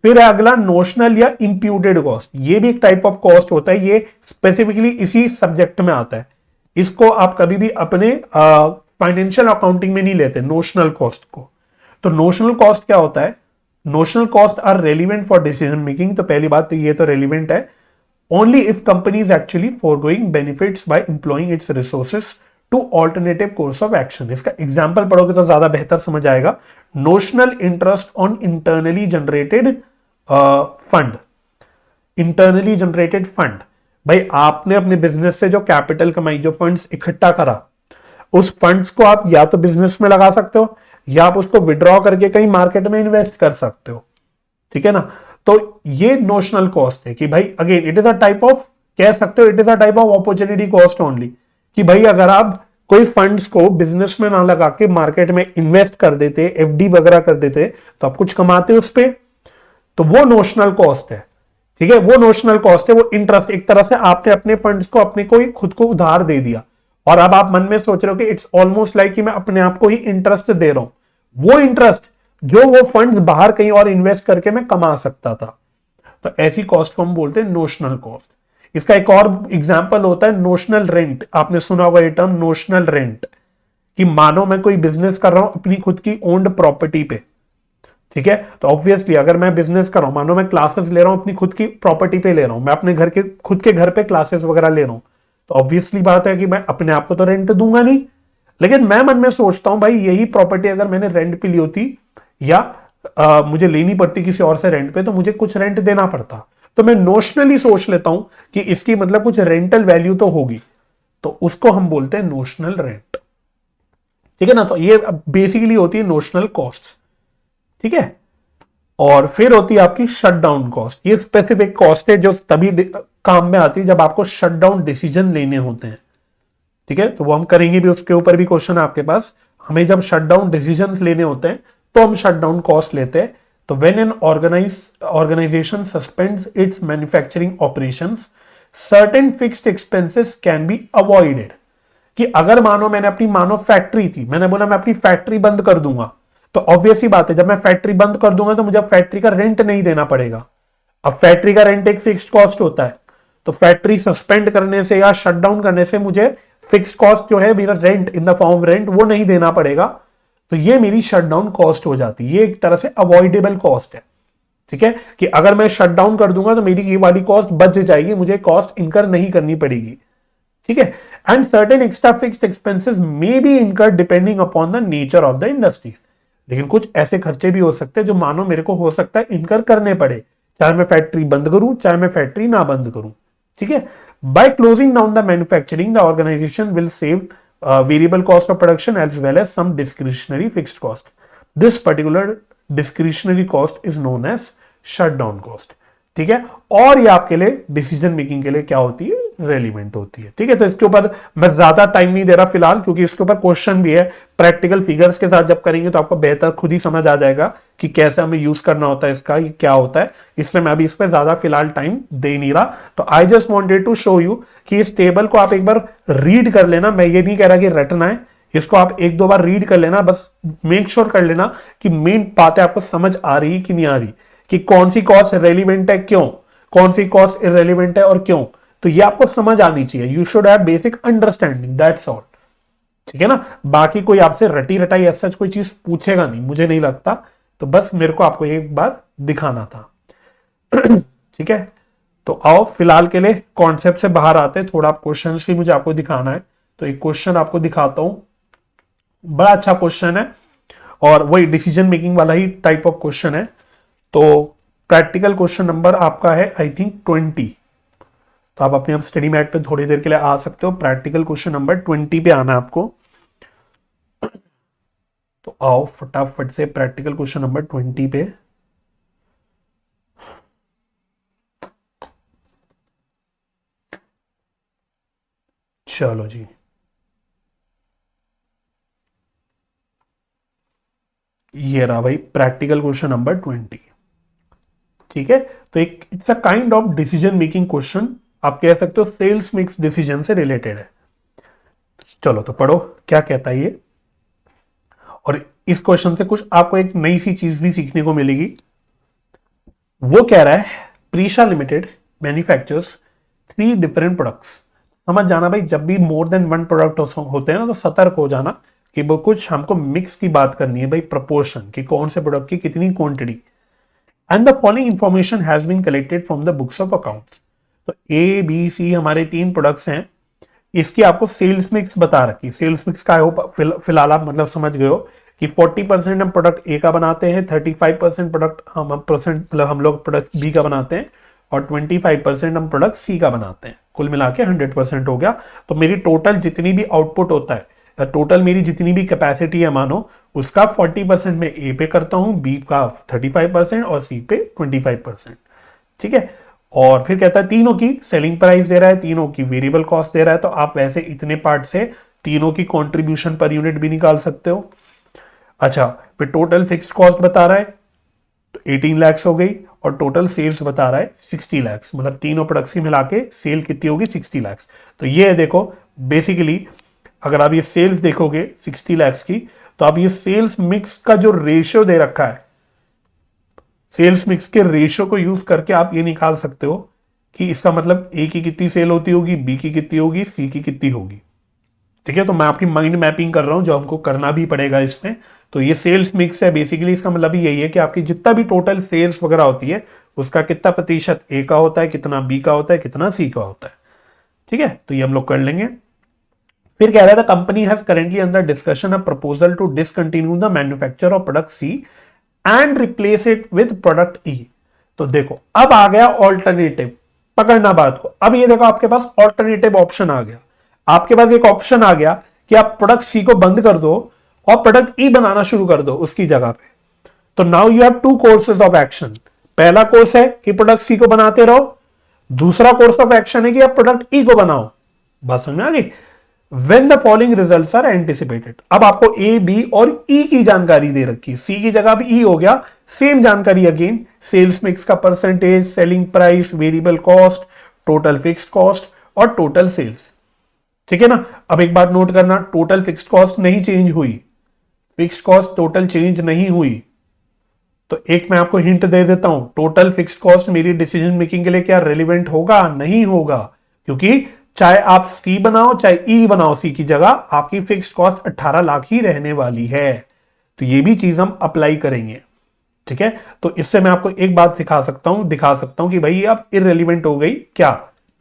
फिर अगला नोशनल या इंप्यूटेड कॉस्ट, ये भी एक टाइप ऑफ कॉस्ट होता है, ये स्पेसिफिकली इसी सब्जेक्ट में आता है, इसको आप कभी भी अपने फाइनेंशियल अकाउंटिंग में नहीं लेते नोशनल कॉस्ट को। तो नोशनल कॉस्ट क्या होता है, notional cost are relevant for decision making, तो पहली बात तो ये तो रेलिवेंट है only if company is actually forgoing benefits by employing its resources to alternative course of action. इसका एग्जांपल पढ़ोगे तो ज्यादा बेहतर समझ आएगा। Notional interest on internally generated fund, internally generated fund, भाई आपने अपने बिजनेस से जो कैपिटल कमाई, जो फंड्स इकट्ठा करा, उस फंड्स को आप या तो बिजनेस में लगा सकते हो या आप उसको विड्रॉ करके कहीं मार्केट में इन्वेस्ट कर सकते हो, ठीक है ना। तो ये नोशनल कॉस्ट है कि भाई again it is a type of, कह सकते हो it is a type of opportunity cost only, कि भाई अगर आप कोई फंड्स को बिजनेस में ना लगा के मार्केट में इन्वेस्ट कर देते, एफडी वगैरह कर देते, तो आप कुछ कमाते उस पे, तो वो नोशनल कॉस्ट है, ठीक है। वो नोशनल कॉस्ट है, वो इंटरेस्ट, एक तरह से आपने अपने फंड्स को अपने को ही खुद को उधार दे दिया, और अब आप मन में सोच रहे हो कि इट्स ऑलमोस्ट लाइक कि मैं अपने आप को ही इंटरेस्ट दे रहा हूं, वो इंटरेस्ट जो वो फंड्स बाहर कहीं और इन्वेस्ट करके मैं कमा सकता था, तो ऐसी कॉस्ट को हम बोलते हैं नोशनल कॉस्ट। इसका एक और एग्जांपल होता है नोशनल रेंट, आपने सुना होगा ये टर्म नोशनल रेंट, कि मानो मैं कोई बिजनेस कर रहा हूं अपनी खुद की ओन्ड प्रॉपर्टी पे, ठीक है। तो ऑब्वियसली अगर मैं बिजनेस कर रहा हूं, मानो मैं क्लासेस ले रहा हूं अपनी खुद की प्रॉपर्टी पे ले रहा हूं, मैं अपने घर के खुद के घर पे क्लासेस वगैरह ले रहा हूं, तो ऑब्वियसली बात है कि मैं अपने आप को तो रेंट दूंगा नहीं, लेकिन मैं मन में सोचता हूं भाई यही प्रॉपर्टी अगर मैंने रेंट पे ली होती या मुझे लेनी पड़ती किसी और से रेंट पे, तो मुझे कुछ रेंट देना पड़ता, तो मैं नोशनली सोच लेता हूं कि इसकी मतलब कुछ रेंटल वैल्यू तो होगी, तो उसको हम बोलते हैं नोशनल रेंट, ठीक है ना। तो ये बेसिकली होती है नोशनल कॉस्ट, ठीक है। और फिर होती है आपकी शटडाउन कॉस्ट, ये स्पेसिफिक कॉस्ट है जो तभी काम में आती है जब आपको शटडाउन डिसीजन लेने होते हैं, ठीक है। तो वो हम करेंगे भी, उसके ऊपर भी क्वेश्चन है आपके पास, हमें जब शटडाउन डिसीजंस लेने होते हैं तो हम शट डाउन कॉस्ट लेते हैं। तो when an organisation suspends its manufacturing operations, certain fixed expenses can be avoided. कि अगर मानो फैक्ट्री थी, मैंने बोला मैं अपनी फैक्ट्री बंद कर दूंगा, तो ऑब्वियस ही बात है, जब मैं फैक्ट्री बंद कर दूंगा तो मुझे फैक्ट्री का रेंट नहीं देना पड़ेगा। अब फैक्ट्री का रेंट एक फिक्स्ड कॉस्ट होता है, तो फैक्ट्री सस्पेंड करने से या शट डाउन करने से मुझे फिक्स्ड कॉस्ट जो है मेरा rent in the form rent वो नहीं देना पड़ेगा। तो ये मेरी शट डाउन कॉस्ट हो जाती है, ये एक तरह से अवॉइडेबल कॉस्ट है। ठीक है, कि अगर मैं शट डाउन कर दूंगा तो मेरी ये वाली कॉस्ट बच जाएगी, मुझे कॉस्ट इनकर नहीं करनी पड़ेगी। ठीक है, and certain extra fixed expenses may be incur depending upon the nature of the industry. लेकिन कुछ ऐसे खर्चे भी हो सकते हैं जो मानो मेरे को हो सकता है इनकर करने पड़े, चाहे मैं फैक्ट्री बंद करूं चाहे मैं फैक्ट्री ना बंद करूं। ठीक है, by closing down the manufacturing the organisation will save variable cost of production as well as some discretionary fixed cost. This particular discretionary cost is known as shut down cost. ठीक है, और ये आपके लिए डिसीजन मेकिंग के लिए क्या होती है, रेलिवेंट होती है। ठीक है, तो इसके ऊपर मैं ज्यादा टाइम नहीं दे रहा फिलहाल, क्योंकि इसके ऊपर क्वेश्चन भी है, प्रैक्टिकल फिगर्स के साथ जब करेंगे तो आपको बेहतर खुद ही समझ आ जाएगा कि कैसे हमें यूज करना होता है इसका, ये क्या होता है। इसलिए मैं अभी इस पर ज्यादा फिलहाल टाइम दे नहीं रहा। तो I just wanted to show you कि इस टेबल को आप एक बार रीड कर लेना। मैं ये नहीं कह रहा कि रटना है, इसको आप एक दो बार रीड कर लेना, बस मेक श्योर कर लेना कि मेन बातें आपको समझ आ रही कि नहीं आ रही, कि कौन सी कॉस्ट रेलिवेंट है क्यों, कौन सी कॉस्ट इररेलेवेंट है और क्यों। तो ये आपको समझ आनी चाहिए, you should have basic understanding, that's all. ठीक है ना, बाकी कोई आपसे रटी रटाई ऐसा कोई चीज पूछेगा नहीं, मुझे नहीं लगता। तो बस मेरे को आपको एक बार दिखाना था। ठीक है, तो आओ फिलहाल के लिए कॉन्सेप्ट से बाहर आते हैं, थोड़ा क्वेश्चन भी मुझे आपको दिखाना है। तो एक क्वेश्चन आपको दिखाता हूं, बड़ा अच्छा क्वेश्चन है और वही डिसीजन मेकिंग वाला ही टाइप ऑफ क्वेश्चन है। तो प्रैक्टिकल क्वेश्चन नंबर आपका है आई थिंक 20। तो आप अपने स्टडी मैट पे थोड़ी देर के लिए आ सकते हो। प्रैक्टिकल क्वेश्चन नंबर 20 पे आना है आपको। तो आओ फटाफट से प्रैक्टिकल क्वेश्चन नंबर 20 पे। चलो जी, ये रहा भाई प्रैक्टिकल क्वेश्चन नंबर 20। ठीक है, तो एक it's a kind of decision making question, आप कह सकते हो सेल्स मिक्स डिसीजन से रिलेटेड है। चलो तो पढ़ो क्या कहता है ये। और इस क्वेश्चन से कुछ आपको एक नई सी चीज भी सीखने को मिलेगी। वो कह रहा है Preesha Limited manufactures 3 different products. समझ जाना भाई, जब भी मोर देन 1 प्रोडक्ट होते हैं ना तो सतर्क हो जाना कि वो कुछ हमको मिक्स की बात करनी है भाई, प्रपोर्शन कि कौन से प्रोडक्ट की कितनी quantity. And the following information has been collected from the books of accounts. तो ए बी सी हमारे 3 प्रोडक्ट्स हैं, इसकी आपको सेल्स मिक्स बता रखी। सेल्स मिक्स का फिलहाल आप मतलब समझ गए हो कि 40% हम प्रोडक्ट ए का बनाते हैं, 35% प्रोडक्ट हम लोग प्रोडक्ट बी का बनाते हैं और 25% हम प्रोडक्ट सी का बनाते हैं। कुल मिला के 100% हो गया। तो मेरी टोटल जितनी भी आउटपुट होता है, टोटल मेरी जितनी भी कैपेसिटी है मानो, उसका 40% मैं ए पे करता हूं, बी का 35% और सी पे 25%। ठीक है, और फिर कहता है तीनों की सेलिंग प्राइस दे रहा है, तीनों की वेरिएबल कॉस्ट दे रहा है। तो आप वैसे इतने पार्ट से तीनों की कंट्रीब्यूशन पर यूनिट भी निकाल सकते हो। अच्छा, फिर टोटल फिक्स कॉस्ट बता रहा है तो 18 लाख हो गई, और टोटल सेल्स बता रहा है 60 लाख, मतलब तीनों प्रोडक्ट्स की मिला के सेल कितनी होगी 60 लाख। तो ये देखो बेसिकली अगर आप ये सेल्स देखोगे 60 लाख की, तो आप ये सेल्स मिक्स का जो रेशियो दे रखा है, सेल्स मिक्स के रेशियो को यूज करके आप ये निकाल सकते हो कि इसका मतलब ए की कितनी सेल होती होगी, बी की कितनी होगी, सी की कितनी होगी। ठीक है, तो मैं आपकी माइंड मैपिंग कर रहा हूं जो हमको करना भी पड़ेगा इसमें। तो ये सेल्स मिक्स है बेसिकली, इसका मतलब यही है कि आपकी जितना भी टोटल सेल्स वगैरह होती है उसका कितना प्रतिशत ए का होता है, कितना बी का होता है, कितना सी का होता है। ठीक है, तो ये हम लोग कर लेंगे। फिर कह रहा था company has currently under discussion a proposal to discontinue the manufacture of product C and replace it with product E. तो देखो अब आ गया ऑल्टरनेटिव, पकड़ना बात को। अब ये देखो आपके पास ऑल्टरनेटिव ऑप्शन आ गया, आपके पास एक ऑप्शन आ गया कि आप प्रोडक्ट सी को बंद कर दो और प्रोडक्ट ई बनाना शुरू कर दो उसकी जगह पे। तो now you have 2 courses of action. पहला कोर्स है कि प्रोडक्ट सी को बनाते रहो, दूसरा कोर्स ऑफ एक्शन है कि आप प्रोडक्ट ई को बनाओ। बात समझ में आ गई? When the following results are anticipated. अब आपको ए, बी और ई की जानकारी दे रखी है, सी की जगह भी ई हो गया, सेम जानकारी अगेन, सेल्स मिक्स का percentage, selling price, variable cost, total fixed cost और टोटल सेल्स। ठीक है ना। अब एक बात नोट करना, टोटल फिक्स्ड कॉस्ट नहीं चेंज हुई, फिक्स्ड कॉस्ट टोटल चेंज नहीं हुई। तो एक मैं आपको हिंट दे देता हूं, टोटल फिक्स्ड कॉस्ट मेरी डिसीजन मेकिंग के लिए क्या रेलिवेंट होगा? नहीं होगा, क्योंकि चाहे आप सी बनाओ चाहे ई बनाओ, सी की जगह आपकी फिक्स्ड कॉस्ट 18 लाख ही रहने वाली है। तो ये भी चीज हम अप्लाई करेंगे। ठीक है, तो इससे मैं आपको एक बात दिखा सकता हूं कि भाई अब इररेलेवेंट हो गई क्या?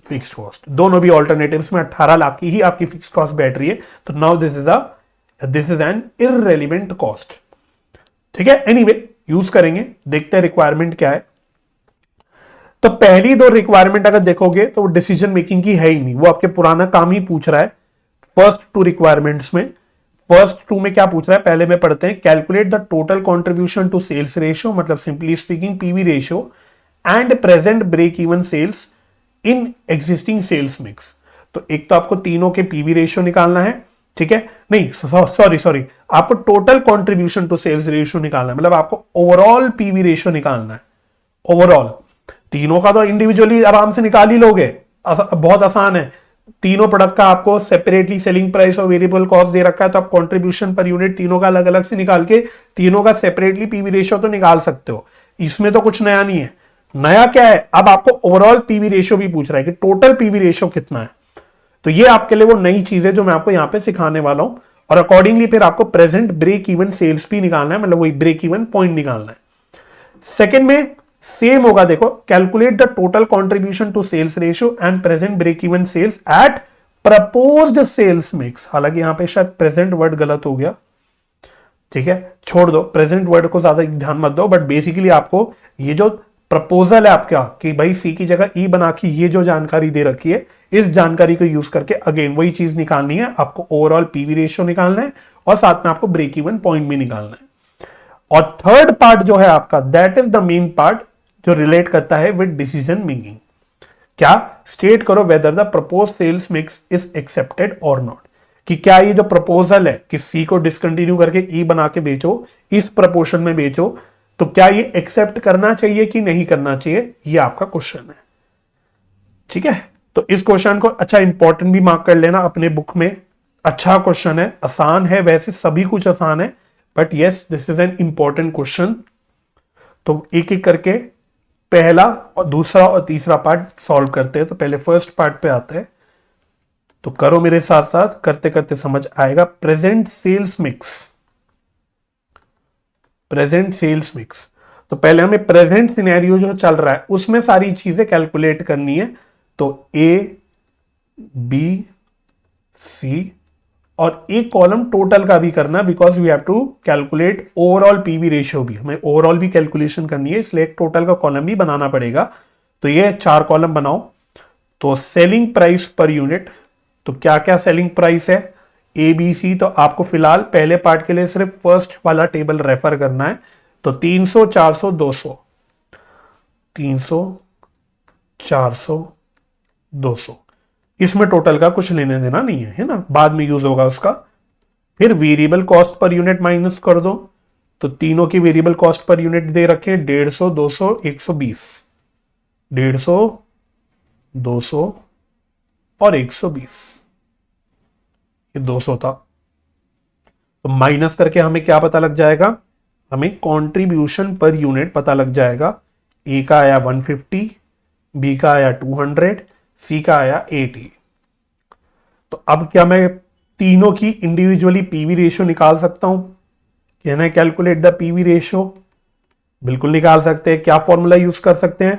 Fixed cost. दोनों भी ऑल्टरनेटिव्स में 18 लाख की ही आपकी फिक्स्ड कॉस्ट बैठ रही है, तो now this is an irrelevant cost. ठीक है, एनीवे यूज करेंगे, देखते हैं रिक्वायरमेंट क्या है। तो पहली दो रिक्वायरमेंट अगर देखोगे तो डिसीजन मेकिंग की है ही नहीं, वो आपके पुराना काम ही पूछ रहा है। फर्स्ट टू रिक्वायरमेंट्स में, फर्स्ट टू में क्या पूछ रहा है पहले में पढ़ते हैं। Calculate the total contribution to sales ratio, मतलब simply speaking PV ratio and present break even sales in existing sales mix. तो एक तो आपको तीनों के पीवी रेशियो निकालना है, ठीक है, नहीं सॉरी, आपको total contribution to sales ratio निकालना है, मतलब आपको ओवरऑल पीवी रेशियो निकालना है। ओवरऑल तीनों का तो इंडिविजुअली आराम से निकाल ही लोगे, बहुत आसान है। तीनों प्रोडक्ट का आपको सेपरेटली सेलिंग प्राइस और वेरिएबल कॉस्ट दे रखा है, तो आप कंट्रीब्यूशन पर यूनिट तीनों का अलग अलग से निकाल के तीनों का सेपरेटली पीवी रेशियो तो निकाल सकते हो। इसमें तो कुछ नया नहीं है। नया क्या है, अब आपको ओवरऑल पीवी रेशियो भी पूछ रहा है कि टोटल पीवी रेशियो कितना है। तो ये आपके लिए वो नई चीज है जो मैं आपको यहां पे सिखाने वाला हूं, और अकॉर्डिंगली फिर आपको प्रेजेंट ब्रेक इवन सेल्स भी निकालना है, मतलब वही ब्रेक इवन पॉइंट निकालना है। सेकंड में सेम होगा, देखो, calculate the total contribution to sales ratio and present break even sales at proposed sales mix. हालांकि यहां पे शायद प्रेजेंट वर्ड गलत हो गया, ठीक है, छोड़ दो, प्रेजेंट वर्ड को ज्यादा ध्यान मत दो, बट बेसिकली आपको ये जो प्रपोजल है आपका कि भाई सी की जगह ई बना के ये जो जानकारी दे रखी है, इस जानकारी को यूज करके अगेन वही चीज निकालनी है। आपको ओवरऑल पीवी रेशियो निकालना है और साथ में आपको ब्रेक इवन पॉइंट भी निकालना है। और थर्ड पार्ट जो है आपका, that is the main part जो रिलेट करता है विद डिसीजन मेकिंग। क्या? स्टेट करो whether the propose sales mix is accepted और नॉट, कि क्या ये जो प्रपोजल है कि सी को डिसकंटिन्यू करके ई बना के बेचो, इस प्रपोर्शन में बेचो, तो क्या ये एक्सेप्ट करना चाहिए कि नहीं करना चाहिए, ये आपका क्वेश्चन है। ठीक है, तो इस क्वेश्चन को अच्छा इंपॉर्टेंट भी मार्क कर लेना अपने बुक में। अच्छा क्वेश्चन है, आसान है, वैसे सभी कुछ आसान है, but yes this is an important question. तो एक एक करके पहला और दूसरा और तीसरा पार्ट सॉल्व करते हैं। तो पहले फर्स्ट पार्ट पे आते हैं, तो करो मेरे साथ साथ, करते करते समझ आएगा। Present sales mix, present sales mix, तो पहले हमें प्रेजेंट सिनेरियो जो चल रहा है उसमें सारी चीजें कैलकुलेट करनी है। तो ए, बी, सी और एक कॉलम टोटल का भी करना, because we have to calculate overall PV ratio भी, हमें ओवरऑल भी कैलकुलेशन करनी है, इसलिए एक टोटल का कॉलम भी बनाना पड़ेगा। तो ये 4 कॉलम बनाओ। तो सेलिंग प्राइस पर यूनिट, तो क्या क्या सेलिंग प्राइस है, ए बी सी। तो आपको फिलहाल पहले पार्ट के लिए सिर्फ फर्स्ट वाला टेबल रेफर करना है। तो 300, 400, 200, 300, 400, 200, इसमें टोटल का कुछ लेने देना नहीं है ना, बाद में यूज होगा उसका। फिर variable cost per unit minus कर दो, तो तीनों की वेरिएबल कॉस्ट पर यूनिट दे रखे 150, 200, 120, 150, 200 और 120, ये 200 था। तो माइनस करके हमें क्या पता लग जाएगा, हमें कंट्रीब्यूशन पर यूनिट पता लग जाएगा। ए का आया 150, बी का आया 200, सी का आया 80। तो अब क्या मैं तीनों की इंडिविजुअली पीवी रेशियो निकाल सकता हूं? कहना है कैलकुलेट द पीवी रेशियो, बिल्कुल निकाल सकते हैं। क्या फॉर्मूला यूज कर सकते हैं?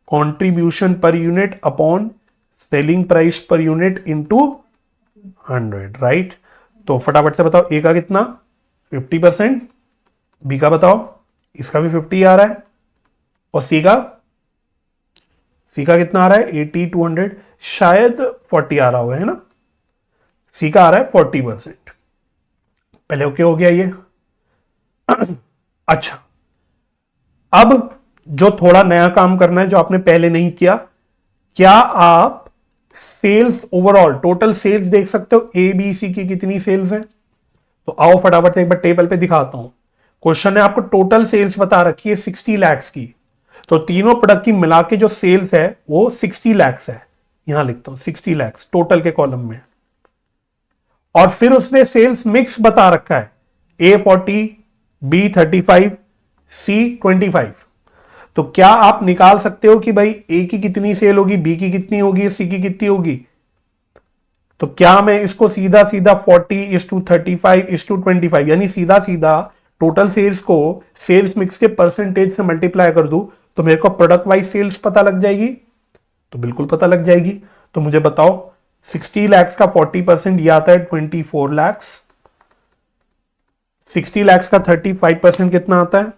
Contribution per unit upon selling price per unit into 100, right. तो फटाफट से बताओ, ए का कितना, 50%, बी का बताओ, इसका भी 50 आ रहा है, और सी का कितना आ रहा है, 80, 200, शायद 40 आ रहा होगा, है ना। सी का आ रहा है 40%। पहले ओके हो गया ये। अच्छा, अब जो थोड़ा नया काम करना है जो आपने पहले नहीं किया, क्या आप सेल्स ओवरऑल, टोटल सेल्स देख सकते हो ए बी सी की कितनी सेल्स है। तो आओ फटाफट से एक बार टेबल पे दिखाता हूं। क्वेश्चन है आपको टोटल सेल्स बता रखी है 60 लैक्स की, तो तीनों प्रोडक्ट की मिला के जो सेल्स है वो 60 लैक्स है। यहां लिखता हूं 60 लैक्स टोटल के कॉलम में। और फिर उसने सेल्स मिक्स बता रखा है A40, B35, C25। तो क्या आप निकाल सकते हो कि भाई ए की कितनी सेल होगी, बी की कितनी होगी, सी की कितनी होगी। तो क्या मैं इसको सीधा सीधा 40:35:25 यानी सीधा सीधा टोटल सेल्स को सेल्स मिक्स के परसेंटेज से मल्टीप्लाई कर दूं तो मेरे को प्रोडक्ट वाइज सेल्स पता लग जाएगी। तो बिल्कुल पता लग जाएगी। तो मुझे बताओ 60 लैक्स का 40% ये आता है 24 लैक्स। 60 लैक्स का 35% कितना आता है,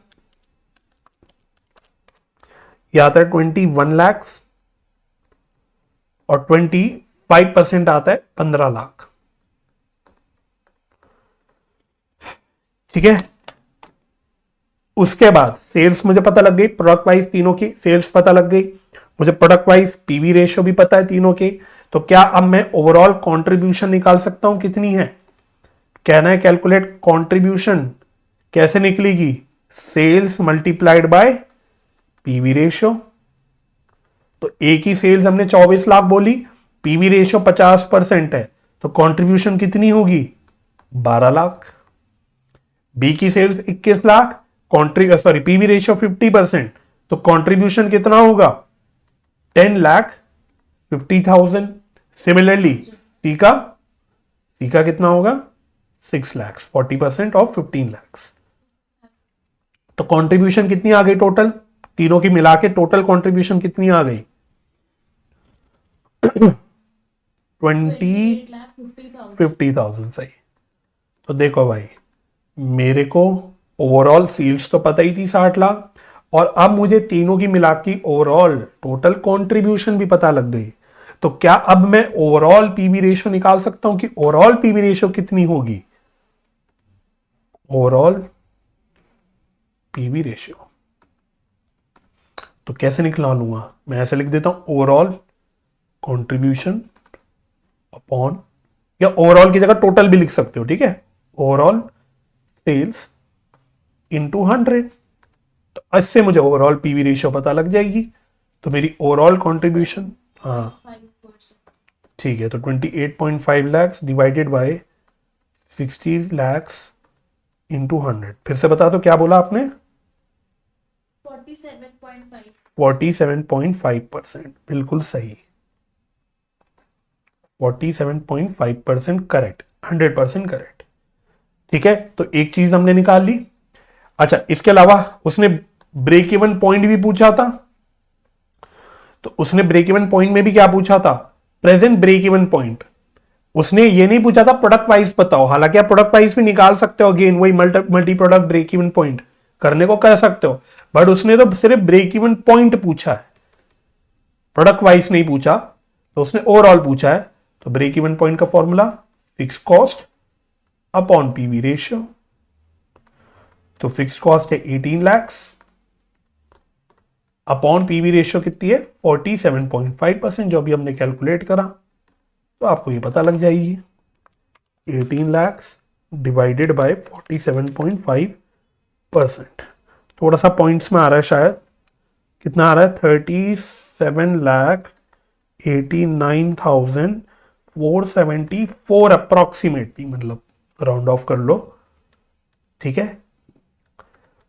ये आता है 21 लैक्स। और 25% आता है 15 लाख। ठीक है, उसके बाद सेल्स मुझे पता लग गई, प्रोडक्ट वाइज तीनों की सेल्स पता लग गई, मुझे प्रोडक्ट वाइज पीवी रेशियो भी पता है तीनों के। तो क्या अब मैं ओवरऑल कंट्रीब्यूशन निकाल सकता हूं कितनी है। कहना है कैलकुलेट कंट्रीब्यूशन, कैसे निकलेगी, sales multiplied by PV ratio. तो ए की सेल्स हमने 24 लाख बोली, पीवी रेशियो 50% है, तो कंट्रीब्यूशन कितनी होगी 12 लाख। बी की सेल्स 21 लाख, पीवी रेशियो 50%, तो कंट्रीब्यूशन कितना होगा 10,50,000। सिमिलरली सी का कितना होगा 6 लाख, 40% ऑफ 15 लाख। तो कंट्रीब्यूशन कितनी आ गई टोटल, तीनों की मिला के टोटल कंट्रीब्यूशन कितनी आ गई 50,000। सही। तो देखो भाई मेरे को ओवरऑल सेल्स तो पता ही थी 60 लाख, और अब मुझे तीनों की मिला की ओवरऑल टोटल कंट्रीब्यूशन भी पता लग गई। तो क्या अब मैं ओवरऑल पीवी रेशियो निकाल सकता हूं कि ओवरऑल पीवी रेशियो कितनी होगी, ओवरऑल पीवी रेशियो। तो कैसे निकालूंगा, मैं ऐसे लिख देता हूं ओवरऑल कंट्रीब्यूशन अपॉन, या ओवरऑल की जगह टोटल भी लिख सकते हो, ठीक है, ओवरऑल सेल्स इनटू 100। तो इससे मुझे ओवरऑल पीवी रेशियो पता लग जाएगी। तो मेरी ओवरऑल कंट्रीब्यूशन, हाँ ठीक है, तो 28.5 lakh divided by 60 lakh into 100। फिर से बता दो क्या बोला आपने 47.5%। बिल्कुल सही, 47.5% करेक्ट, 100% करेक्ट। ठीक है, तो एक चीज हमने निकाल ली। अच्छा, इसके अलावा उसने ब्रेक इवन पॉइंट भी पूछा था। तो उसने ब्रेक इवन पॉइंट में भी क्या पूछा था, प्रेजेंट ब्रेक इवन पॉइंट। उसने ये नहीं पूछा था प्रोडक्ट वाइज बताओ, हालांकि आप प्रोडक्ट वाइज भी निकाल सकते हो, अगेन वही multi product break even point करने को कर सकते हो, बट उसने तो सिर्फ ब्रेक इवन पॉइंट पूछा है, प्रोडक्ट वाइज नहीं पूछा। तो उसने ओवरऑल पूछा है। तो ब्रेक इवन पॉइंट का formula fix cost upon PV ratio. तो फिक्स कॉस्ट है 18 लाख अपॉन पीवी रेशियो कितनी है 47.5%, जो अभी हमने कैलकुलेट करा। तो आपको ये पता लग जाएगी 18 लाख डिवाइडेड बाय 47.5%। थोड़ा सा पॉइंट्स में आ रहा है शायद, कितना आ रहा है 37,89,474 अप्रोक्सीमेटली, मतलब राउंड ऑफ कर लो। ठीक है,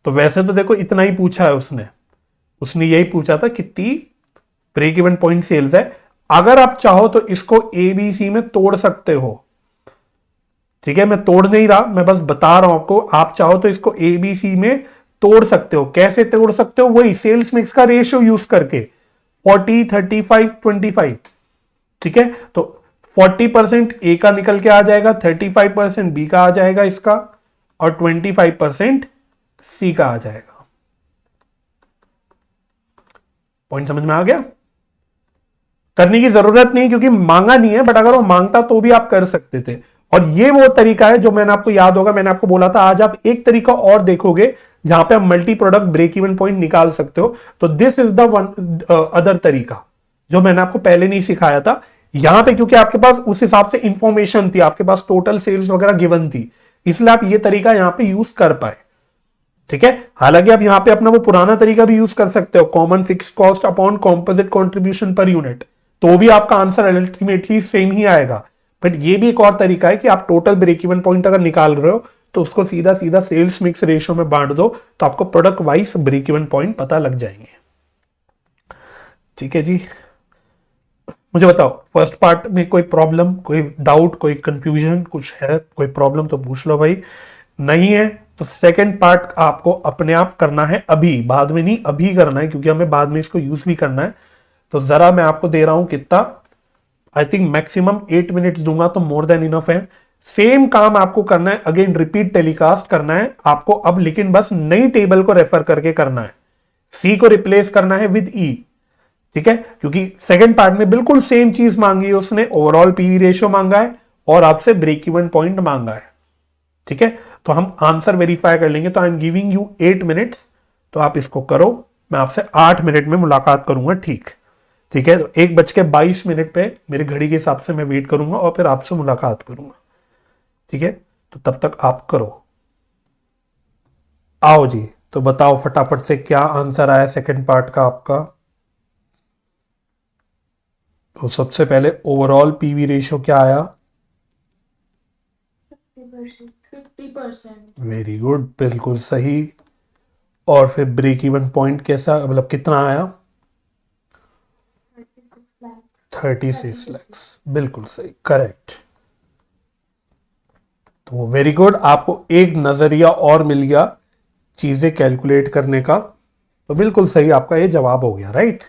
तो वैसे तो देखो इतना ही पूछा है उसने यही पूछा था कितनी ब्रेक इवन पॉइंट सेल्स है। अगर आप चाहो तो इसको ABC में तोड़ सकते हो। ठीक है, मैं तोड़ नहीं रहा, मैं बस बता रहा हूं आपको। आप चाहो तो इसको ABC में तोड़ सकते हो। कैसे तोड़ सकते हो, वही सेल्स मिक्स का रेशियो यूज करके 40, 35, 25। ठीक है, तो 40% ए का निकल के आ जाएगा, 35% बी का आ जाएगा इसका, और 25% सी का आ जाएगा। पॉइंट समझ में आ गया। करने की जरूरत नहीं क्योंकि मांगा नहीं है, बट अगर वो मांगता तो भी आप कर सकते थे। और ये वो तरीका है जो मैंने आपको याद होगा, मैंने आपको बोला था आज आप एक तरीका और देखोगे जहां पे आप multi product break even point निकाल सकते हो। तो this is the one other तरीका जो मैंने आपको पहले नहीं सिखाया था, यहां पे क्योंकि आपके पास उस हिसाब से इंफॉर्मेशन थी, आपके पास टोटल सेल्स वगैरह गिवन थी, इसलिए आप ये तरीका यहां पे यूज कर पाए। ठीक है, हालांकि आप यहां पे अपना वो पुराना तरीका भी यूज कर सकते हो, common fix cost upon composite contribution per unit, तो भी आपका आंसर अल्टीमेटली सेम ही आएगा। बट ये भी एक और तरीका है कि आप टोटल ब्रेक इवन पॉइंट अगर निकाल रहे हो तो उसको सीधा सीधा सेल्स मिक्स रेशियो में बांट दो, तो आपको product wise break even point पता लग जाएंगे। ठीक है जी, मुझे बताओ फर्स्ट पार्ट में कोई प्रॉब्लम, कोई डाउट, कोई कंफ्यूजन कुछ है, कोई प्रॉब्लम तो पूछ लो भाई, नहीं है तो सेकंड पार्ट आपको अपने आप करना है, अभी, बाद में नहीं, अभी करना है, क्योंकि हमें बाद में इसको यूज भी करना है। तो जरा मैं आपको दे रहा हूं कितना, आई थिंक मैक्सिमम 8 मिनट्स दूंगा तो मोर देन इनफ है। सेम काम आपको करना है, अगेन रिपीट टेलीकास्ट करना है आपको अब, लेकिन बस नई टेबल को रेफर करके करना है, सी को रिप्लेस करना है विद ई। ठीक है, क्योंकि सेकंड पार्ट में बिल्कुल सेम चीज मांगी है उसने, ओवरऑल पीवी रेशियो मांगा है और आपसे ब्रेक इवन पॉइंट मांगा है। ठीक है, तो हम आंसर वेरीफाई कर लेंगे। तो I am giving you 8 minutes, तो आप इसको करो, मैं आपसे 8 मिनट में मुलाकात करूंगा। ठीक है, तो 1:22 पे मेरी घड़ी के हिसाब से मैं वेट करूंगा और फिर आपसे मुलाकात करूंगा। ठीक है, तो तब तक आप करो। आओ जी, तो बताओ फटाफट से क्या आंसर आया सेकंड पार्ट का आपका। तो सबसे पहले ओवरऑल पीवी रेशियो क्या आया? 50%। वेरी गुड, बिल्कुल सही। और फिर ब्रेक इवन पॉइंट कैसा, मतलब कितना आया? 36 लैक्स, बिल्कुल सही, करेक्ट। तो वेरी गुड, आपको एक नजरिया और मिल गया चीजें कैलकुलेट करने का, तो बिल्कुल सही आपका ये जवाब हो गया, राइट।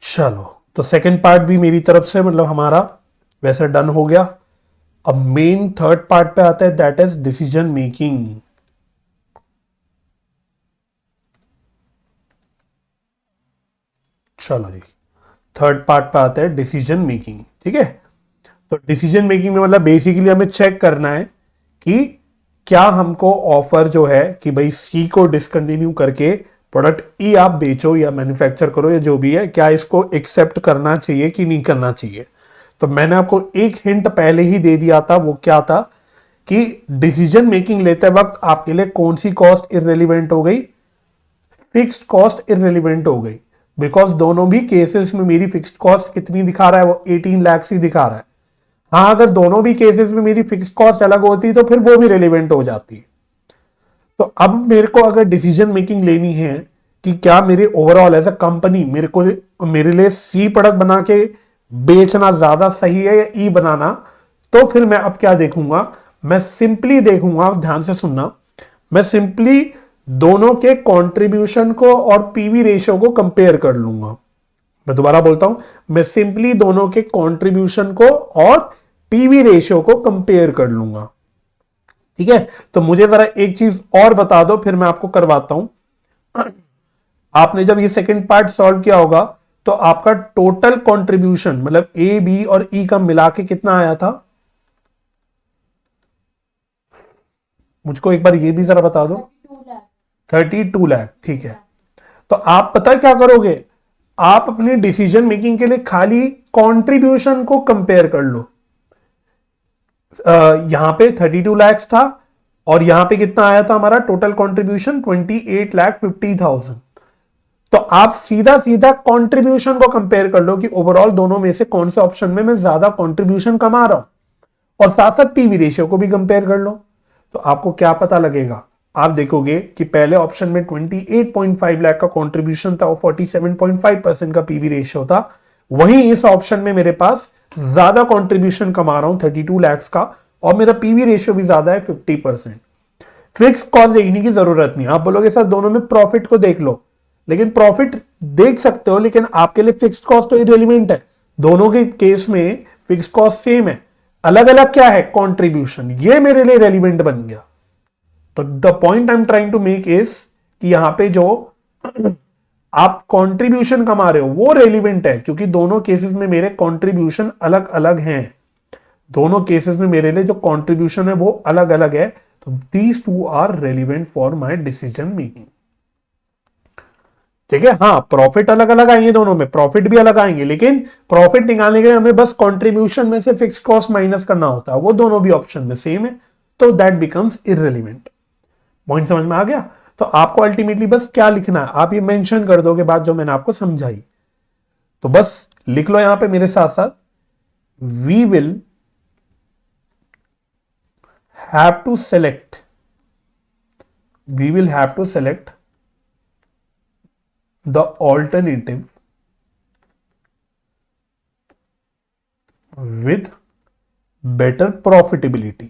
चलो, तो सेकंड पार्ट भी मेरी तरफ से मतलब हमारा वैसे डन हो गया। अब मेन थर्ड पार्ट पे आता है, दैट इज डिसीजन मेकिंग। चलो जी, थर्ड पार्ट पे आता है डिसीजन मेकिंग। ठीक है, तो डिसीजन मेकिंग में मतलब बेसिकली हमें चेक करना है कि क्या हमको ऑफर जो है कि भाई सी को डिसकंटिन्यू करके प्रोडक्ट ई आप बेचो या मैन्युफैक्चर करो या जो भी है, क्या इसको एक्सेप्ट करना चाहिए कि नहीं करना चाहिए। तो मैंने आपको एक हिंट पहले ही दे दिया था, वो क्या था कि डिसीजन मेकिंग लेते वक्त आपके लिए कौन सी कॉस्ट इररिलेवेंट हो गई? फिक्स्ड कॉस्ट इररिलेवेंट हो गई, बिकॉज दोनों भी केसेस में मेरी फिक्स्ड कॉस्ट कितनी दिखा रहा है? वो 18 लाख ही दिखा रहा है। हाँ, अगर दोनों भी केसेस में मेरी फिक्स्ड कॉस्ट अलग होती तो फिर वो भी रेलिवेंट हो जाती। तो अब मेरे को अगर डिसीजन मेकिंग लेनी है कि क्या मेरे ओवरऑल एज अ कंपनी मेरे लिए सी प्रोडक्ट बना के बेचना ज्यादा सही है या ई बनाना, तो फिर मैं अब क्या देखूंगा? मैं सिंपली देखूंगा, ध्यान से सुनना, मैं सिंपली दोनों के कंट्रीब्यूशन को और पीवी रेशियो को कंपेयर कर लूंगा। मैं दोबारा बोलता हूं, मैं सिंपली दोनों के कंट्रीब्यूशन को और पीवी रेशियो को कंपेयर कर लूंगा। ठीक है, तो मुझे जरा एक चीज और बता दो, फिर मैं आपको करवाता हूं। आपने जब ये सेकंड पार्ट सॉल्व किया होगा तो आपका टोटल कंट्रीब्यूशन मतलब ए बी और ई का मिला के कितना आया था? मुझको एक बार ये भी जरा बता दो। 32 लाख, ठीक है। तो आप पता क्या करोगे? आप अपने डिसीजन मेकिंग के लिए खाली कंट्रीब्यूशन को कंपेयर कर लो। यहां पे 32 लाख था और यहां पे कितना आया था हमारा टोटल कंट्रीब्यूशन? 28,50,000। तो आप सीधा सीधा कंट्रीब्यूशन को कंपेयर कर लो कि ओवरऑल दोनों में से कौन से ऑप्शन में मैं ज्यादा कंट्रीब्यूशन कमा रहा हूं, और साथ साथ पीवी रेशियो को भी कंपेयर कर लो। तो आपको क्या पता लगेगा? आप देखोगे कि पहले ऑप्शन में 28.5 लाख का कंट्रीब्यूशन था और 47.5% का पीवी रेशियो था, वहीं इस ऑप्शन में मेरे पास ज्यादा कंट्रीब्यूशन कमा रहा हूं 32 लाख का और मेरा पीवी रेशियो भी ज्यादा है 50%। फिक्स कॉस्ट देखने की जरूरत नहीं। आप बोलोगे सर दोनों में प्रॉफिट को देख लो, लेकिन प्रॉफिट देख सकते हो, लेकिन आपके लिए फिक्स कॉस्ट तो इररिलेवेंट है। दोनों के केस में फिक्स कॉस्ट सेम है, अलग अलग क्या है? कंट्रीब्यूशन। ये मेरे लिए रेलिवेंट बन गया। तो the point I am trying to make is कि यहां पे जो आप कंट्रीब्यूशन कमा रहे हो वो रेलिवेंट है, क्योंकि दोनों केसेस में मेरे कंट्रीब्यूशन अलग अलग हैं। दोनों केसेस में मेरे लिए जो कंट्रीब्यूशन है वो अलग अलग है। तो these two are relevant for my decision making. ठीक है। हाँ, प्रॉफिट अलग अलग आएंगे, दोनों में प्रॉफिट भी अलग आएंगे, लेकिन प्रॉफिट निकालने के लिए हमें बस कंट्रीब्यूशन में से फिक्स कॉस्ट माइनस करना होता है, वो दोनों भी ऑप्शन में सेम है, तो दैट बिकम्स इररिलेवेंट। पॉइंट समझ में आ गया? तो आपको अल्टीमेटली बस क्या लिखना है, आप ये मेंशन कर दोगे बात जो मैंने आपको समझाई, तो बस लिख लो यहां पे मेरे साथ साथ, we will have to select, we will have to select the alternative with better profitability।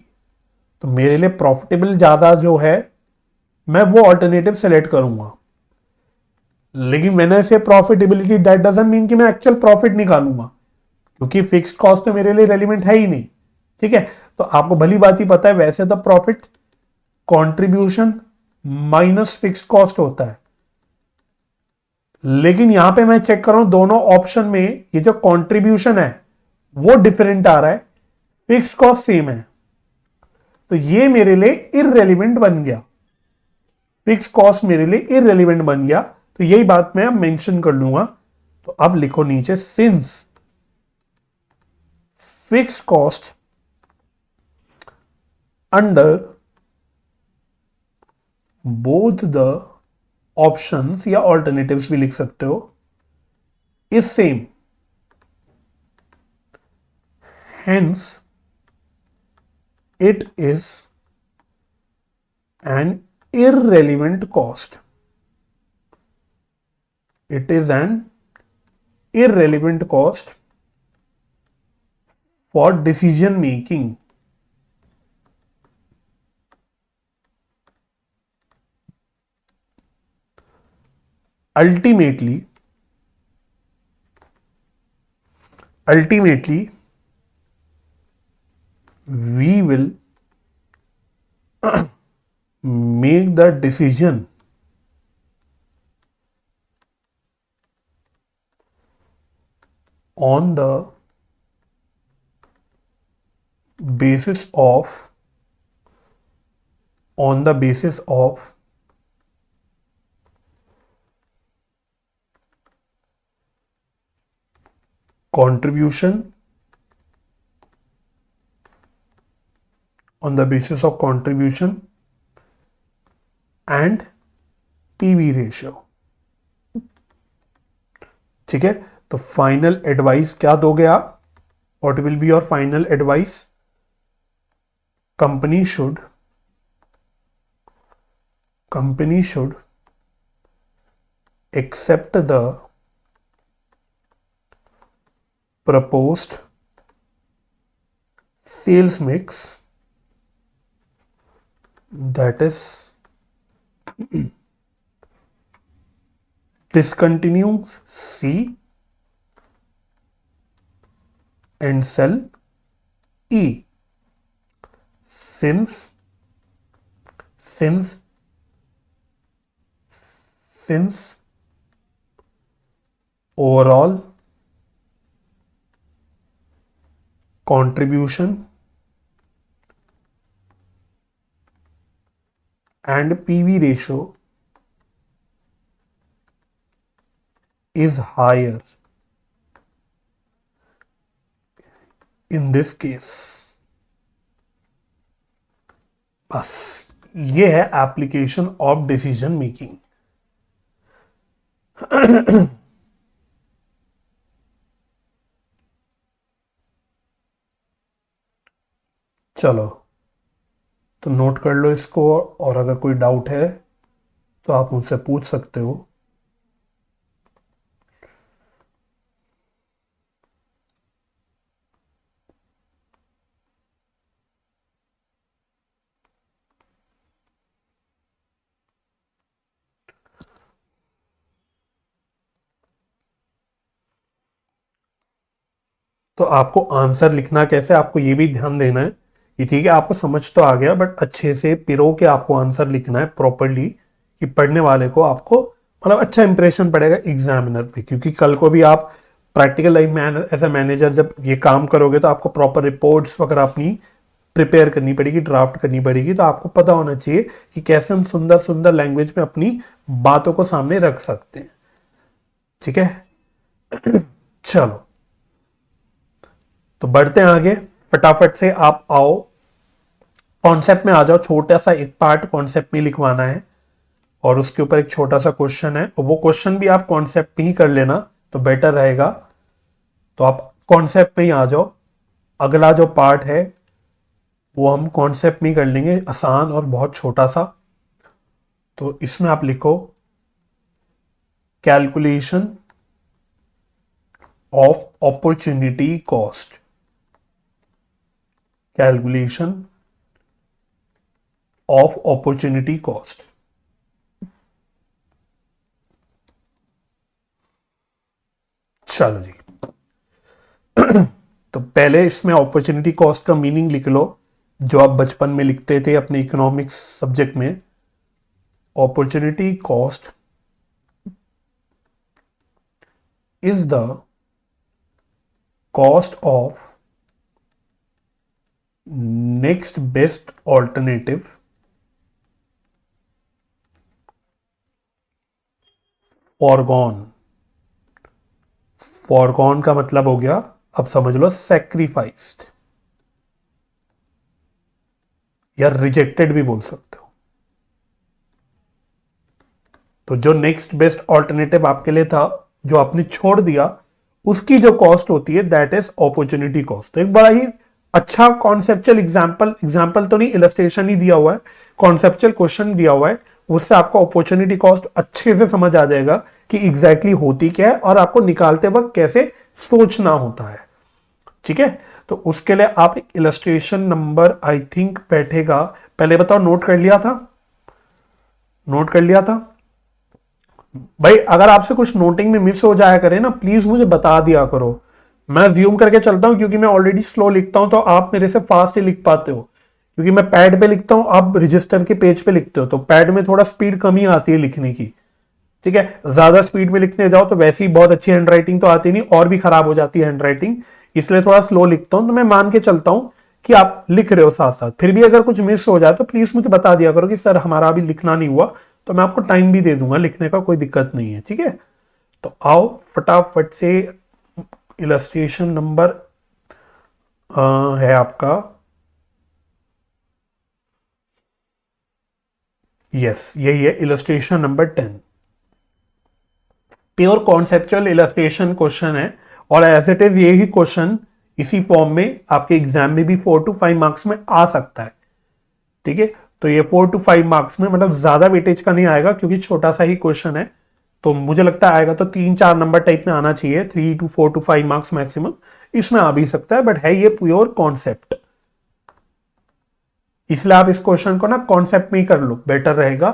तो मेरे लिए प्रॉफिटेबल ज्यादा जो है, मैं वो ऑल्टरनेटिव सेलेक्ट करूंगा, लेकिन मैंने से प्रॉफिटेबिलिटी दैट डजंट मीन कि मैं एक्चुअल प्रॉफिट निकालूंगा, क्योंकि फिक्स्ड कॉस्ट तो मेरे लिए रेलिवेंट है ही नहीं। ठीक है, तो आपको भली बात ही पता है वैसे तो profit contribution minus fixed cost होता है, लेकिन यहां पे मैं चेक कर रहा हूं दोनों ऑप्शन में ये जो कंट्रीब्यूशन है वो डिफरेंट आ रहा है, फिक्स कॉस्ट सेम है, तो ये मेरे लिए इररेलेवेंट बन गया, फिक्स कॉस्ट मेरे लिए इररेलेवेंट बन गया। तो यही बात मैं अब मेंशन कर लूंगा। तो अब लिखो नीचे, since fix cost under both the options या ऑल्टरनेटिव्स भी लिख सकते हो, is same, hence it is an irrelevant cost, it is an irrelevant cost for decision making। ultimately we will make the decision on the basis of contribution, and PV ratio. ठीक है, तो final advice क्या दोगे आप? What will be your final advice? Company should accept the proposed sales mix, that is discontinue C and sell E, since overall contribution and PV ratio is higher in this case। बस ये है application of decision making. चलो, तो note कर लो इसको, और अगर कोई डाउट है तो आप मुझसे पूछ सकते हो। तो आपको आंसर लिखना कैसे, आपको ये भी ध्यान देना है कि ठीक है आपको समझ तो आ गया, बट अच्छे से पिरो के आपको आंसर लिखना है प्रॉपरली, कि पढ़ने वाले को आपको मतलब अच्छा इंप्रेशन पड़ेगा एग्जामिनर पे। क्योंकि कल को भी आप प्रैक्टिकल लाइफ में एज ए मैनेजर जब ये काम करोगे तो आपको प्रॉपर रिपोर्ट्स वगैरह अपनी प्रिपेयर करनी पड़ेगी, ड्राफ्ट करनी पड़ेगी। तो आपको पता होना चाहिए कि कैसे हम सुंदर सुंदर लैंग्वेज में अपनी बातों को सामने रख सकते हैं। ठीक है। चलो तो बढ़ते हैं आगे, फटाफट से आप आओ कॉन्सेप्ट में आ जाओ। छोटा सा एक पार्ट कॉन्सेप्ट में लिखवाना है और उसके ऊपर एक छोटा सा क्वेश्चन है, और वो क्वेश्चन भी आप कॉन्सेप्ट में ही कर लेना तो बेटर रहेगा। तो आप कॉन्सेप्ट में ही आ जाओ। अगला जो पार्ट है वो हम कॉन्सेप्ट में ही कर लेंगे, आसान और बहुत छोटा सा। तो इसमें आप लिखो calculation of opportunity cost. Calculation of opportunity cost. चलो जी। तो पहले इसमें अपॉर्चुनिटी कॉस्ट का मीनिंग लिख लो, जो आप बचपन में लिखते थे अपने इकोनॉमिक्स सब्जेक्ट में। Opportunity cost is the cost of next best alternative foregone. Foregone का मतलब हो गया, अब समझ लो, सैक्रिफाइस्ड या रिजेक्टेड भी बोल सकते हो। तो जो नेक्स्ट बेस्ट ऑल्टरनेटिव आपके लिए था, जो आपने छोड़ दिया, उसकी जो कॉस्ट होती है दैट इज अपॉर्चुनिटी कॉस्ट। तो एक बड़ा ही अच्छा कॉन्सेप्चुअल एग्जाम्पल तो नहीं, इलस्ट्रेशन ही दिया हुआ है, कॉन्सेप्चुअल क्वेश्चन दिया हुआ है, उससे आपको अपॉर्चुनिटी कॉस्ट अच्छे से समझ आ जाएगा कि एग्जैक्टली होती क्या है और आपको निकालते वक्त कैसे सोचना होता है। ठीक है, तो उसके लिए आप इलस्ट्रेशन नंबर आई थिंक बैठेगा, पहले बताओ नोट कर लिया था? नोट कर लिया था भाई? अगर आपसे कुछ नोटिंग में मिस हो जाया करे ना, प्लीज मुझे बता दिया करो। मैं ज्यूम करके चलता हूं क्योंकि मैं ऑलरेडी स्लो लिखता हूं, तो आप मेरे से फास्ट ही लिख पाते हो। क्योंकि मैं पैड पे लिखता हूं, आप रजिस्टर के पेज पे लिखते हो, तो पैड में थोड़ा स्पीड कमी आती है लिखने की। ठीक है, ज्यादा स्पीड में लिखने जाओ तो वैसे ही बहुत अच्छी हैंडराइटिंग तो आती नहीं, और भी खराब हो जाती है हैंडराइटिंग, इसलिए थोड़ा स्लो लिखता हूं। तो मैं मान के चलता हूं कि आप लिख रहे हो साथ साथ, फिर भी अगर कुछ मिस हो जाए तो प्लीज मुझे बता दिया करो कि सर हमारा अभी लिखना नहीं हुआ, तो मैं आपको टाइम भी दे दूंगा लिखने का, कोई दिक्कत नहीं है। ठीक है, तो आओ फटाफट से। इलस्ट्रेशन नंबर है आपका, यस यही है, illustration number 10। Pure conceptual illustration question है, और एज इट इज यही क्वेश्चन इसी फॉर्म में आपके एग्जाम में भी 4 to 5 मार्क्स में आ सकता है। ठीक है, तो ये 4 to 5 मार्क्स में, मतलब ज्यादा वेटेज का नहीं आएगा क्योंकि छोटा सा ही क्वेश्चन है, तो मुझे लगता है आएगा तो 3-4 नंबर टाइप में आना चाहिए, 4 to 5 मार्क्स मैक्सिमम इसमें आ भी सकता है, बट है ये प्योर कॉन्सेप्ट, इसलिए आप इस क्वेश्चन को ना कॉन्सेप्ट में ही कर लो, बेटर रहेगा।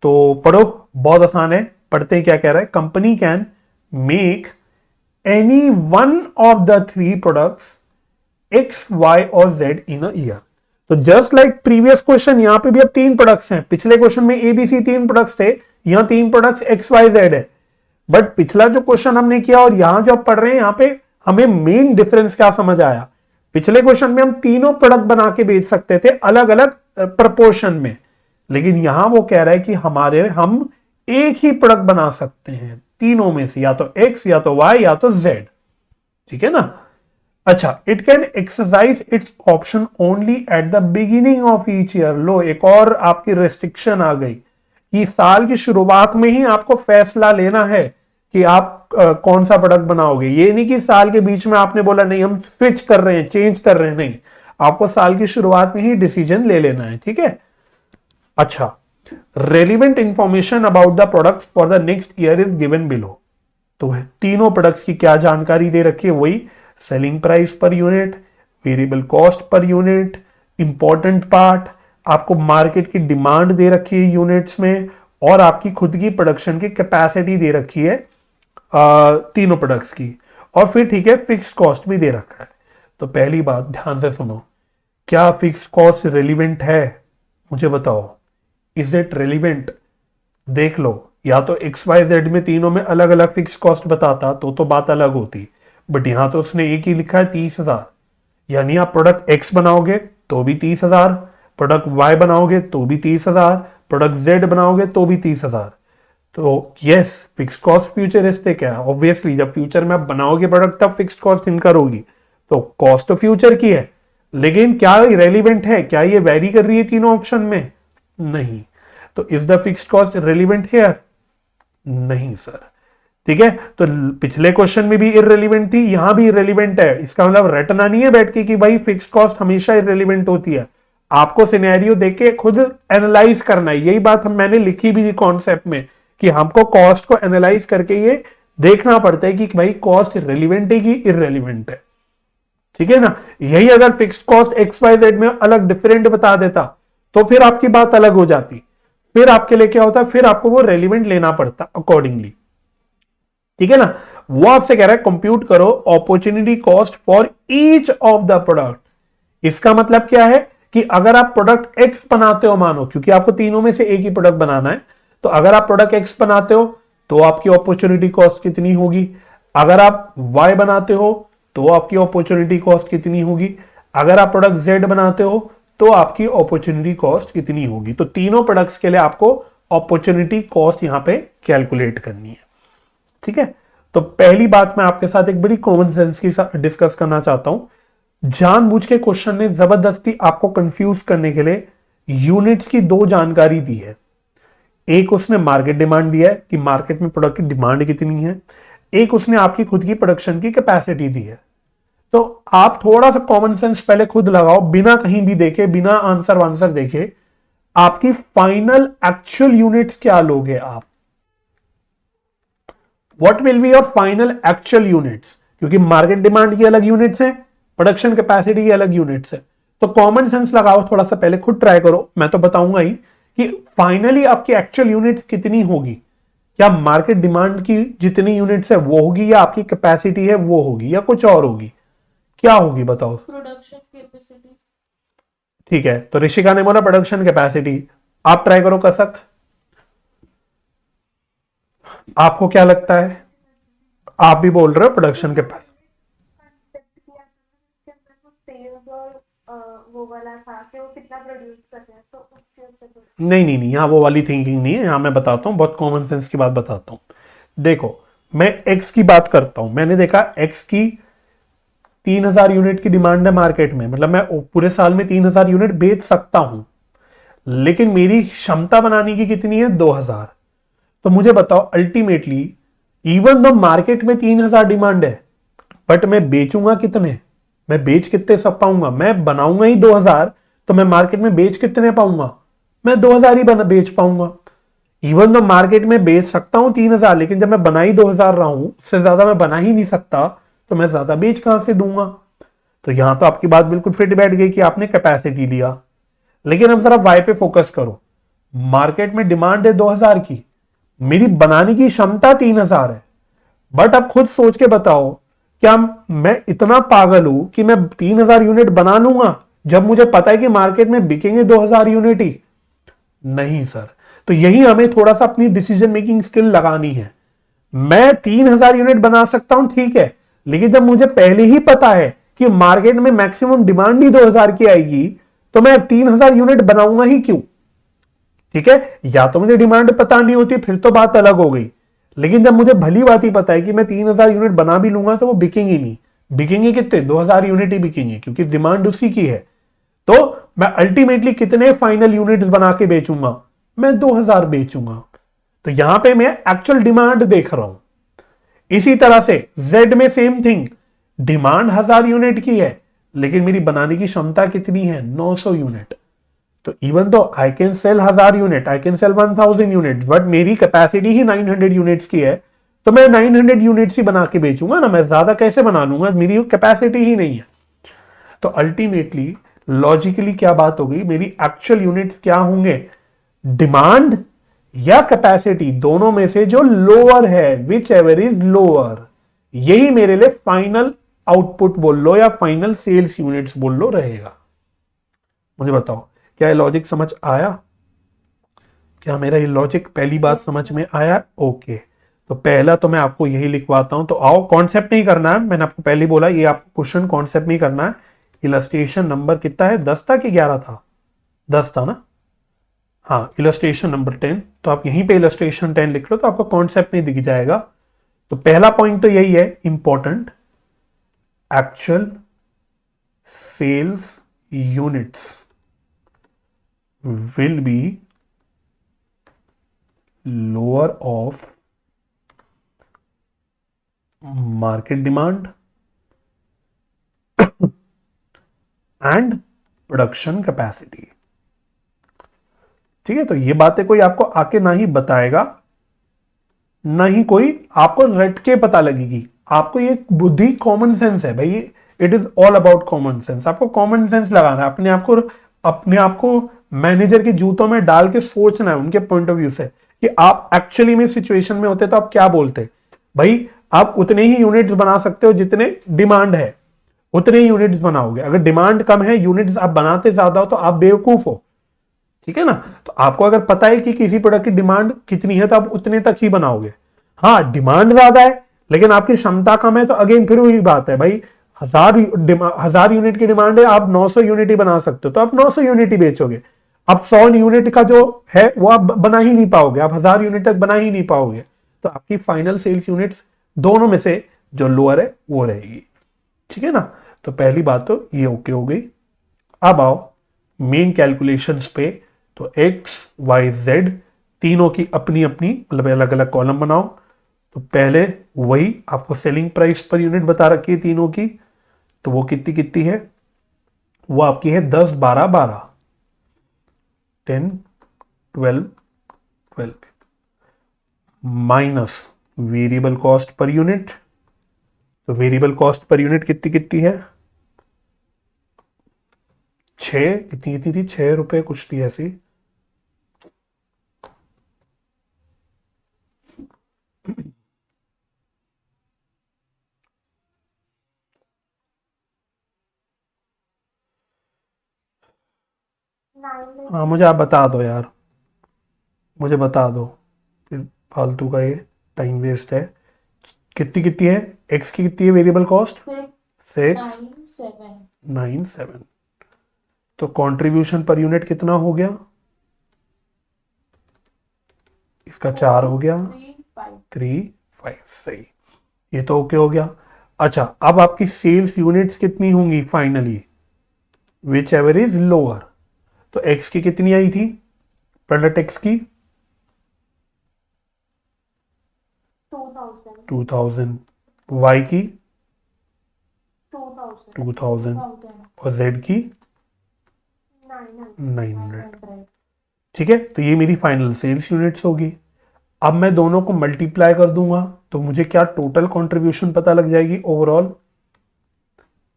तो पढ़ो, बहुत आसान है, पढ़ते हैं क्या कह रहा है। Company can make any one of the 3 products X Y और जेड इन अ ईयर। तो जस्ट लाइक प्रीवियस क्वेश्चन, यहां पे भी अब 3 प्रोडक्ट्स हैं। पिछले क्वेश्चन में एबीसी 3 प्रोडक्ट्स थे, यहां 3 प्रोडक्ट्स एक्स वाई जेड है। बट पिछला जो क्वेश्चन हमने किया और यहां जो आप पढ़ रहे हैं, यहां पे हमें मेन डिफरेंस क्या समझ आया? पिछले क्वेश्चन में हम तीनों प्रोडक्ट बना के बेच सकते थे अलग अलग प्रपोर्शन में, लेकिन यहां वो कह रहा है कि हम एक ही प्रोडक्ट बना सकते हैं तीनों में से, या तो एक्स या तो वाई या तो जेड। ठीक है ना? अच्छा, it can exercise its option only at the beginning of each year. लो, एक और आपकी रेस्ट्रिक्शन आ गई कि साल की शुरुआत में ही आपको फैसला लेना है कि आप कौन सा प्रोडक्ट बनाओगे। ये नहीं कि साल के बीच में आपने बोला नहीं हम स्विच कर रहे हैं, चेंज कर रहे हैं, नहीं, आपको साल की शुरुआत में ही डिसीजन ले लेना है। ठीक है, अच्छा, relevant information about the product for the next year is given below. तो तीनों प्रोडक्ट्स की क्या जानकारी दे रखी है? वही selling price per unit, variable cost per unit, important part, आपको मार्केट की डिमांड दे रखी है यूनिट्स में, और आपकी खुद की प्रोडक्शन की कैपेसिटी दे रखी है तीनों प्रोडक्ट्स की, और फिर ठीक है फिक्स कॉस्ट भी दे रखा है। तो पहली बात ध्यान से सुनो, क्या फिक्स कॉस्ट रेलिवेंट है? मुझे बताओ, इज इट रेलिवेंट? देख लो, या तो एक्स वाई जेड में तीनों में अलग अलग फिक्स कॉस्ट बताता तो बात अलग होती, बट यहां तो उसने एक ही लिखा है 30,000, यानी आप प्रोडक्ट एक्स बनाओगे तो भी 30,000, प्रोडक्ट वाई बनाओगे तो भी 30,000, प्रोडक्ट जेड बनाओगे तो भी 30,000। तो यस, फिक्स कॉस्ट फ्यूचरिस्टिक है। ऑब्वियसली जब फ्यूचर में आप बनाओगे प्रोडक्ट तब फिक्स कॉस्ट इनकर होगी, तो कॉस्ट तो फ्यूचर की है। लेकिन क्या रेलिवेंट है, क्या ये वेरी कर रही है तीनों ऑप्शन में? नहीं। तो is the fixed cost relevant here? नहीं सर। ठीक है, तो पिछले क्वेश्चन में भी इररिलेवेंट थी, यहां भी इररिलेवेंट है। इसका मतलब रटना नहीं है बैठ के कि भाई फिक्स्ड कॉस्ट हमेशा इररिलेवेंट होती है। आपको सिनेरियो देख के खुद एनालाइज करना है। यही बात मैंने लिखी भी थी कॉन्सेप्ट में कि हमको कॉस्ट को एनालाइज करके ये देखना पड़ता है कि भाई कॉस्ट रेलिवेंट है कि इररिलेवेंट है। ठीक है ना। यही अगर फिक्स्ड कॉस्ट XYZ में अलग डिफरेंट बता देता तो फिर आपकी बात अलग हो जाती। फिर आपके लिए क्या होता, फिर आपको वो रेलिवेंट लेना पड़ता अकॉर्डिंगली। ठीक है ना। वो आपसे कह रहा है कंप्यूट करो opportunity cost for each of the product. इसका मतलब क्या है कि अगर आप प्रोडक्ट एक्स बनाते हो, मानो क्योंकि आपको तीनों में से एक ही प्रोडक्ट बनाना है, तो अगर आप प्रोडक्ट एक्स बनाते हो तो आपकी अपॉर्चुनिटी कॉस्ट कितनी होगी। अगर आप वाई बनाते हो तो आपकी अपॉर्चुनिटी कॉस्ट कितनी होगी। अगर आप प्रोडक्ट जेड बनाते हो तो आपकी अपॉर्चुनिटी कॉस्ट कितनी होगी। तो तीनों प्रोडक्ट्स के लिए आपको अपॉर्चुनिटी कॉस्ट यहां पे कैलकुलेट करनी है। ठीक है, तो पहली बात मैं आपके साथ एक बड़ी कॉमन सेंस की डिस्कस करना चाहता हूं। जानबूझ के क्वेश्चन ने जबरदस्ती आपको कंफ्यूज करने के लिए यूनिट्स की दो जानकारी दी है। एक उसने मार्केट डिमांड दिया है कि मार्केट में प्रोडक्ट की डिमांड कितनी है, एक उसने आपकी खुद की प्रोडक्शन की कैपेसिटी दी है। तो आप थोड़ा सा कॉमन सेंस पहले खुद लगाओ, बिना कहीं भी देखे, बिना आंसर देखे, आपकी फाइनल एक्चुअल यूनिट्स क्या लोगे आप। What will be your final actual units, क्योंकि मार्केट डिमांड की अलग यूनिट्स है, प्रोडक्शन कैपेसिटी की अलग यूनिट्स है। तो कॉमन सेंस लगाओ थोड़ा सा, पहले खुद ट्राई करो, मैं तो बताऊंगा ही कि फाइनली आपकी एक्चुअल यूनिट्स कितनी होगी। क्या मार्केट डिमांड की जितनी यूनिट्स है वो होगी, या आपकी कैपेसिटी है वो होगी, या कुछ और होगी? क्या होगी बताओ? Production capacity. ठीक है, तो ऋषिका ने बोला प्रोडक्शन कैपेसिटी। आप ट्राई करो कसक, आपको क्या लगता है? आप भी बोल रहे हो प्रोडक्शन कैपेसिटी। वो वाला था कि वो कितना प्रोड्यूस करते हैं, तो उसके ऊपर नहीं नहीं नहीं, यहाँ वो वाली थिंकिंग नहीं है। यहाँ मैं बताता हूँ, बहुत कॉमन सेंस की बात बताता हूँ। देखो, मैं एक्स की बात करता हूँ। मैंने देखा एक्स की 3000 यूनिट की डिमांड है मार्केट में, मतलब मैं पूरे साल में 3000 यूनिट बेच सकता हूं, लेकिन मेरी क्षमता बनाने की कितनी है? 2000। तो मुझे बताओ अल्टीमेटली, इवन दो मार्केट में 3000 डिमांड है, बट मैं बेचूंगा कितने? मैं बेच कितने सब पाऊंगा? मैं बनाऊंगा ही 2000, तो मैं मार्केट में बेच कितने पाऊंगा? मैं 2000 ही बेच पाऊंगा। इवन दो मार्केट में बेच सकता हूं 3000, लेकिन जब मैं बना ही 2000 रहा हूं, उससे ज्यादा मैं बना ही नहीं सकता, तो मैं ज्यादा बेच कहां से दूंगा? तो यहां तो आपकी बात बिल्कुल फिट बैठ गई कि आपने कैपेसिटी लिया। लेकिन अब जरा वाई पे फोकस करो। मार्केट में डिमांड है 2000 की, मेरी बनाने की क्षमता 3000 है, बट अब खुद सोच के बताओ, क्या मैं इतना पागल हूं कि मैं 3000 यूनिट बना लूंगा जब मुझे पता है कि मार्केट में बिकेंगे 2000 यूनिट ही? नहीं सर। तो यही हमें थोड़ा सा अपनी डिसीजन मेकिंग स्किल लगानी है। मैं 3000 यूनिट बना सकता हूं, ठीक है, लेकिन जब मुझे पहले ही पता है कि मार्केट में मैक्सिमम डिमांड ही 2000 की आएगी, तो मैं 3000 यूनिट बनाऊंगा ही क्यों? ठीक है, या तो मुझे डिमांड पता नहीं होती, फिर तो बात अलग हो गई। लेकिन जब मुझे भली बात ही पता है कि मैं 3000 यूनिट बना भी लूंगा तो वो बिकेंगे नहीं। बिकेंगे कितने? 2000 यूनिट ही बिकेंगे, क्योंकि डिमांड उसी की है। तो मैं अल्टीमेटली कितने फाइनल यूनिट्स बना के बेचूंगा? मैं 2000 बेचूंगा। तो यहां पे मैं एक्चुअल डिमांड देख रहा हूं। इसी तरह से Z में सेम थिंग, डिमांड 1000 यूनिट की है, लेकिन मेरी बनाने की क्षमता कितनी है? 900 यूनिट। तो even though I can sell 1000 unit, I can sell 1000 unit, but मेरी कैपेसिटी ही 900 यूनिट्स की है, तो मैं 900 यूनिट्स ही बना के बेचूंगा ना, मैं ज्यादा कैसे बना लूंगा? मेरी कैपेसिटी ही नहीं है। तो अल्टीमेटली लॉजिकली क्या बात हो गई, मेरी एक्चुअल यूनिट्स क्या होंगे? डिमांड या कैपेसिटी, दोनों में से जो लोअर है, विच एवर इज लोअर, यही मेरे लिए फाइनल आउटपुट बोल लो या फाइनल सेल्स यूनिट्स बोल लो रहेगा। मुझे बताओ, क्या ये लॉजिक समझ आया? क्या मेरा ये लॉजिक पहली बात समझ में आया? ओके, तो पहला तो मैं आपको यही लिखवाता हूं। तो आओ, कॉन्सेप्ट नहीं करना है, मैंने आपको पहले बोला ये आपको क्वेश्चन कॉन्सेप्ट नहीं करना है। इलस्ट्रेशन नंबर कितना है? 10 था कि 11 था? 10 था ना? हाँ, इलस्ट्रेशन नंबर 10, तो आप यहीं पे इलस्ट्रेशन 10 लिख लो तो आपका कॉन्सेप्ट नहीं दिख जाएगा। तो पहला पॉइंट तो यही है important, actual sales units will be lower of market demand and production capacity। ठीक है, तो ये बातें कोई आपको आके ना ही बताएगा, ना ही कोई आपको रट के पता लगेगी। आपको ये बुद्धि कॉमन सेंस है भाई, it is all about common sense. आपको कॉमन सेंस लगाना है, अपने आप को मैनेजर के जूतों में डाल के सोचना है उनके पॉइंट ऑफ व्यू से कि आप एक्चुअली में सिचुएशन में होते तो आप क्या बोलते। भाई आप उतने ही यूनिट्स बना सकते हो जितने डिमांड है, उतने ही यूनिट्स बनाओगे। अगर डिमांड कम है, यूनिट्स आप बनाते ज्यादा हो, तो आप बेवकूफ हो। ठीक है ना, तो आपको अगर पता है कि किसी प्रोडक्ट की डिमांड कितनी है तो आप उतने तक ही बनाओगे। हाँ, डिमांड ज्यादा है लेकिन आपकी क्षमता कम है, तो अगेन फिर वही बात है भाई, 1000 यूनिट की डिमांड है, आप 900 यूनिट ही बना सकते हो तो आप 900 यूनिट ही बेचोगे। आप 100 यूनिट का जो है वो आप बना ही नहीं पाओगे, आप 1000 यूनिट तक बना ही नहीं पाओगे। तो आपकी फाइनल सेल्स यूनिट्स दोनों में से जो लोअर है वो रहेगी। ठीक है ना, तो पहली बात तो ये ओके हो गई। अब आओ मेन कैलकुलेशंस पे। तो एक्स वाई जेड तीनों की अपनी अपनी मतलब अलग अलग कॉलम बनाओ। तो पहले वही आपको सेलिंग प्राइस पर यूनिट बता रखी है तीनों की, तो वो कितनी कितनी है, वो आपकी है 10 12 12 10 12 12 minus variable cost per unit. तो वेरिएबल कॉस्ट पर यूनिट कितनी कितनी है, 6 कितनी कितनी थी, 6 रुपए कुछ थी ऐसी। हाँ, मुझे आप बता दो यार, मुझे बता दो, फिर फालतू का ये टाइम वेस्ट है। कितनी कितनी है, एक्स की कितनी है वेरिएबल कॉस्ट, 6 9 7। तो कंट्रीब्यूशन पर यूनिट कितना हो गया, इसका 4 हो गया, 3 5 सही, ये तो ओके हो गया। अच्छा, अब आपकी सेल्स यूनिट्स कितनी होंगी finally, which ever is lower. तो एक्स की कितनी आई थी, प्रोडक्ट एक्स की 2000, वाई की 2000 और जेड की 900। ठीक है, तो ये मेरी फाइनल सेल्स यूनिट्स होगी। अब मैं दोनों को मल्टीप्लाई कर दूंगा तो मुझे क्या टोटल कंट्रीब्यूशन पता लग जाएगी ओवरऑल।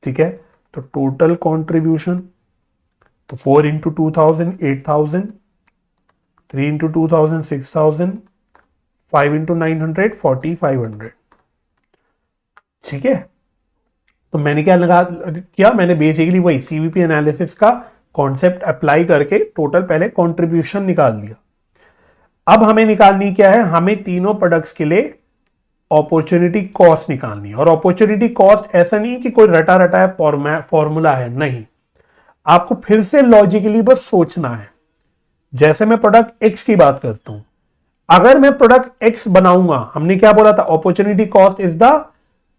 ठीक है, तो टोटल कंट्रीब्यूशन, तो 4 इंटू 2000 8000, 3 इंटू 2000 6000, 5 इंटू 900 4500। ठीक है, तो मैंने क्या लगा किया, मैंने बेसिकली वही सीवीपी एनालिसिस का कॉन्सेप्ट अप्लाई करके टोटल पहले कंट्रीब्यूशन निकाल लिया। अब हमें निकालनी क्या है, हमें तीनों प्रोडक्ट्स के लिए अपॉर्चुनिटी कॉस्ट निकालनी है। और अपॉर्चुनिटी कॉस्ट ऐसा नहीं कि कोई रटा रटा है फॉर्मूला है, नहीं, आपको फिर से लॉजिकली बस सोचना है। जैसे मैं प्रोडक्ट एक्स की बात करता हूं, अगर मैं प्रोडक्ट एक्स बनाऊंगा, हमने क्या बोला था, opportunity cost is the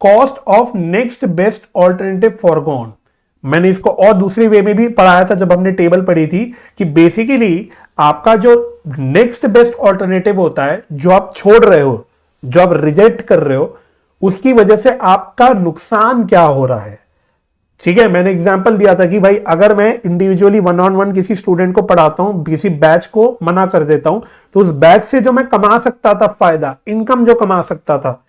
cost of next best alternative foregone. मैंने इसको और दूसरे वे में भी पढ़ाया था जब हमने टेबल पढ़ी थी कि बेसिकली आपका जो नेक्स्ट बेस्ट ऑल्टरनेटिव होता है, जो आप छोड़ रहे हो, जो आप रिजेक्ट कर रहे हो, उसकी वजह से आपका नुकसान क्या हो रहा है। ठीक है, मैंने एग्जांपल दिया था कि भाई अगर मैं इंडिविजुअली 1-on-1 किसी स्टूडेंट को पढ़ाता हूं, किसी बैच को मना कर देता हूं, तो उस बैच से जो मैं कमा सकता था फायदा, इनकम जो कमा सकता था,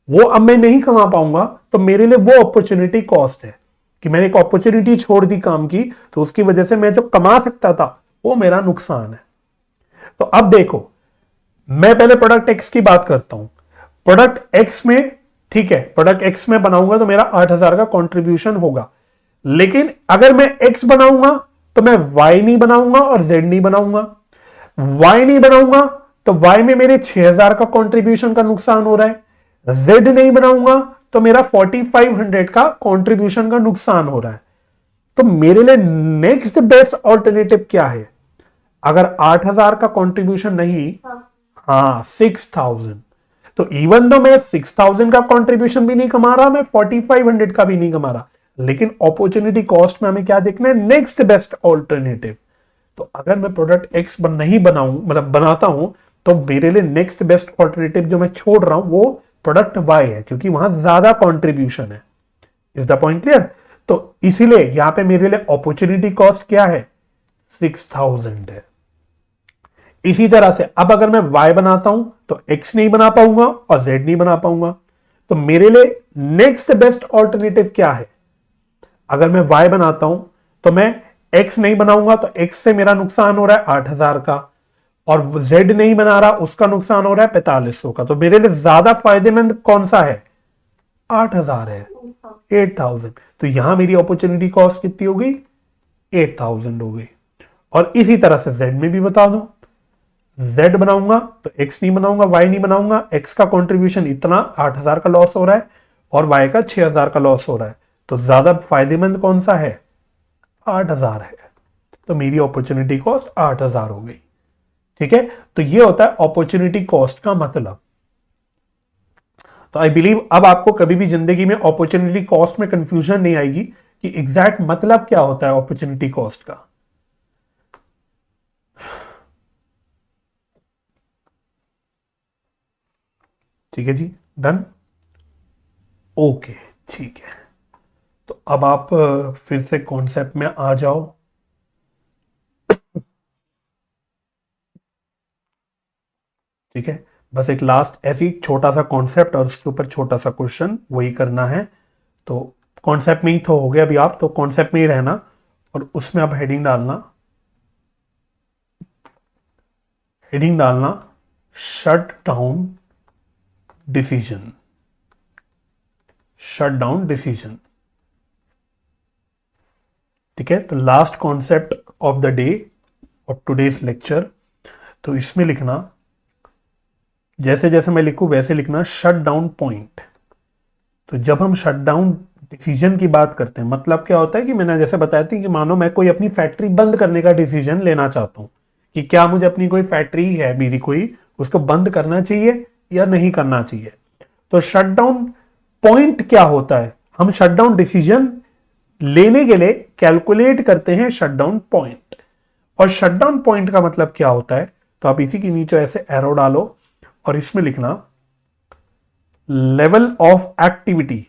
वो अब मैं नहीं कमा पाऊंगा। तो मेरे लिए वो अपॉर्चुनिटी कॉस्ट है कि मैंने एक अपॉर्चुनिटी छोड़ दी काम की, तो उसकी वजह से मैं जो कमा सकता था वो मेरा नुकसान है। तो अब देखो, मैं पहले प्रोडक्ट एक्स की बात करता हूं। प्रोडक्ट एक्स में, ठीक है, प्रोडक्ट एक्स में बनाऊंगा तो मेरा 8000 का कंट्रीब्यूशन होगा। लेकिन अगर मैं एक्स बनाऊंगा तो मैं वाई नहीं बनाऊंगा और जेड नहीं बनाऊंगा। वाई नहीं बनाऊंगा तो वाई में मेरे 6000 का कंट्रीब्यूशन का नुकसान हो रहा है। जेड नहीं बनाऊंगा तो मेरा 4500 का कंट्रीब्यूशन का नुकसान हो रहा है। तो मेरे लिए नेक्स्ट बेस्ट ऑल्टरनेटिव क्या है, अगर 8,000 का कंट्रीब्यूशन नहीं, हाँ, हाँ 6,000, तो इवन दो मैं 6,000 का कंट्रीब्यूशन भी नहीं कमा रहा, मैं 4,500 का भी नहीं कमा रहा, लेकिन अपॉर्चुनिटी कॉस्ट में हमें क्या देखना है, नेक्स्ट बेस्ट ऑल्टरनेटिव। तो अगर मैं प्रोडक्ट एक्स नहीं बनाऊं, मतलब बनाता हूं, तो मेरे लिए नेक्स्ट बेस्ट ऑल्टरनेटिव जो मैं छोड़ रहा हूं वो प्रोडक्ट वाई है, क्योंकि वहां ज्यादा कंट्रीब्यूशन है। Is the point clear? तो इसीलिए यहां पे मेरे लिए अपॉर्चुनिटी कॉस्ट क्या है, 6,000 है। इसी तरह से अब अगर मैं y बनाता हूं तो x नहीं बना पाऊंगा और z नहीं बना पाऊंगा। तो मेरे लिए नेक्स्ट बेस्ट ऑल्टरनेटिव क्या है, अगर मैं y बनाता हूं तो मैं x नहीं बनाऊंगा, तो x से मेरा नुकसान हो रहा है 8,000 का, और z नहीं बना रहा, उसका नुकसान हो रहा है 4,500 का। तो मेरे लिए ज्यादा फायदेमंद कौन सा है, 8,000 है, 8,000। तो यहां मेरी अपॉर्चुनिटी कॉस्ट कितनी हो गई, 8,000 हो गई। और इसी तरह से z में भी बता दो, z बनाऊंगा तो x नहीं बनाऊंगा, y नहीं बनाऊंगा, x का कंट्रीब्यूशन इतना 8,000 का लॉस हो रहा है और y का 6,000 का लॉस हो रहा है, तो ज्यादा फायदेमंद कौन सा है, 8,000 है। तो मेरी अपॉर्चुनिटी कॉस्ट 8,000 हो गई। ठीक है, तो ये होता है अपॉर्चुनिटी कॉस्ट का मतलब। तो आई बिलीव अब आपको कभी भी जिंदगी में अपॉर्चुनिटी कॉस्ट में कंफ्यूजन नहीं आएगी कि एग्जैक्ट मतलब क्या होता है अपॉर्चुनिटी कॉस्ट का। ठीक है जी, डन, ओके, ठीक है। तो अब आप फिर से कॉन्सेप्ट में आ जाओ। ठीक है, बस एक लास्ट ऐसी छोटा सा कॉन्सेप्ट और उसके ऊपर छोटा सा क्वेश्चन वही करना है। तो कॉन्सेप्ट में ही तो हो गया अभी, आप तो कॉन्सेप्ट में ही रहना और उसमें आप हेडिंग डालना shut down decision, shut down decision. ठीक है, तो last concept of the day of today's lecture, तो इसमें लिखना, जैसे जैसे मैं लिखूं वैसे लिखना शट डाउन पॉइंट। तो जब हम शट डाउन डिसीजन की बात करते हैं, मतलब क्या होता है कि मैंने जैसे बताया था कि मानो मैं कोई अपनी फैक्ट्री बंद करने का डिसीजन लेना चाहता हूं कि क्या मुझे अपनी कोई फैक्ट्री है मेरी कोई, उसको बंद करना चाहिए या नहीं करना चाहिए। तो शट डाउन पॉइंट क्या होता है, हम शट डाउन डिसीजन लेने के लिए कैलकुलेट करते हैं शट डाउन पॉइंट। और शट डाउन पॉइंट का मतलब क्या होता है, तो आप इसी के नीचे ऐसे एरो डालो और इसमें लिखना level of activity,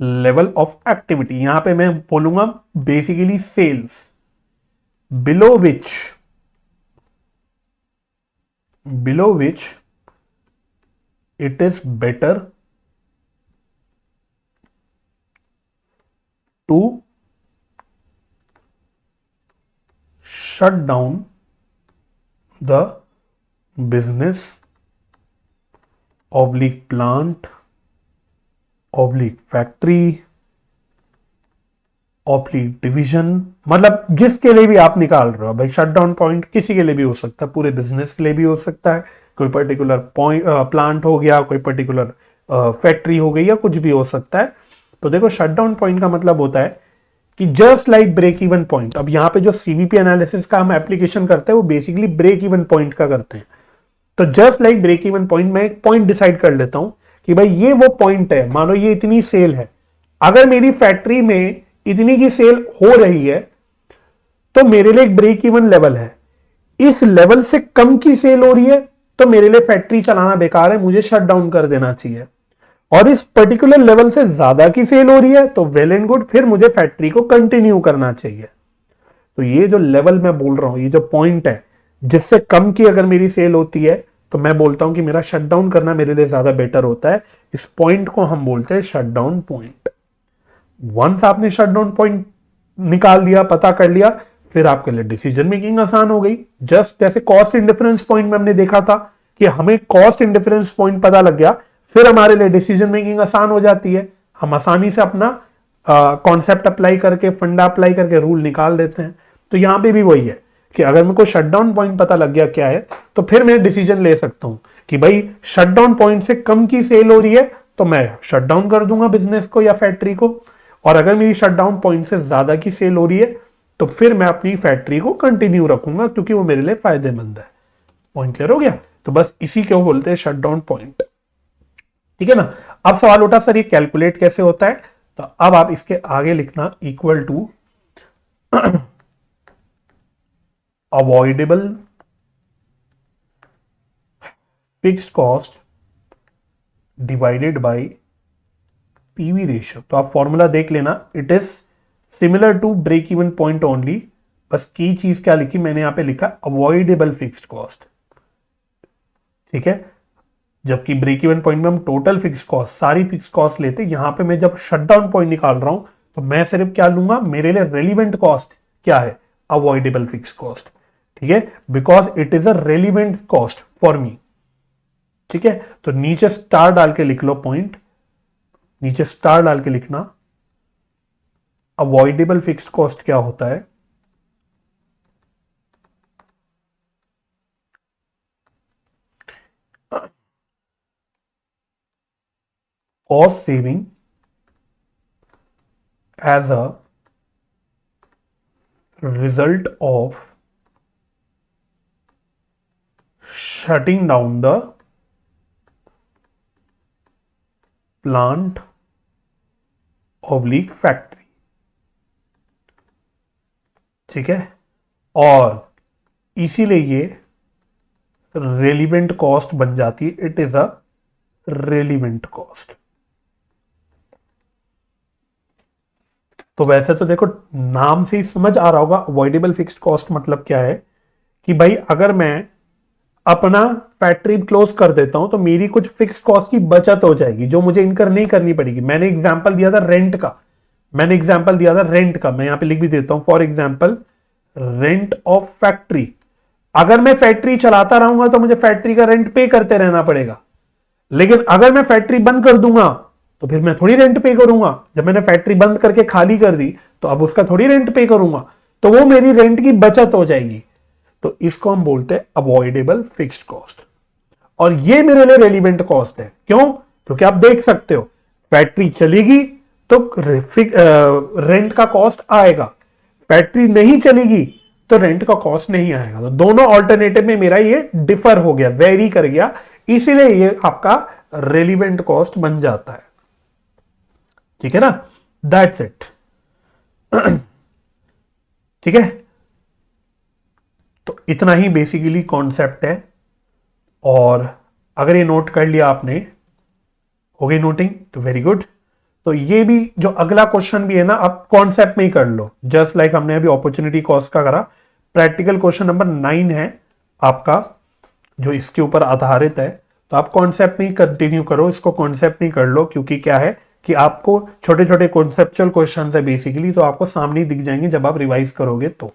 level of activity, यहां पे मैं बोलूंगा basically sales, below which it is better to shut down the business oblique plant oblique factory oblique division, मतलब जिसके लिए भी आप निकाल रहे हो भाई। शट डाउन पॉइंट किसी के लिए भी हो सकता है, पूरे बिजनेस के लिए भी हो सकता है, कोई पर्टिकुलर पॉइंट प्लांट हो गया, कोई पर्टिकुलर फैक्ट्री हो गई, या कुछ भी हो सकता है। तो देखो शट डाउन पॉइंट का मतलब होता है कि just like break even point. अब यहाँ पे जो सीवीपी एनालिसिस का हम एप्लीकेशन करते हैं वो बेसिकली ब्रेक इवन पॉइंट का करते हैं। तो just like break even point, मैं एक पॉइंट डिसाइड कर लेता हूं कि भाई ये वो पॉइंट है, मानो ये इतनी सेल है, अगर मेरी फैक्ट्री में इतनी की सेल हो रही है तो मेरे लिए एक ब्रेक इवन लेवल है। इस लेवल से कम की सेल हो रही है तो मेरे लिए फैक्ट्री चलाना बेकार है, मुझे शट डाउन कर देना चाहिए। और इस पर्टिकुलर लेवल से ज्यादा की सेल हो रही है तो वेल एंड गुड, फिर मुझे फैक्ट्री को कंटिन्यू करना चाहिए। तो ये जो लेवल मैं बोल रहा हूं, ये जो पॉइंट है, जिससे कम की अगर मेरी सेल होती है तो मैं बोलता हूं कि मेरा शट डाउन करना मेरे लिए ज्यादा बेटर होता है। इस पॉइंट को हम बोलते हैं शट डाउन पॉइंट। वंस आपने शट डाउन पॉइंट निकाल दिया, पता कर लिया, फिर आपके लिए डिसीजन मेकिंग आसान हो गई। जस्ट जैसे कॉस्ट इंडिफरेंस पॉइंट में हमने देखा था कि हमें कॉस्ट इंडिफरेंस पॉइंट पता लग गया, फिर हमारे लिए डिसीजन मेकिंग आसान हो जाती है। हम आसानी से अपना कॉन्सेप्ट अप्लाई करके, फंडा अप्लाई करके रूल निकाल देते हैं। तो यहां पे भी वही है कि अगर मेरे को शट डाउन पॉइंट पता लग गया क्या है, तो फिर मैं डिसीजन ले सकता हूं कि भाई शट डाउन पॉइंट से कम की सेल हो रही है तो मैं शट डाउन कर दूंगा बिजनेस को या फैक्ट्री को, और अगर मेरी शट डाउन पॉइंट से ज्यादा की सेल हो रही है तो फिर मैं अपनी फैक्ट्री को कंटिन्यू रखूंगा क्योंकि वो मेरे लिए फायदेमंद है। पॉइंट क्लियर हो गया? तो बस इसी को बोलते हैं शट डाउन पॉइंट। ठीक है ना? अब सवाल उठा सर ये कैलकुलेट कैसे होता है, तो अब आप इसके आगे लिखना equal to avoidable fixed cost divided by PV ratio. तो आप फॉर्मूला देख लेना, it is similar to break even point only. बस की चीज क्या लिखी मैंने यहां पे लिखा अवॉइडेबल फिक्स्ड कॉस्ट। ठीक है, जबकि ब्रेक इवन पॉइंट में हम टोटल फिक्स कॉस्ट सारी फिक्स कॉस्ट लेते, यहां पे मैं जब शट डाउन पॉइंट निकाल रहा हूं तो मैं सिर्फ क्या लूंगा, मेरे लिए रेलिवेंट कॉस्ट क्या है, अवॉइडेबल फिक्स कॉस्ट। ठीक है, because it is a relevant cost for me. ठीक है, तो नीचे स्टार डाल के लिख लो पॉइंट, नीचे स्टार डाल के लिखना अवॉइडेबल फिक्स्ड कॉस्ट क्या होता है, cost saving as a result of shutting down the plant oblique factory। ठीक है, और इसीलिए ये रेलिवेंट कॉस्ट बन जाती है, it is a relevant cost. तो वैसे तो देखो नाम से ही समझ आ रहा होगा अवॉइडेबल फिक्स्ड कॉस्ट मतलब क्या है, कि भाई अगर मैं अपना फैक्ट्री क्लोज कर देता हूं तो मेरी कुछ फिक्स कॉस्ट की बचत हो जाएगी जो मुझे इनकर नहीं करनी पड़ेगी। मैंने एग्जांपल दिया था रेंट का, मैं यहां पे लिख भी देता हूं, for example rent of factory. अगर मैं फैक्ट्री चलाता रहूंगा तो मुझे फैक्ट्री का रेंट पे करते रहना पड़ेगा, लेकिन अगर मैं फैक्ट्री बंद कर दूंगा तो फिर मैं थोड़ी रेंट पे करूंगा। जब मैंने फैक्ट्री बंद करके खाली कर दी तो अब उसका थोड़ी रेंट पे करूंगा, तो वो मेरी रेंट की बचत हो जाएगी। तो इसको हम बोलते हैं अवॉइडेबल फिक्स्ड कॉस्ट, और ये मेरे लिए रेलिवेंट कॉस्ट है। क्यों? क्योंकि आप देख सकते हो फैक्ट्री चलेगी तो रेंट का कॉस्ट आएगा, फैक्ट्री नहीं चलेगी तो रेंट का कॉस्ट नहीं आएगा। तो दोनों ऑल्टरनेटिव में मेरा ये डिफर हो गया, वेरी कर गया, इसीलिए ये आपका रेलिवेंट कॉस्ट बन जाता है। ठीक है ना? That's it. ठीक है, तो इतना ही बेसिकली कॉन्सेप्ट है। और अगर ये नोट कर लिया आपने, हो गई नोटिंग, तो वेरी गुड। तो ये भी जो अगला क्वेश्चन भी है ना, आप कॉन्सेप्ट में ही कर लो, जस्ट लाइक हमने अभी अपॉर्चुनिटी कॉस्ट का करा। प्रैक्टिकल क्वेश्चन नंबर 9 है आपका जो इसके ऊपर आधारित है, तो आप कॉन्सेप्ट में ही कंटिन्यू करो, इसको कॉन्सेप्ट में ही कर लो, क्योंकि क्या है कि आपको छोटे छोटे कॉन्सेप्चुअल क्वेश्चन है बेसिकली, तो आपको सामने ही दिख जाएंगे जब आप रिवाइज करोगे तो।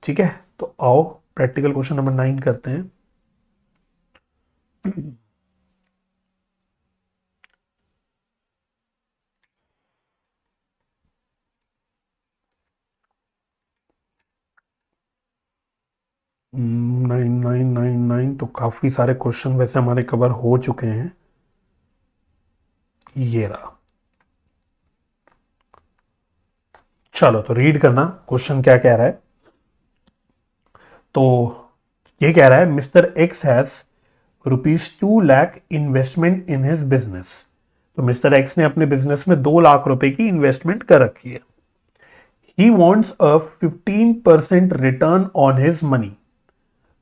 ठीक है, तो आओ प्रैक्टिकल क्वेश्चन नंबर 9 करते हैं। नाइन नाइन नाइन नाइन, तो काफी सारे क्वेश्चन वैसे हमारे कवर हो चुके हैं। ये रहा, चलो तो रीड करना क्वेश्चन क्या कह रहा है। तो ये कह रहा है mister x has ₹2 lakh investment in his business. तो मिस्टर एक्स ने अपने बिजनेस में 2 लाख रुपए की इन्वेस्टमेंट कर रखी है। He wants a 15% return on his money.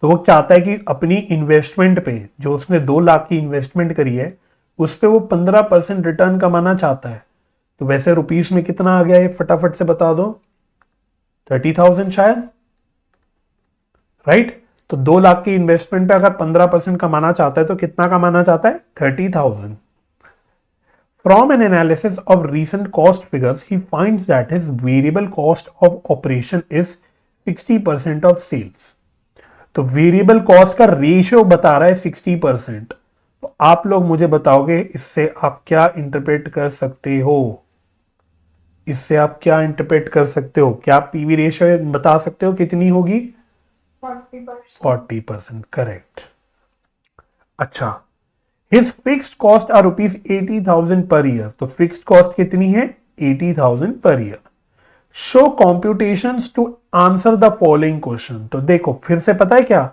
तो वो चाहता है कि अपनी इन्वेस्टमेंट पे, जो उसने 2 लाख की इन्वेस्टमेंट करी है, उस पे वो 15% रिटर्न कमाना चाहता है। तो वैसे रुपीस में कितना आ गया ये फटाफट से बता दो, 30,000 शायद, राइट? तो 2 लाख की इन्वेस्टमेंट पे अगर 15% कमाना चाहता है तो कितना कमाना चाहता है, 30,000। From an analysis of recent cost figures, he finds that his variable cost of operation is 60% of sales. तो वेरिएबल कॉस्ट का रेशियो बता रहा है 60%। तो आप लोग मुझे बताओगे इससे आप क्या इंटरप्रेट कर सकते हो, इससे आप क्या इंटरप्रेट कर सकते हो? क्या आप पीवी रेशियो बता सकते हो कितनी होगी? 40%, करेक्ट। अच्छा, his fixed cost are ₹80,000 per year. तो फिक्स्ड कॉस्ट कितनी है? 80,000 per year. Show computations to answer the following question. तो देखो फिर से पता है क्या,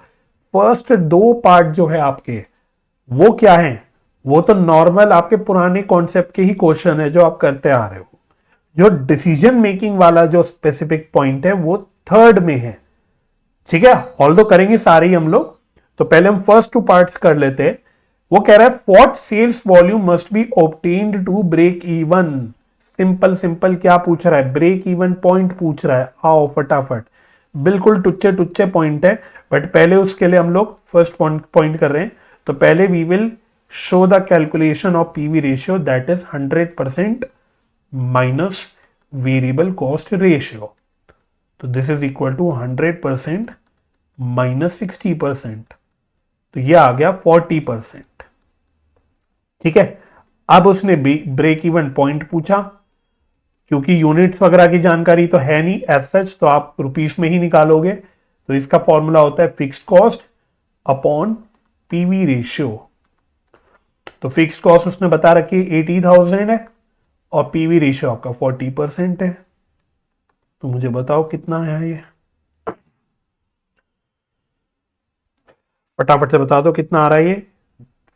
फर्स्ट दो पार्ट जो है आपके वो क्या है, वो तो नॉर्मल आपके पुराने कॉन्सेप्ट के ही क्वेश्चन है जो आप करते आ रहे हो। जो डिसीजन मेकिंग वाला जो स्पेसिफिक पॉइंट है वो थर्ड में है, ठीक है। ऑल्दो करेंगे सारे ही हम लोग, तो पहले हम फर्स्ट टू पार्ट्स कर लेते हैं। वो कह रहा है what sales volume must be obtained to break even. Simple simple क्या पूछ रहा है, ब्रेक इवन पॉइंट पूछ रहा है। आओ फटाफट, बिल्कुल टुच्चे टुच्चे पॉइंट है, बट पहले उसके लिए हम लोग फर्स्ट पॉइंट कर रहे हैं। तो पहले we will show the calculation of PV ratio, that is 100% minus variable cost ratio. तो this is equal to 100% minus 60%, तो ये आ गया 40%, ठीक है। अब उसने ब्रेक इवन पॉइंट पूछा, क्योंकि यूनिट्स वगैरह की जानकारी तो है नहीं एज सच, तो आप रुपीस में ही निकालोगे। तो इसका फॉर्मूला होता है fixed cost upon PV ratio. तो फिक्स्ड कॉस्ट उसने बता रखी है 80,000 है और पीवी रेशियो आपका 40% है। तो मुझे बताओ कितना है ये, फटाफट से बता दो कितना आ रहा है ये।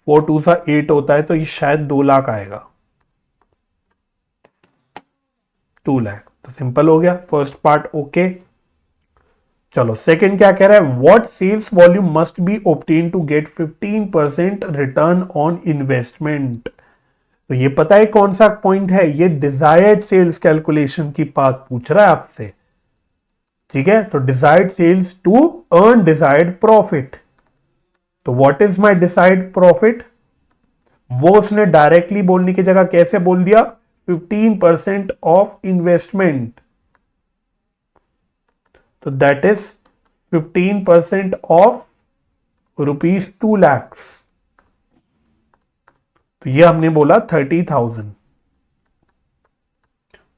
4 2 सा 8 होता है, तो ये शायद 2 लाख आएगा, 2 लाख। तो सिंपल हो गया फर्स्ट पार्ट, ओके। चलो सेकंड क्या कह रहा है, what sales volume must be obtain to get 15% return on investment. तो ये पता है कौन सा पॉइंट है, ये डिजायर्ड सेल्स कैलकुलेशन की बात पूछ रहा है आपसे, ठीक है। तो desired sales to earn desired profit. तो what is my desired profit, वो उसने डायरेक्टली बोलने की जगह कैसे बोल दिया, 15% ऑफ इन्वेस्टमेंट। तो दैट इज 15% ऑफ ₹2 lakhs। तो ये हमने बोला 30,000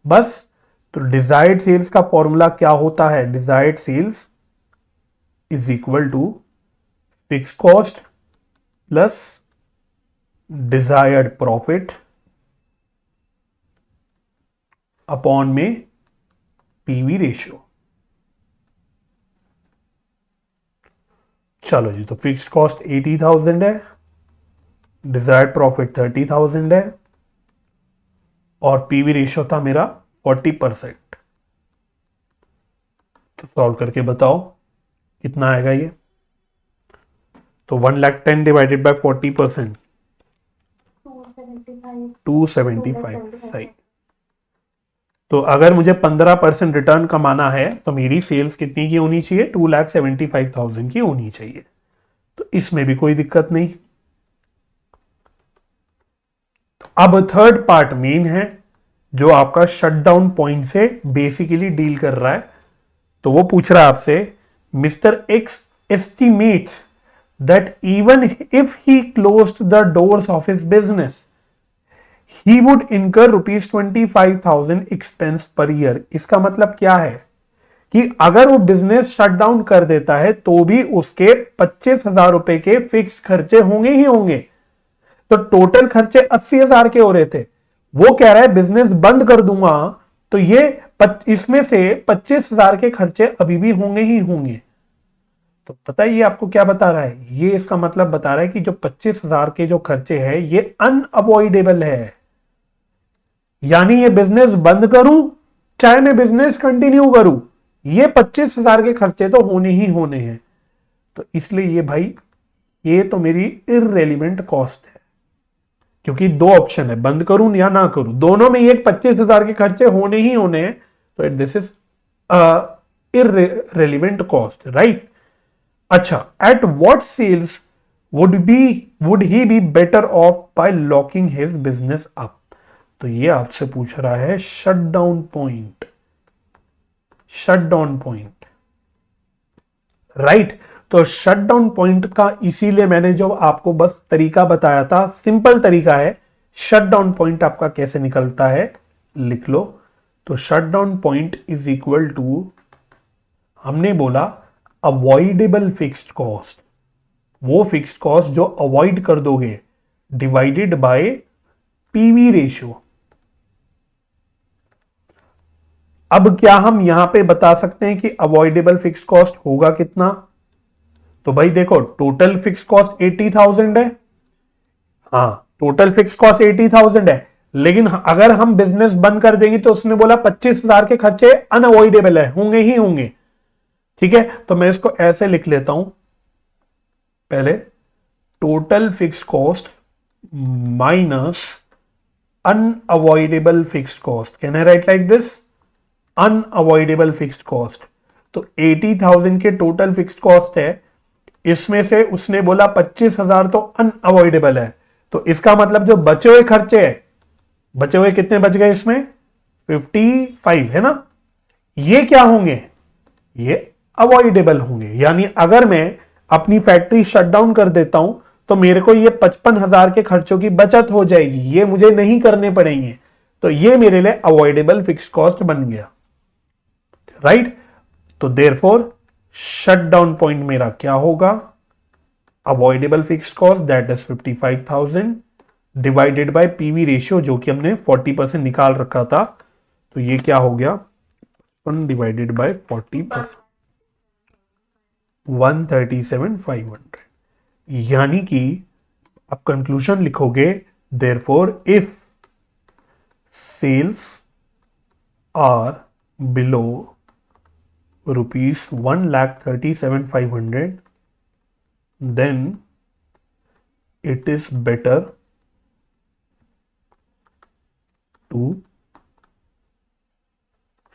बस। तो डिजायर्ड सेल्स का फॉर्मूला क्या होता है, desired sales is equal to fix cost plus desired profit upon में पीवी रेशियो। चलो जी, तो फिक्स्ड कॉस्ट 80,000 है, डिजायर्ड प्रॉफिट 30,000 है और पीवी रेशियो था मेरा 40%। तो सॉल्व करके बताओ कितना आएगा ये। तो 1,10,000 डिवाइडेड बाय 40%, 275 सही। तो अगर मुझे 15% रिटर्न कमाना है तो मेरी सेल्स कितनी की होनी चाहिए, 2,75,000 की होनी चाहिए। तो इसमें भी कोई दिक्कत नहीं। अब थर्ड पार्ट मेन है, जो आपका शटडाउन पॉइंट से बेसिकली डील कर रहा है। तो वो पूछ रहा है आपसे, mister x estimates that even if he closed the doors of his business he would इनकर ₹25,000 एक्सपेंस पर ईयर। इसका मतलब क्या है कि अगर वो बिजनेस शट डाउन कर देता है तो भी उसके 25,000 रुपए के फिक्स खर्चे होंगे ही होंगे। तो टोटल खर्चे 80,000 के हो रहे थे, वो कह रहा है बिजनेस बंद कर दूंगा तो ये इसमें से 25,000 के खर्चे अभी भी होंगे ही होंगे। तो पता है ये आपको क्या बता रहा है, ये इसका मतलब बता रहा है कि जो 25,000 के जो खर्चे हैं ये अनअवॉइडेबल है। यानी ये बिजनेस बंद करूं चाहे मैं बिजनेस कंटिन्यू करूं, ये 25,000 के खर्चे तो होने ही होने हैं। तो इसलिए ये भाई, ये तो मेरी इररेलेवेंट कॉस्ट है, क्योंकि दो ऑप्शन है, बंद करूं या ना करूं, दोनों में ये 25,000 के खर्चे होने ही होने हैं। तो this is irrelevant cost, right. अच्छा, at what sales would he be better off by locking his business up. तो ये आपसे पूछ रहा है shutdown point, shutdown point, right. तो शटडाउन पॉइंट का इसीलिए मैंने जो आपको बस तरीका बताया था, सिंपल तरीका है। शटडाउन पॉइंट आपका कैसे निकलता है लिख लो। तो shutdown point is equal to, हमने बोला अवॉइडेबल फिक्स्ड कॉस्ट, वो फिक्स्ड कॉस्ट जो अवॉइड कर दोगे, डिवाइडेड बाय पीवी रेशियो। अब क्या हम यहां पे बता सकते हैं कि अवॉइडेबल फिक्स कॉस्ट होगा कितना? तो भाई देखो, टोटल फिक्स कॉस्ट 80,000 है। हाँ, टोटल फिक्स कॉस्ट 80,000 है, लेकिन अगर हम बिजनेस बंद कर देंगे तो उसने बोला 25,000 के खर्चे अनअवॉइडेबल है, होंगे ही होंगे। ठीक है, तो मैं इसको ऐसे लिख लेता हूं, पहले total fix cost minus unavoidable fix cost. Can I right like this? Unavoidable fixed cost. तो 80,000 के टोटल फिक्स्ड कॉस्ट है, इसमें से उसने बोला 25,000 तो अनअवॉइडेबल है, तो इसका मतलब जो बचे हुए खर्चे है, बचे हुए कितने बच गए इसमें? 55 है ना, ये क्या होंगे? ये अवॉइडेबल होंगे। यानी अगर मैं अपनी फैक्ट्री शट डाउन कर देता हूं तो मेरे को ये 55,000 के खर्चों की बचत हो जाएगी, ये मुझे नहीं करने पड़ेंगे, तो ये मेरे लिए अवॉइडेबल फिक्स कॉस्ट बन गया, राइट? तो देयरफॉर शट डाउन पॉइंट मेरा क्या होगा? Avoidable fix cost that is 55,000 divided by PV ratio, जो कि हमने 40% निकाल रखा था, तो ये क्या हो गया? 1 डिवाइडेड बाय 40%, 137,500। यानी कि आप कंक्लूजन लिखोगे, therefore if sales are below rupees 1,37,500, then it is better to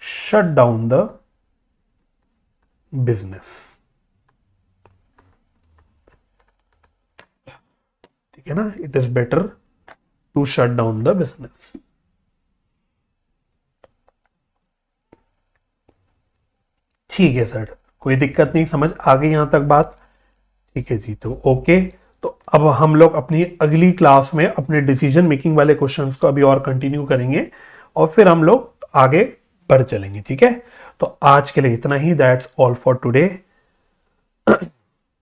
shut down the business. ठीक है ना, it is better to shut down the business. ठीक है सर, कोई दिक्कत नहीं, समझ आ गई यहां तक बात? ठीक है जी, तो ओके। तो अब हम लोग अपनी अगली क्लास में अपने डिसीजन मेकिंग वाले क्वेश्चंस को अभी और कंटिन्यू करेंगे और फिर हम लोग आगे बढ़ चलेंगे। ठीक है, तो आज के लिए इतना ही। That's all for today.